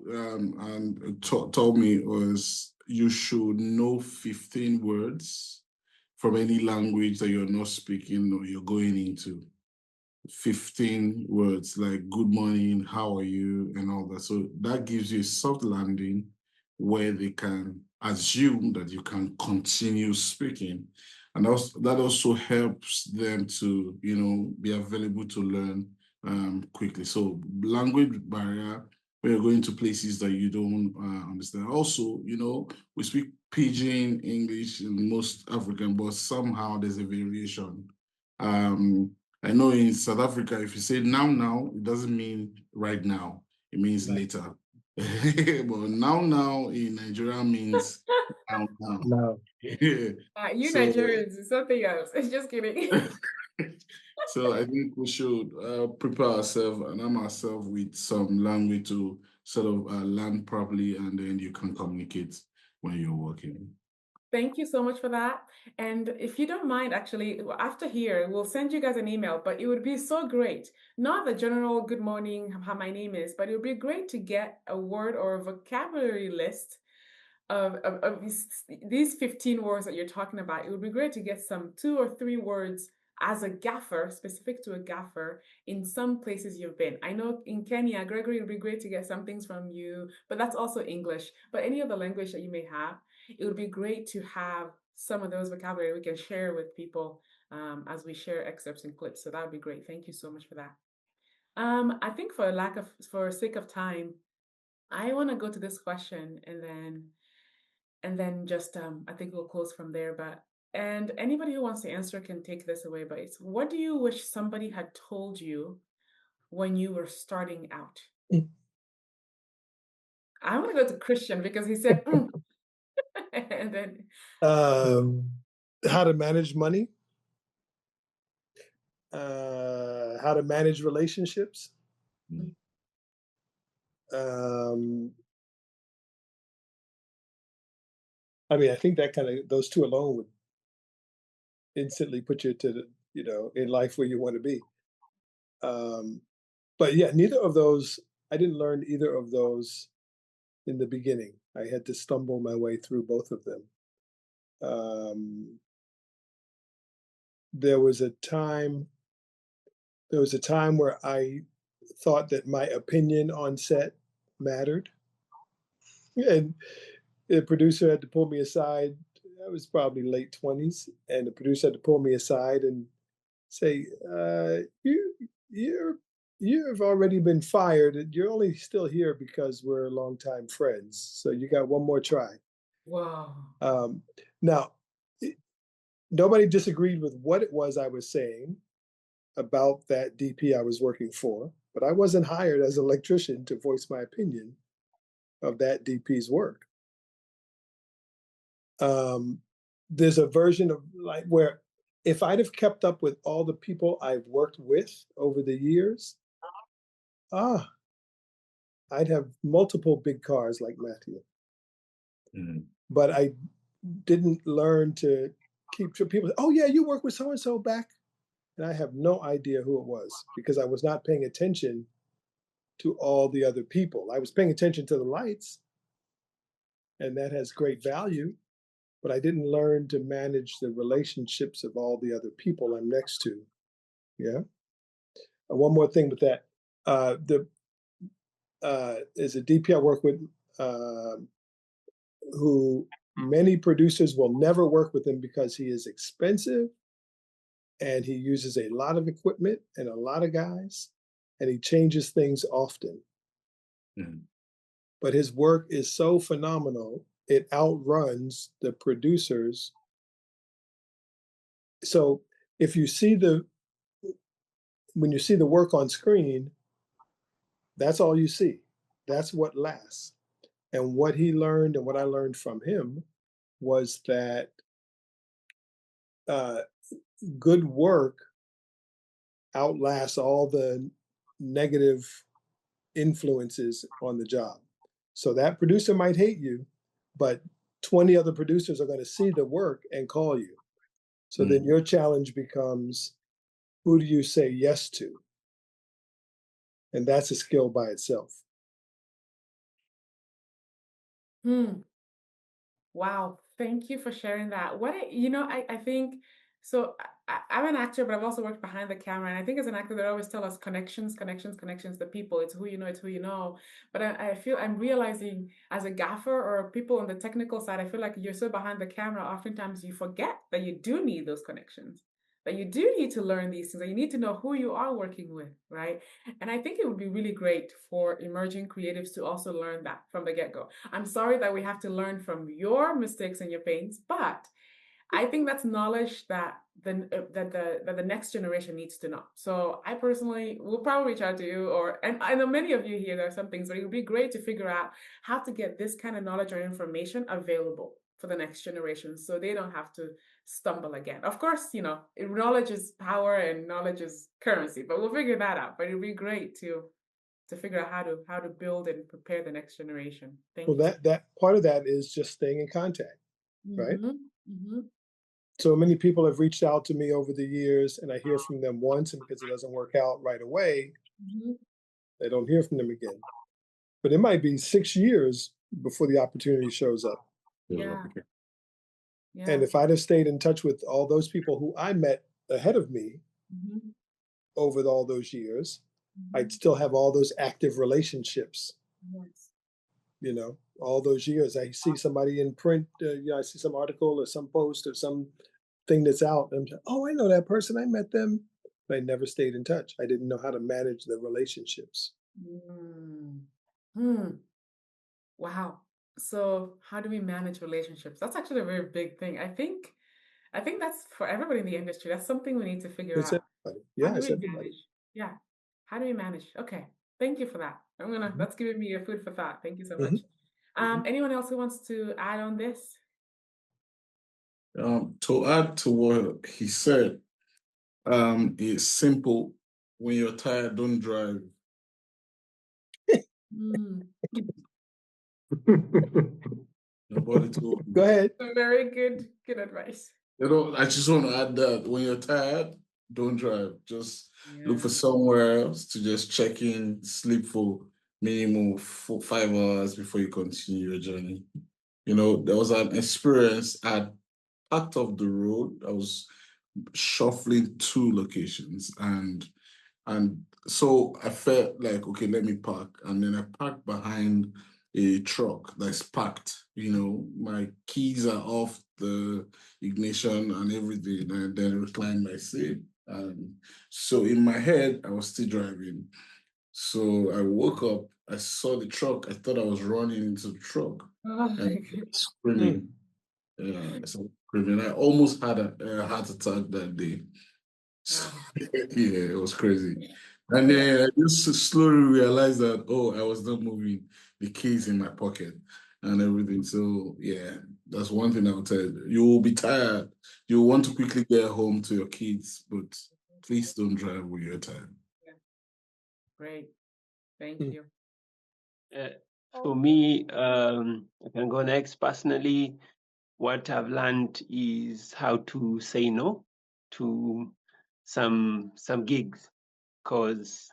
told me was you should know 15 words from any language that you're not speaking or you're going into. 15 words like good morning, how are you, and all that. So that gives you a soft landing where they can assume that you can continue speaking. And that also helps them to, be available to learn quickly. So language barrier, when you're going to places that you don't understand. Also, we speak Pidgin English in most African, but somehow there's a variation. I know in South Africa, if you say now, it doesn't mean right now. It means later. But now in Nigeria means now. No. You Nigerians, it's something else. Just kidding. So I think we should prepare ourselves and arm ourselves with some language to sort of learn properly, and then you can communicate when you're working. Thank you so much for that. And if you don't mind, actually, after here, we'll send you guys an email, but it would be so great. Not the general good morning, how my name is, but it would be great to get a word or a vocabulary list of these 15 words that you're talking about. It would be great to get some 2 or 3 words as a gaffer, specific to a gaffer, in some places you've been. I know in Kenya, Gregory, it would be great to get some things from you, but that's also English. But any other language that you may have, it would be great to have some of those vocabulary we can share with people as we share excerpts and clips. So that would be great. Thank you so much for that. I think for sake of time, I want to go to this question and then just I think we'll close from there. And anybody who wants to answer can take this away. But it's, what do you wish somebody had told you when you were starting out? I want to go to Christian because he said, and then how to manage money, how to manage relationships. I mean, I think that those two alone would instantly put you to in life where you want to be. But yeah, neither of those, I didn't learn either of those in the beginning. I had to stumble my way through both of them. There was a time where I thought that my opinion on set mattered. And the producer had to pull me aside. I was probably late 20s, and the producer had to pull me aside and say, you've already been fired. You're only still here because we're longtime friends. So you got one more try. Wow. Now, nobody disagreed with what it was I was saying about that DP I was working for, but I wasn't hired as an electrician to voice my opinion of that DP's work. There's a version of like where if I'd have kept up with all the people I've worked with over the years, I'd have multiple big cars like Matthew. But I didn't learn to keep people. Oh yeah, you work with so and so back, and I have no idea who it was because I was not paying attention to all the other people. I was paying attention to the lights, and that has great value. But I didn't learn to manage the relationships of all the other people I'm next to. Yeah. One more thing with that. Is a DP I work with who many producers will never work with him because he is expensive and he uses a lot of equipment and a lot of guys and he changes things often. But his work is so phenomenal, it outruns the producers. So if you see when you see the work on screen, that's all you see. That's what lasts. And what he learned and what I learned from him was that good work outlasts all the negative influences on the job. So that producer might hate you, but 20 other producers are going to see the work and call you. So then your challenge becomes, who do you say yes to? And that's a skill by itself. Wow. Thank you for sharing that. I think, so I'm an actor, but I've also worked behind the camera. And I think as an actor, they always tell us connections, the people. It's who you know, it's who you know. But I feel I'm realizing as a gaffer or people on the technical side, I feel like you're so behind the camera, oftentimes you forget that you do need those connections, that you do need to learn these things, that you need to know who you are working with, right? And I think it would be really great for emerging creatives to also learn that from the get-go. I'm sorry that we have to learn from your mistakes and your pains, but I think that's knowledge that the next generation needs to know. So I personally will probably reach out to you, and I know many of you here, there are some things, but it would be great to figure out how to get this kind of knowledge or information available for the next generation so they don't have to stumble again. Of course, knowledge is power and knowledge is currency, but we'll figure that out. But it'd be great to figure out how to build and prepare the next generation. Thank you. That part of that is just staying in contact. right? Mm-hmm. So many people have reached out to me over the years, and I hear from them once, and because it doesn't work out right away, they don't hear from them again. But it might be 6 years before the opportunity shows up. Yeah. And if I'd have stayed in touch with all those people who I met ahead of me over all those years, I'd still have all those active relationships. Yes. You know, all those years, I see somebody in print, I see some article or some post or some thing that's out, and I'm like, oh, I know that person, I met them. But I never stayed in touch. I didn't know how to manage the relationships. Wow. So how do we manage relationships? That's actually a very big thing. I think that's for everybody in the industry. That's something we need to figure It's out. everybody. How Yeah, do it's we everybody. manage? Yeah. How do we manage? Okay. Thank you for that. That's giving me a food for thought. Thank you so much. Anyone else who wants to add on this? To add to what he said, it's simple. When you're tired, don't drive. Nobody told me. Go ahead. Very good advice. I just want to add that when you're tired, don't drive. Just look for somewhere else to just check in, sleep for minimum 5 hours before you continue your journey. You know, there was an experience at part of the road. I was shuffling 2 locations, and so I felt like, okay, let me park. And then I parked behind a truck that's parked. You know, my keys are off the ignition and everything, and then reclined my seat. And so in my head, I was still driving. So I woke up, I saw the truck, I thought I was running into the truck. Oh my And goodness. screaming. Yeah, so screaming. I almost had a heart attack that day. So, yeah, it was crazy. And then I just slowly realized that, oh, I was not moving the keys in my pocket and everything. So, yeah, that's one thing I would tell you. You will be tired. You want to quickly get home to your kids, but please don't drive when you're tired. Great. Thank you. For me, I can go next. Personally, what I've learned is how to say no to some gigs, because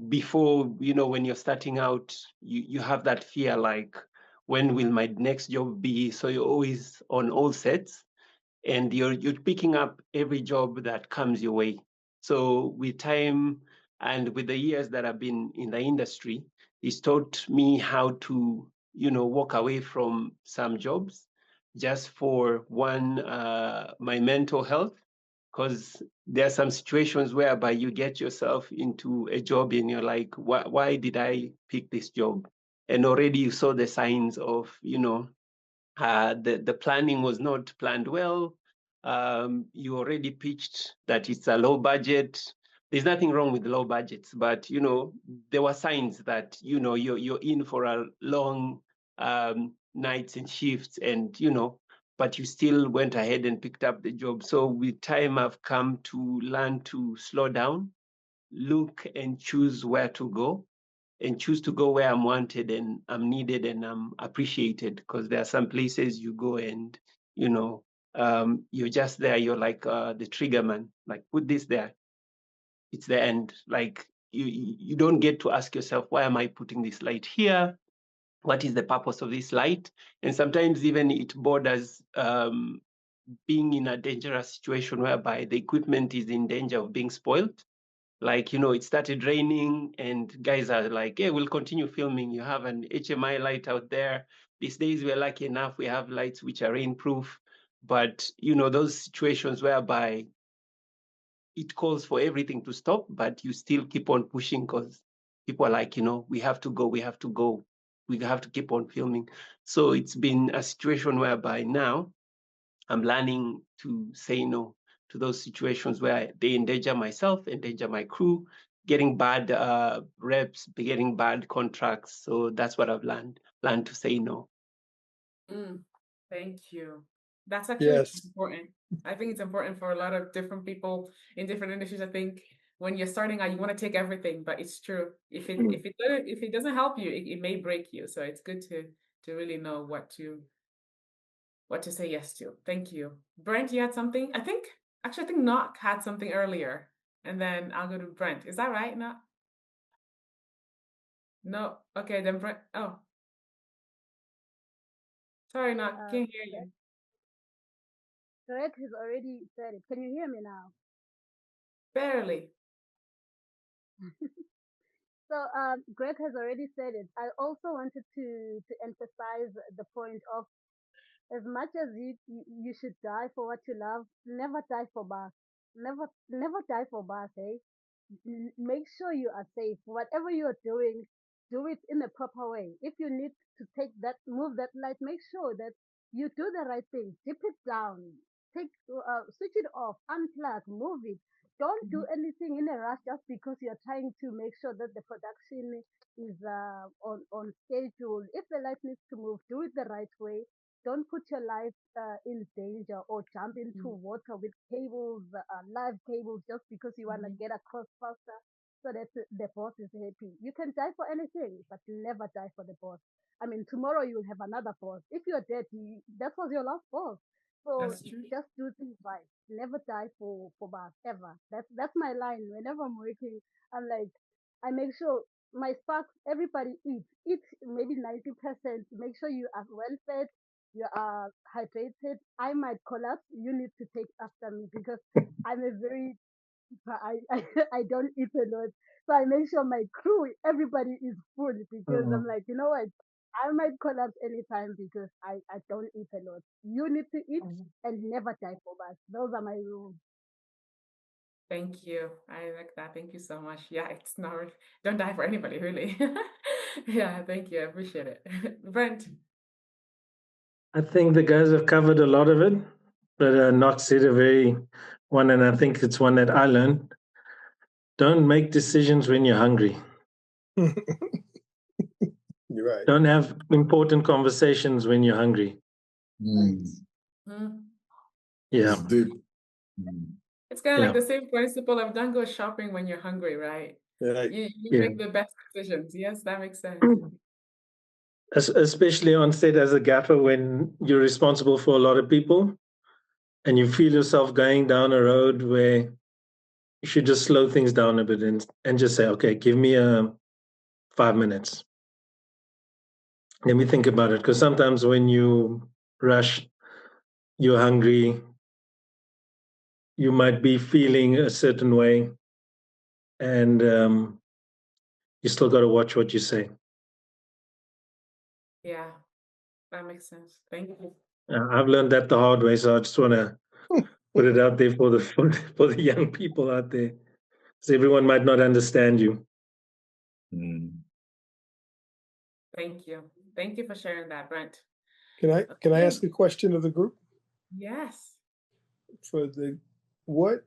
before, you know, when you're starting out, you have that fear, like, when will my next job be? So you're always on all sets, and you're picking up every job that comes your way. So with time and with the years that I've been in the industry, it's taught me how to, you know, walk away from some jobs just for one, my mental health, because there are some situations whereby you get yourself into a job and you're like, why did I pick this job? And already you saw the signs of, you know, the planning was not planned well. You already pitched that it's a low budget. There's nothing wrong with low budgets, but, you know, there were signs that, you know, you're in for a long nights and shifts, and, you know, but you still went ahead and picked up the job. So with time, I've come to learn to slow down, look and choose where to go, and choose to go where I'm wanted and I'm needed and I'm appreciated. Because there are some places you go and, you know, you're just there. You're like the trigger man, like, put this there. It's the end. Like, you don't get to ask yourself, why am I putting this light here? What is the purpose of this light? And sometimes even it borders being in a dangerous situation whereby the equipment is in danger of being spoiled. Like, you know, it started raining and guys are like, hey, we'll continue filming. You have an HMI light out there. These days we're lucky enough, we have lights which are rainproof. But, you know, those situations whereby it calls for everything to stop, but you still keep on pushing because people are like, you know, we have to go, we have to go. We have to keep on filming. So it's been a situation whereby now I'm learning to say no to those situations where they endanger myself, endanger my crew, getting bad reps, getting bad contracts. So that's what I've learned to say no. Thank you. That's actually Yes. important. I think it's important for a lot of different people in different industries. I think when you're starting out, you want to take everything, but it's true. If it doesn't help you, it may break you. So it's good to really know what to what to say yes to. Thank you. Brent, you had something? I think Knock had something earlier, and then I'll go to Brent. Is that right, Knock? No. Okay, then Brent. Oh. Sorry, Knock. Can't hear you. Greg has already said it. Can you hear me now? Barely. So Greg has already said it. I also wanted to emphasize the point of, as much as you should die for what you love, never die for Bas. Never die for Bas, eh? Make sure you are safe. Whatever you are doing, do it in a proper way. If you need to move that light, make sure that you do the right thing. Dip it down. Switch it off. Unplug. Move it. Don't do anything in a rush just because you're trying to make sure that the production is on schedule. If the light needs to move, do it the right way. Don't put your life in danger or jump into water with cables, live cables, just because you want to get across faster so that the boss is happy. You can die for anything, but never die for the boss. I mean, tomorrow you'll have another boss. If you're dead, that was your last boss. So That's true. just do things right. Never die for boss ever. That's my line. Whenever I'm working, I'm like, I make sure my sparks, everybody eat. Eat maybe 90%. Make sure you are well fed, you are hydrated. I might collapse. You need to take after me because I'm a very I don't eat a lot. So I make sure my crew, everybody is full because I'm like, you know what? I might collapse anytime because I don't eat a lot. You need to eat and never die for us. Those are my rules. Thank you. I like that. Thank you so much. Yeah, it's not, don't die for anybody, really. Yeah, thank you. I appreciate it. Brent. I think the guys have covered a lot of it, but Knox said a very one, and I think it's one that I learned. Don't make decisions when you're hungry. You're right. Don't have important conversations when you're hungry. Yeah. It's deep. It's kind of like the same principle of don't go shopping when you're hungry, right? Right. You make the best decisions. Yes, that makes sense. Especially on set as a gaffer when you're responsible for a lot of people and you feel yourself going down a road where you should just slow things down a bit and just say, okay, give me 5 minutes. Let me think about it. Because sometimes when you rush, you're hungry, you might be feeling a certain way, and you still got to watch what you say. Yeah, that makes sense. Thank you. I've learned that the hard way, so I just want to put it out there for the young people out there, because everyone might not understand you. Thank you. Thank you for sharing that, Brent. Can I ask a question of the group? Yes. For the what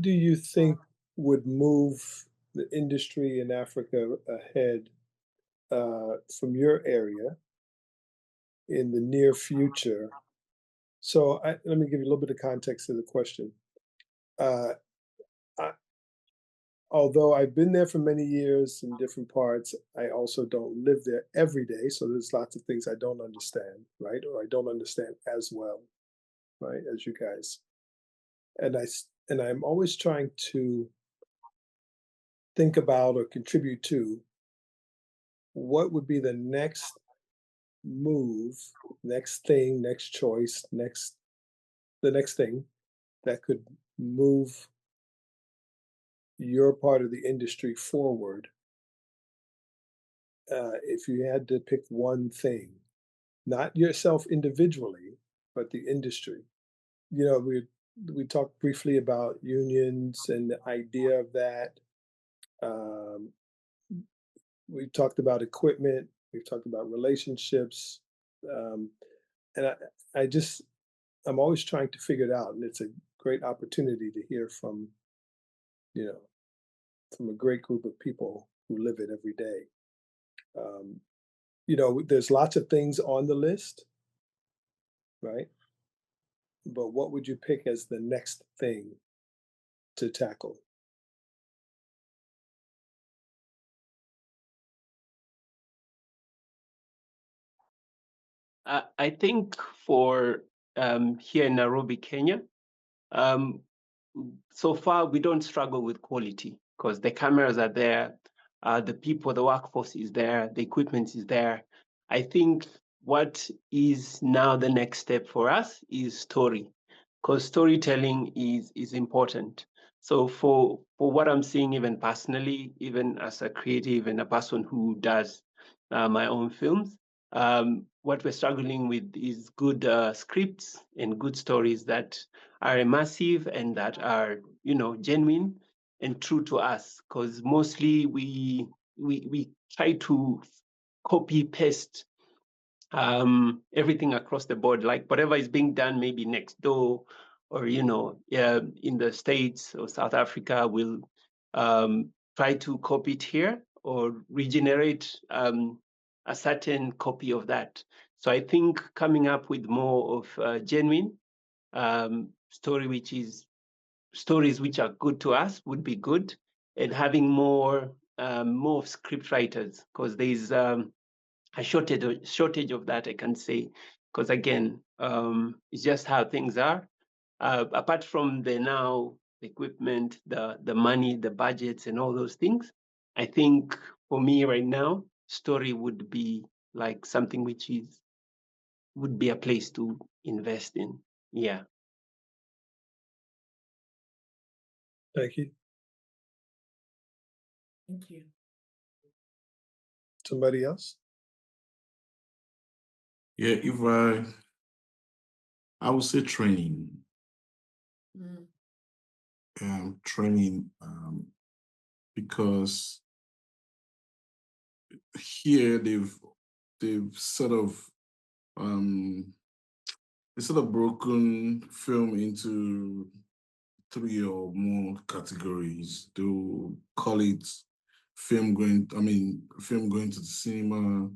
do you think would move the industry in Africa ahead from your area in the near future? So let me give you a little bit of context to the question. Although I've been there for many years in different parts, I also don't live there every day. So there's lots of things I don't understand, right? Or I don't understand as well, right, as you guys. And I'm always trying to think about or contribute to what would be the next move, next thing, next choice, the next thing that could move your part of the industry forward. If you had to pick one thing, not yourself individually, but the industry. You know, we talked briefly about unions and the idea of that. We talked about equipment. We've talked about relationships, and I'm always trying to figure it out, and it's a great opportunity to hear from, from a great group of people who live it every day. There's lots of things on the list, right? But what would you pick as the next thing to tackle? I think for here in Nairobi, Kenya, so far we don't struggle with quality because the cameras are there, the people, the workforce is there, the equipment is there. I think what is now the next step for us is story, because storytelling is important. So for what I'm seeing, even personally, even as a creative and a person who does my own films, what we're struggling with is good scripts and good stories that are immersive and that are, you know, genuine and true to us. Because mostly we try to copy paste everything across the board, like whatever is being done maybe next door or, you know, in the States or South Africa, we'll try to copy it here or regenerate a certain copy of that. So I think coming up with more of genuine stories which are good to us would be good, and having more script writers, because there's a shortage of that, I can say, because again, it's just how things are. Apart from the equipment, the money, the budgets, and all those things, I think for me right now, story would be like something which would be a place to invest in. Yeah. Thank you. Thank you. Somebody else? Yeah, if I would say training. Training, because here they've sort of broken film into 3 or more categories. They'll call it film going to the cinema,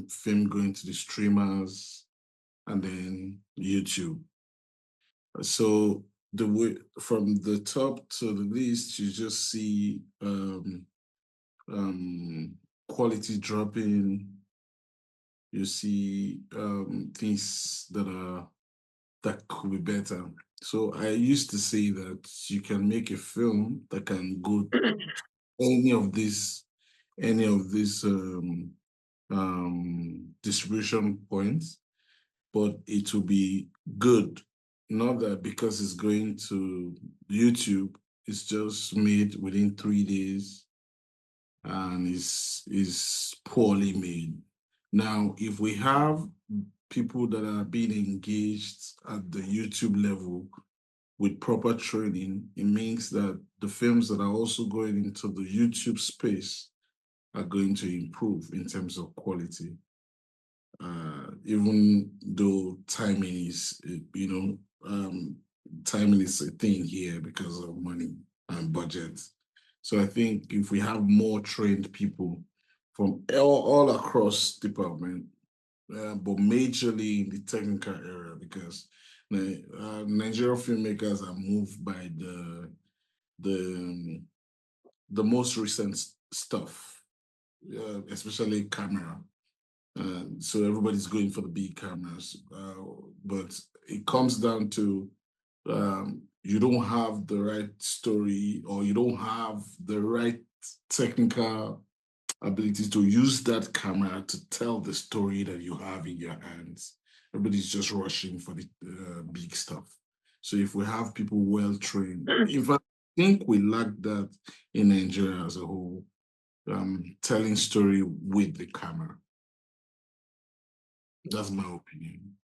film going to the streamers, and then YouTube. So the way from the top to the least, you just see quality dropping. You see things that could be better. So I used to say that you can make a film that can go any of these distribution points, but it will be good. Not that because it's going to YouTube, it's just made within 3 days and is poorly made. Now, if we have people that are being engaged at the YouTube level with proper training, it means that the films that are also going into the YouTube space are going to improve in terms of quality. Even though timing is, timing is a thing here because of money and budget. So I think if we have more trained people from all across department, but majorly in the technical area, because Nigerian filmmakers are moved by the most recent stuff, especially camera. So everybody's going for the big cameras, but it comes down to you don't have the right story, or you don't have the right technical ability to use that camera to tell the story that you have in your hands. Everybody's just rushing for the big stuff. So if we have people well trained, in fact, I think we lack that in Nigeria as a whole, telling story with the camera. That's my opinion.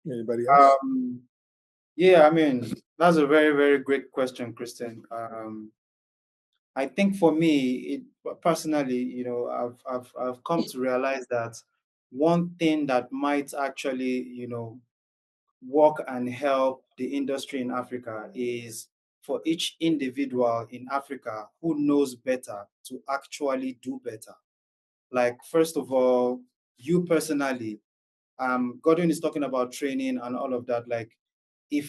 Anybody else? Yeah, I mean, that's a very, very great question, Kristen. I think for me, personally, you know, I've come to realize that one thing that might actually, you know, work and help the industry in Africa is for each individual in Africa who knows better to actually do better. Like, first of all, you personally, Gordon is talking about training and all of that. Like, I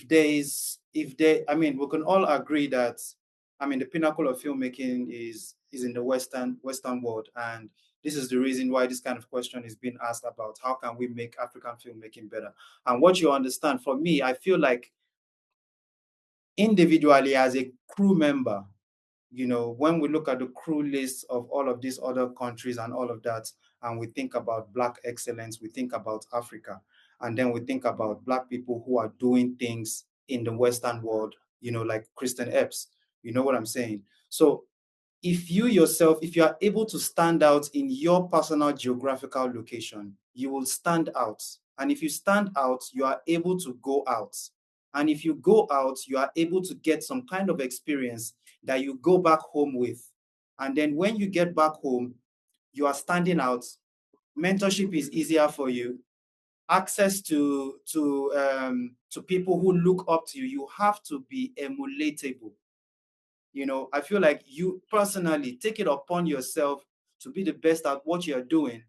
mean, we can all agree that, I mean, the pinnacle of filmmaking is is in the Western world. And this is the reason why this kind of question is being asked about how can we make African filmmaking better. And what you understand, for me, I feel like individually as a crew member, when we look at the crew list of all of these other countries and all of that, and we think about Black excellence, we think about Africa, and then we think about Black people who are doing things in the Western world, like Kristen Epps, you know what I'm saying? So if you yourself, if you are able to stand out in your personal geographical location, you will stand out. And if you stand out, you are able to go out. And if you go out, you are able to get some kind of experience that you go back home with. And then when you get back home, you are standing out. Mentorship is easier for you. Access to people who look up to you. You have to be emulatable. I feel like you personally take it upon yourself to be the best at what you're doing,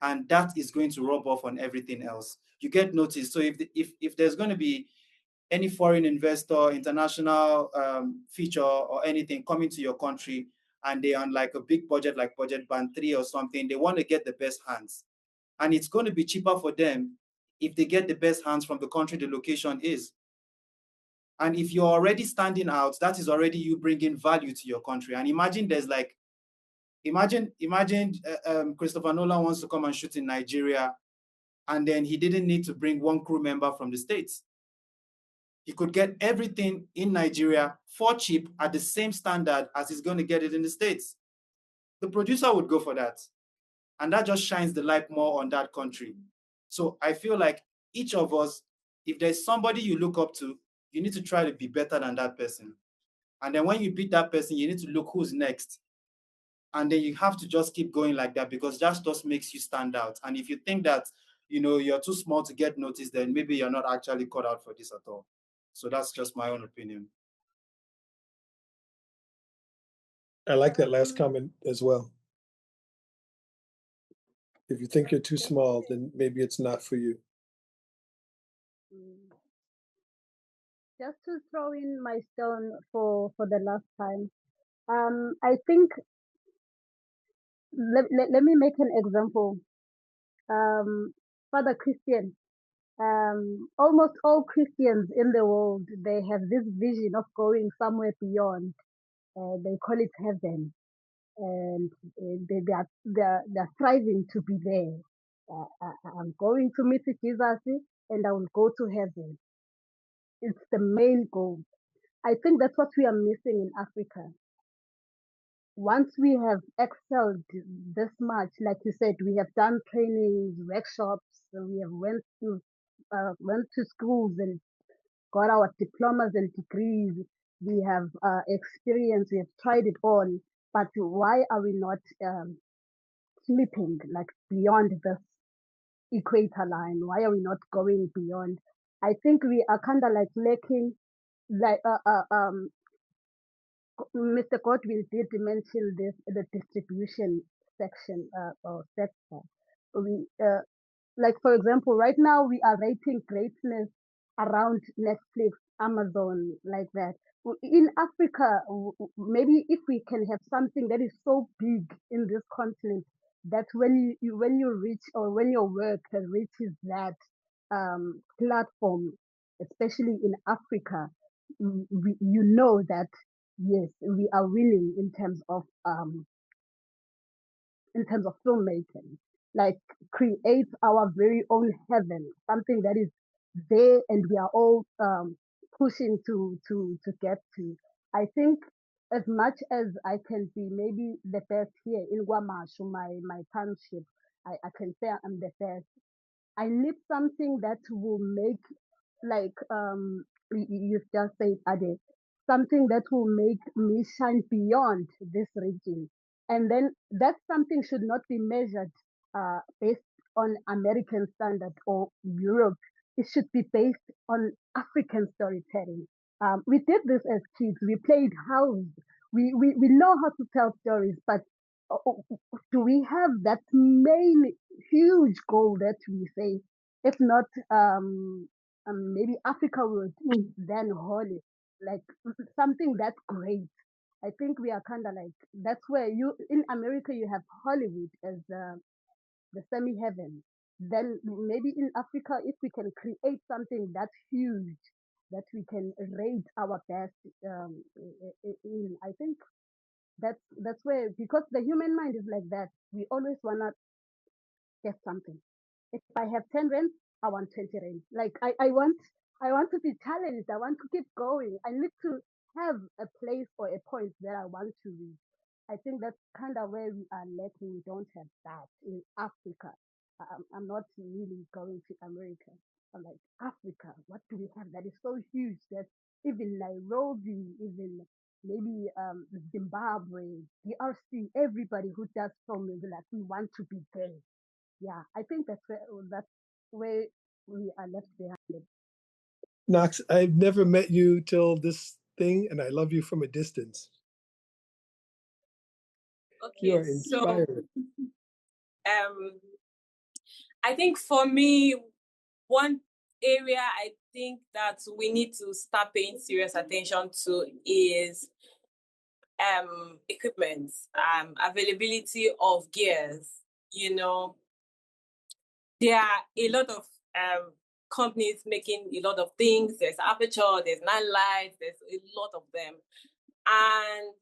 and that is going to rub off on everything else. You get noticed. So if there's going to be any foreign investor, international feature or anything coming to your country, and they're on like a big budget, like budget band 3 or something, they want to get the best hands. And it's going to be cheaper for them if they get the best hands from the country the location is. And if you're already standing out, that is already you bringing value to your country. And imagine Christopher Nolan wants to come and shoot in Nigeria, and then he didn't need to bring one crew member from the States. He could get everything in Nigeria for cheap at the same standard as he's going to get it in the States. The producer would go for that. And that just shines the light more on that country. So I feel like each of us, if there's somebody you look up to, you need to try to be better than that person. And then when you beat that person, you need to look who's next. And then you have to just keep going like that, because that just makes you stand out. And if you think that, you're too small to get noticed, then maybe you're not actually cut out for this at all. So that's just my own opinion. I like that last comment as well. If you think you're too small, then maybe it's not for you. Just to throw in my stone for the last time, I think let me make an example. Father Christian, almost all Christians in the world, they have this vision of going somewhere beyond. They call it heaven, and they're striving to be there. I'm going to meet Jesus, and I will go to heaven. It's the main goal. I think that's what we are missing in Africa. Once we have excelled this much, like you said, we have done trainings, workshops, we have went to schools and got our diplomas and degrees. We have experience. We have tried it all. But why are we not slipping like beyond this equator line? Why are we not going beyond? I think we are kind of like lacking, like Mr. Godwin did mention this, the distribution section or sector. We, like for example, right now we are rating greatness around Netflix, Amazon, like that. In Africa, maybe if we can have something that is so big in this continent that when you reach, or when your work reaches that platform, especially in Africa, you know that yes, we are winning in terms of filmmaking, like create our very own heaven, something that is there and we are all pushing to get to. I think as much as I can be maybe the best here in Guamashu, my township, I can say I'm the best. I need something that will make, like you just said, Ade, something that will make me shine beyond this region. And then that something should not be measured based on American standard or Europe. It should be based on African storytelling. We did this as kids. We played house. We know how to tell stories, but uh, uh, do we have that main huge goal that we say? If not, maybe Africa would then hold it like something that's great. I think we are kind of like, that's where in America, you have Hollywood as the semi-heaven. Then maybe in Africa, if we can create something that's huge, that we can rate our best in, I think that's where, because the human mind is like that. We always wanna get something. If I have 10 rents, I want 20 rents. Like I want to be challenged. I want to keep going. I need to have a place or a point that I want to reach. I think that's kind of where we are lacking. We don't have that in Africa. I'm not really going to America. I'm like, Africa, what do we have that is so huge that even Nairobi, even maybe Zimbabwe, DRC, everybody who does film is like, we want to be there. Yeah, I think that's where we are left behind. Knox, I've never met you till this thing, and I love you from a distance. You Okay, are so inspiring. I think for me, one area I think that we need to start paying serious attention to is equipment, availability of gears. You know, there are a lot of companies making a lot of things. There's Aperture, there's Nine Lights, there's a lot of them. And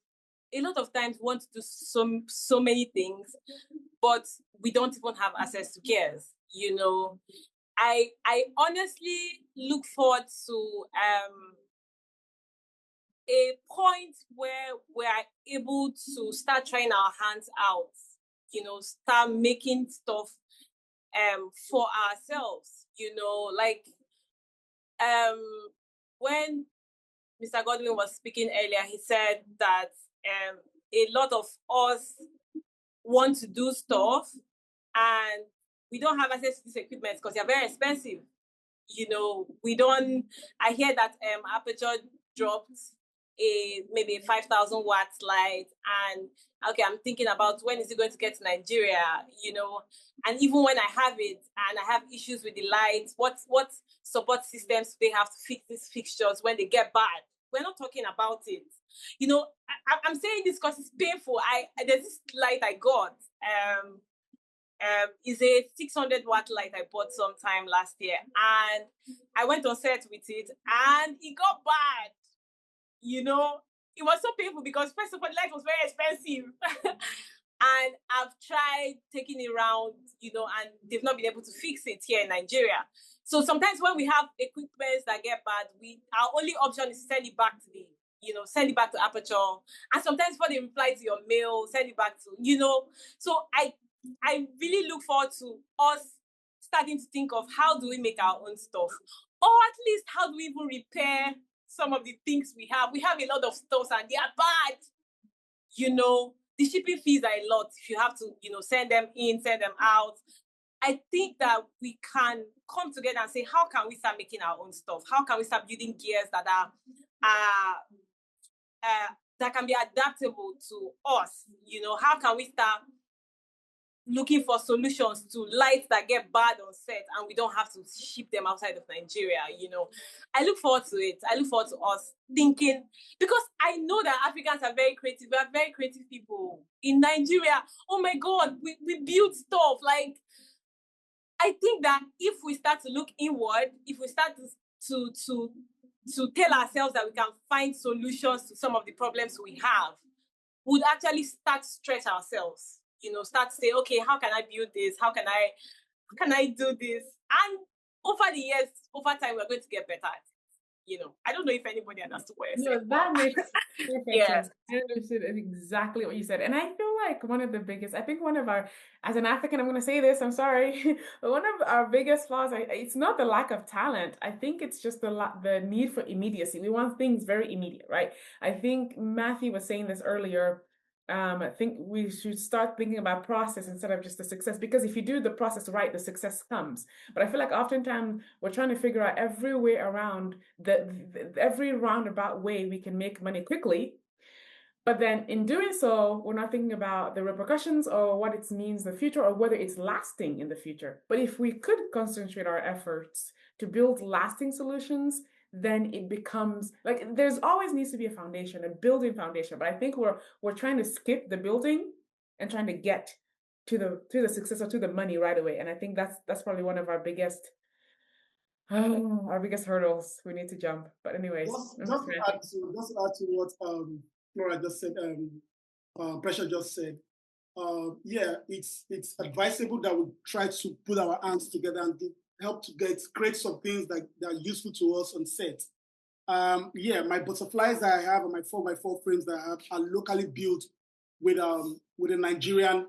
a lot of times we want to do so many things, but we don't even have access to gears. You know, I honestly look forward to a point where we are able to start trying our hands out, you know, start making stuff for ourselves, you know, like when Mr. Godwin was speaking earlier, he said that a lot of us want to do stuff and we don't have access to these equipment because they're very expensive. You know, I hear that Aperture dropped maybe a 5,000 watts light, and okay, I'm thinking about when is it going to get to Nigeria, you know, and even when I have it and I have issues with the lights, what support systems do they have to fix these fixtures when they get bad? We're not talking about it. You know, I'm saying this because it's painful. There's this light I got. Is a 600 watt light I bought sometime last year, and I went on set with it and it got bad. You know, it was so painful because first of all, the light was very expensive. And I've tried taking it around, you know, and they've not been able to fix it here in Nigeria. So sometimes when we have equipment that get bad, our only option is to send it back to send it back to Aperture. And sometimes when they reply to your mail, send it back to, you know. So I really look forward to us starting to think of how do we make our own stuff, or at least how do we even repair some of the things we have. We have a lot of stuff and they are bad. You know, the shipping fees are a lot if you have to, you know, send them in, send them out. I think that we can come together and say, how can we start making our own stuff? How can we start building gears that that can be adaptable to us? You know, how can we start looking for solutions to lights that get bad on set and we don't have to ship them outside of Nigeria, you know. I look forward to it. I look forward to us thinking, because I know that Africans are very creative. We are very creative people. In Nigeria, oh my God, we build stuff. Like, I think that if we start to look inward, if we start to tell ourselves that we can find solutions to some of the problems we have, we'd actually start to stretch ourselves. You know, start to say, okay, how can I build this? How can I do this? And over the years, over time, we're going to get better at it. You know, I don't know if anybody understood what you're saying. That makes perfect Yeah. sense. I understood exactly what you said. And I feel like as an African, I'm going to say this, I'm sorry, but one of our biggest flaws, it's not the lack of talent. I think it's just the need for immediacy. We want things very immediate, right? I think Matthew was saying this earlier. I think we should start thinking about process instead of just the success, because if you do the process right, the success comes. But I feel like oftentimes we're trying to figure out every way around every roundabout way we can make money quickly. But then in doing so, we're not thinking about the repercussions or what it means in the future or whether it's lasting in the future. But if we could concentrate our efforts to build lasting solutions, then it becomes like there's always needs to be a foundation, a building foundation. But I think we're trying to skip the building and trying to get to the success or to the money right away. And I think that's probably one of our biggest hurdles we need to jump. But anyways, Just to add to what Laura just said, Pressure just said, yeah, it's advisable that we try to put our hands together and help to create some things that are useful to us on set. Yeah, my butterflies that I have and my 4x4 frames that I have are locally built with a Nigerian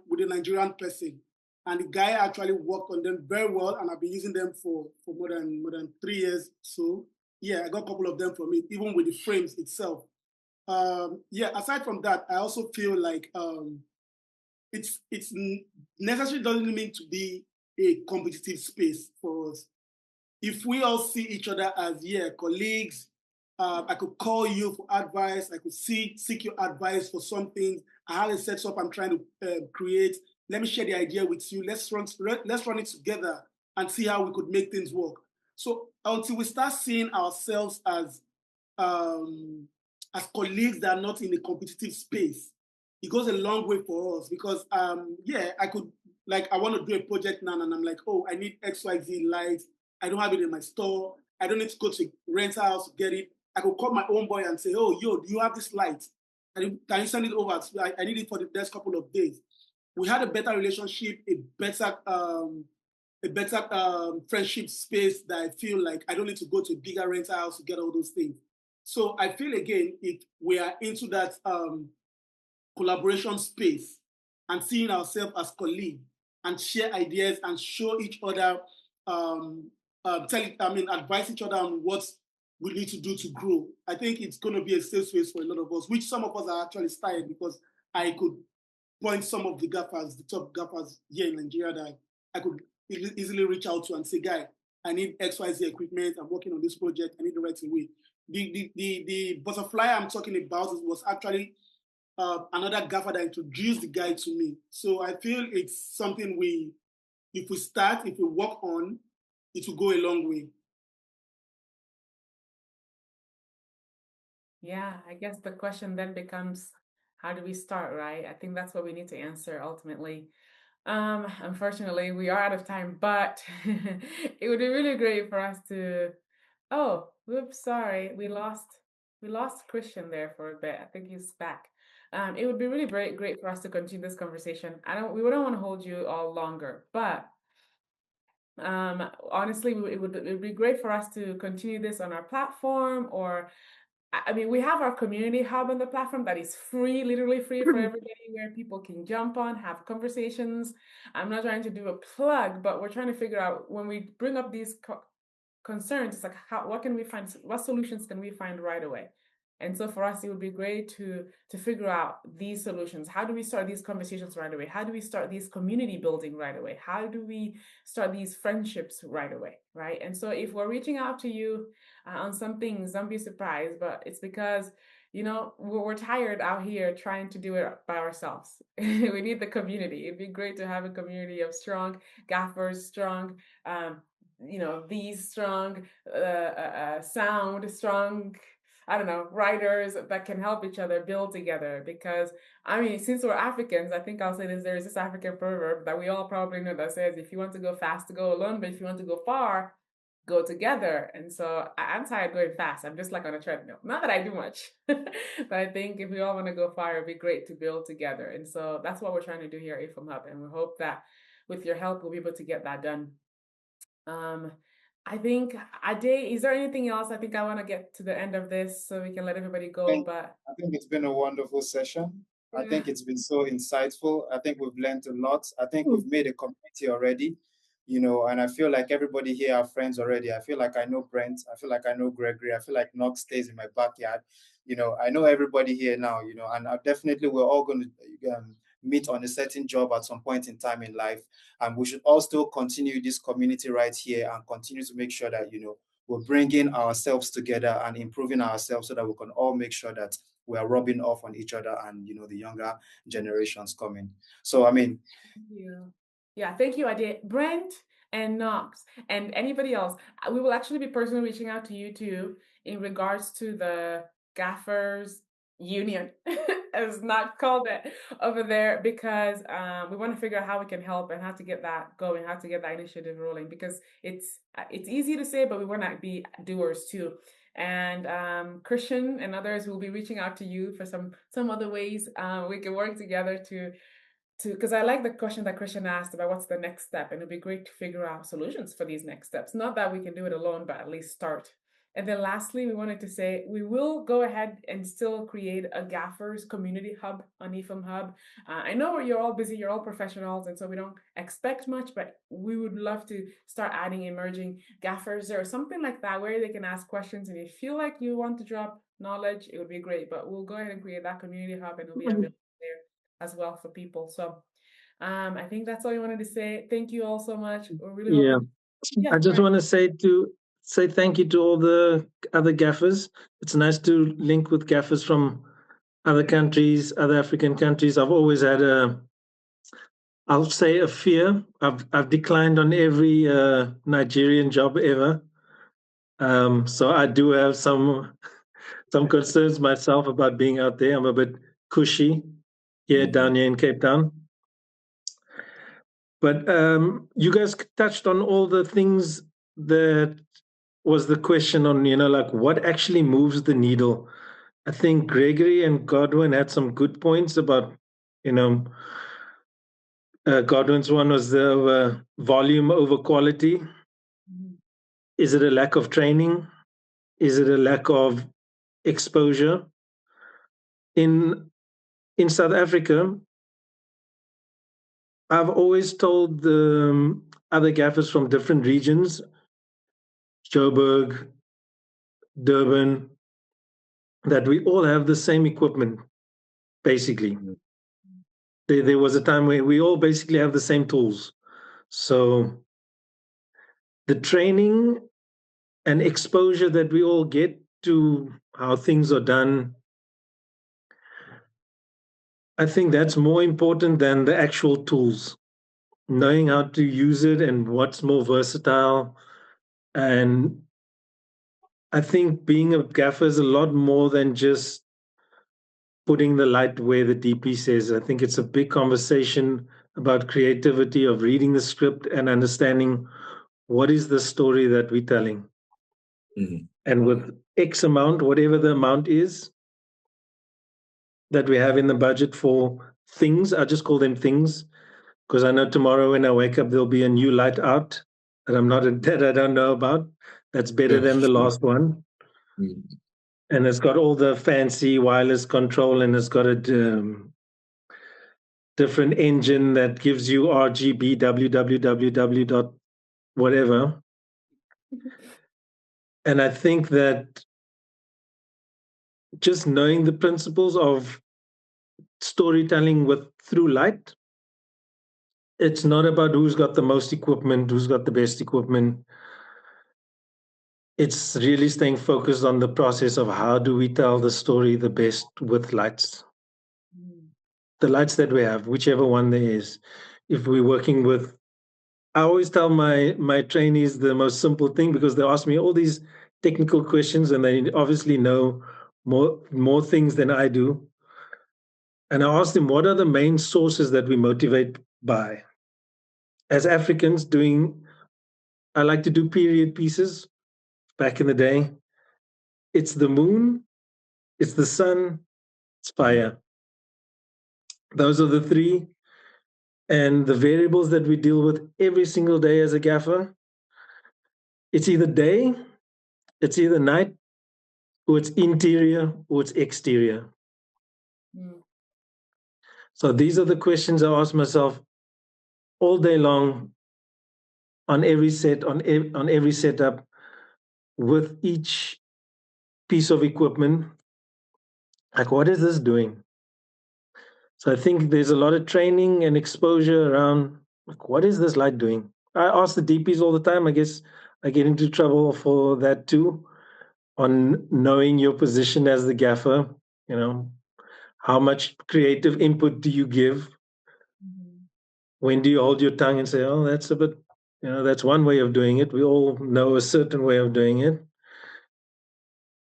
person, and the guy actually worked on them very well, and I've been using them for more than 3 years. So yeah, I got a couple of them from it, even with the frames itself. Yeah, aside from that, I also feel like it's necessary doesn't mean to be a competitive space for us. If we all see each other as colleagues, I could call you for advice. I could seek your advice for something. I have a setup I'm trying to create. Let me share the idea with you. Let's run it together and see how we could make things work. So until we start seeing ourselves as colleagues that are not in a competitive space, it goes a long way for us because I could, like, I want to do a project now and I'm like, oh, I need XYZ lights. I don't have it in my store. I don't need to go to rental house to get it. I could call my own boy and say, oh, yo, do you have this light? Can you send it over? I need it for the next couple of days. We had a better relationship, a better friendship space that I feel like I don't need to go to a bigger rental house to get all those things. So I feel, again, if we are into that collaboration space and seeing ourselves as colleagues and share ideas and show each other, advise each other on what we need to do to grow. I think it's going to be a safe space for a lot of us, which some of us are actually started because I could point some of the gaffers, the top gaffers here in Nigeria that I could easily reach out to and say, guy, I need XYZ equipment. I'm working on this project. I need the right away. The butterfly I'm talking about was actually another gaffer that introduced the guy to me. So I feel it's something if we work on, it will go a long way. Yeah, I guess the question then becomes, how do we start, right? I think that's what we need to answer ultimately. Unfortunately, we are out of time, but it would be really great for us to. Oh, whoops, sorry, we lost Christian there for a bit. I think he's back. It would be really great for us to continue this conversation. We wouldn't want to hold you all longer, but honestly, it would be great for us to continue this on our platform, or I mean, we have our community hub on the platform that is free, literally free for everybody, where people can jump on, have conversations. I'm not trying to do a plug, but we're trying to figure out when we bring up these concerns, it's like, what solutions can we find right away? And so for us, it would be great to figure out these solutions. How do we start these conversations right away? How do we start these community building right away? How do we start these friendships right away, right? And so if we're reaching out to you on some things, don't be surprised, but it's because, we're tired out here trying to do it by ourselves. We need the community. It'd be great to have a community of strong gaffers, strong, these strong sound, strong, I don't know, writers that can help each other build together. Because, I mean, since we're Africans, I think I'll say this, there's this African proverb that we all probably know that says, if you want to go fast, go alone, but if you want to go far, go together. And so I'm tired going fast. I'm just like on a treadmill. Not that I do much, but I think if we all want to go far, it'd be great to build together. And so that's what we're trying to do here at eFilmHub. And we hope that with your help, we'll be able to get that done. I think, Ade, is there anything else? I think I want to get to the end of this so we can let everybody go. I think it's been a wonderful session. Yeah. I think it's been so insightful. I think we've learned a lot. I think we've made a community already, and I feel like everybody here are friends already. I feel like I know Brent. I feel like I know Gregory. I feel like Knox stays in my backyard. I know everybody here now, and definitely we're all going to meet on a certain job at some point in time in life. And we should all still continue this community right here and continue to make sure that, we're bringing ourselves together and improving ourselves so that we can all make sure that we are rubbing off on each other and, the younger generations coming. So, I mean. Thank you. Yeah, thank you, Ade. Brent and Knox and anybody else, we will actually be personally reaching out to you too. in regards to the gaffers union, as not called it over there, because we want to figure out how we can help and how to get that going, how to get that initiative rolling, because it's easy to say, but we want to be doers too. And Christian and others will be reaching out to you for some other ways we can work together to because I like the question that Christian asked about what's the next step, and it'd be great to figure out solutions for these next steps. Not that we can do it alone, but at least start. And then lastly, we wanted to say we will go ahead and still create a Gaffers community hub on eFilmHub. I know you're all busy, you're all professionals, and so we don't expect much, but we would love to start adding emerging Gaffers or something like that where they can ask questions. And if you feel like you want to drop knowledge, it would be great. But we'll go ahead and create that community hub, and it'll be available there as well for people. So I think that's all I wanted to say. Thank you all so much. We're really hoping. I just want to say thank you to all the other gaffers. It's nice to link with gaffers from other countries, other African countries. I've always had I'll say a fear. I've declined on every Nigerian job ever. So I do have some concerns myself about being out there. I'm a bit cushy down here in Cape Town. But you guys touched on all the things that was the question on, like what actually moves the needle. I think Gregory and Godwin had some good points about, Godwin's one was the volume over quality. Is it a lack of training? Is it a lack of exposure? In South Africa, I've always told the other gaffers from different regions, Joburg, Durban, that we all have the same equipment, basically. There was a time where we all basically have the same tools. So the training and exposure that we all get to how things are done, I think that's more important than the actual tools. Knowing how to use it and what's more versatile. And I think being a gaffer is a lot more than just putting the light where the DP says. I think it's a big conversation about creativity, of reading the script and understanding what is the story that we're telling. And with X amount, whatever the amount is that we have in the budget for things, I just call them things, because I know tomorrow when I wake up, there'll be a new light out that I don't know about. That's better than the last one. And it's got all the fancy wireless control, and it's got a different engine that gives you RGB, www dot whatever. And I think that just knowing the principles of storytelling through light, it's not about who's got the most equipment, who's got the best equipment. It's really staying focused on the process of how do we tell the story the best with lights. The lights that we have, whichever one there is. If we're working with, I always tell my trainees the most simple thing, because they ask me all these technical questions and they obviously know more things than I do. And I ask them, what are the main sources that we motivate by? As Africans I like to do period pieces. Back in the day, it's the moon, it's the sun, it's fire. Those are the three. And the variables that we deal with every single day as a gaffer, it's either day, it's either night, or it's interior, or it's exterior. So these are the questions I ask myself all day long on every set, on every setup, with each piece of equipment. Like, what is this doing? So I think there's a lot of training and exposure around, like, what is this light doing? I ask the DPs all the time. I guess I get into trouble for that too, on knowing your position as the gaffer. How much creative input do you give? When do you hold your tongue and say, oh, that's a bit, that's one way of doing it. We all know a certain way of doing it.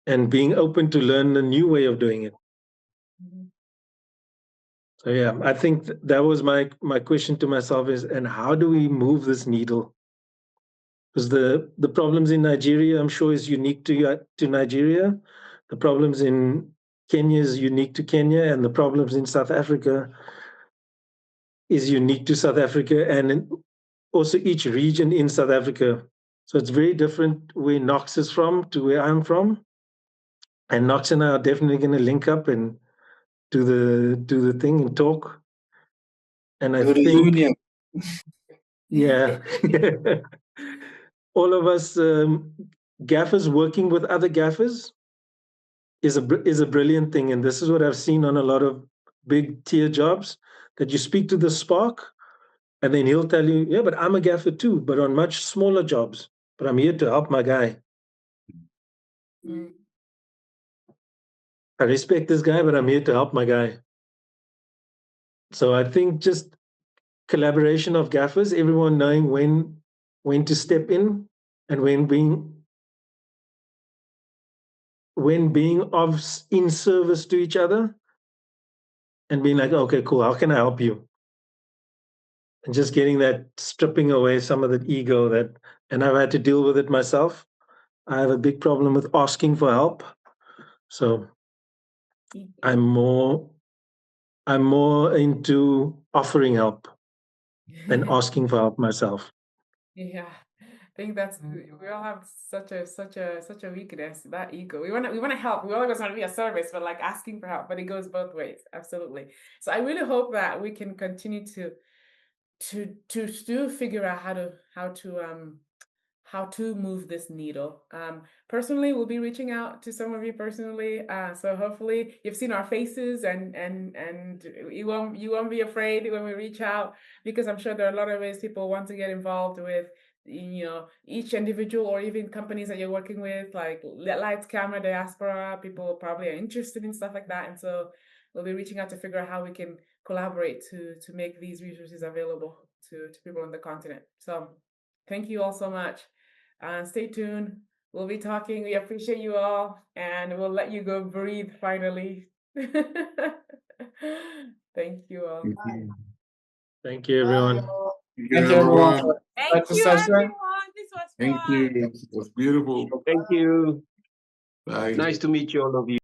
and being open to learn a new way of doing it. So yeah, I think that was my question to myself is, and how do we move this needle? Because the problems in Nigeria, I'm sure, is unique to Nigeria. The problems in Kenya is unique to Kenya, and the problems in South Africa is unique to South Africa, and also each region in South Africa. So it's very different where Knox is from to where I'm from. And Knox and I are definitely going to link up and do the thing and talk. And I think, yeah, all of us gaffers working with other gaffers is a brilliant thing. And this is what I've seen on a lot of big tier jobs, that you speak to the spark and then he'll tell you, yeah, but I'm a gaffer too, but on much smaller jobs. But I'm here to help my guy. I respect this guy, but I'm here to help my guy. So I think just collaboration of gaffers, everyone knowing when to step in and when being in service to each other, and being like, okay, cool, how can I help you? And just getting that, stripping away some of that ego and I've had to deal with it myself. I have a big problem with asking for help. So I'm more into offering help than asking for help myself. Yeah, I think that's we all have such a weakness, that ego. We wanna help. We always want to be a service, but like asking for help. But it goes both ways, absolutely. So I really hope that we can continue to figure out how to move this needle. Personally, we'll be reaching out to some of you personally. So hopefully you've seen our faces and you won't be afraid when we reach out, because I'm sure there are a lot of ways people want to get involved with, each individual or even companies that you're working with, like Lights Camera Diaspora. People probably are interested in stuff like that. And so we'll be reaching out to figure out how we can collaborate to make these resources available to people on the continent. So thank you all so much. Stay tuned. We'll be talking. We appreciate you all, and we'll let you go breathe finally. Thank you all. Thank you, everyone. Thank you, everyone. Thank you, everyone. This was fun. Thank you. It was beautiful. Thank you. Bye. Nice to meet you, all of you.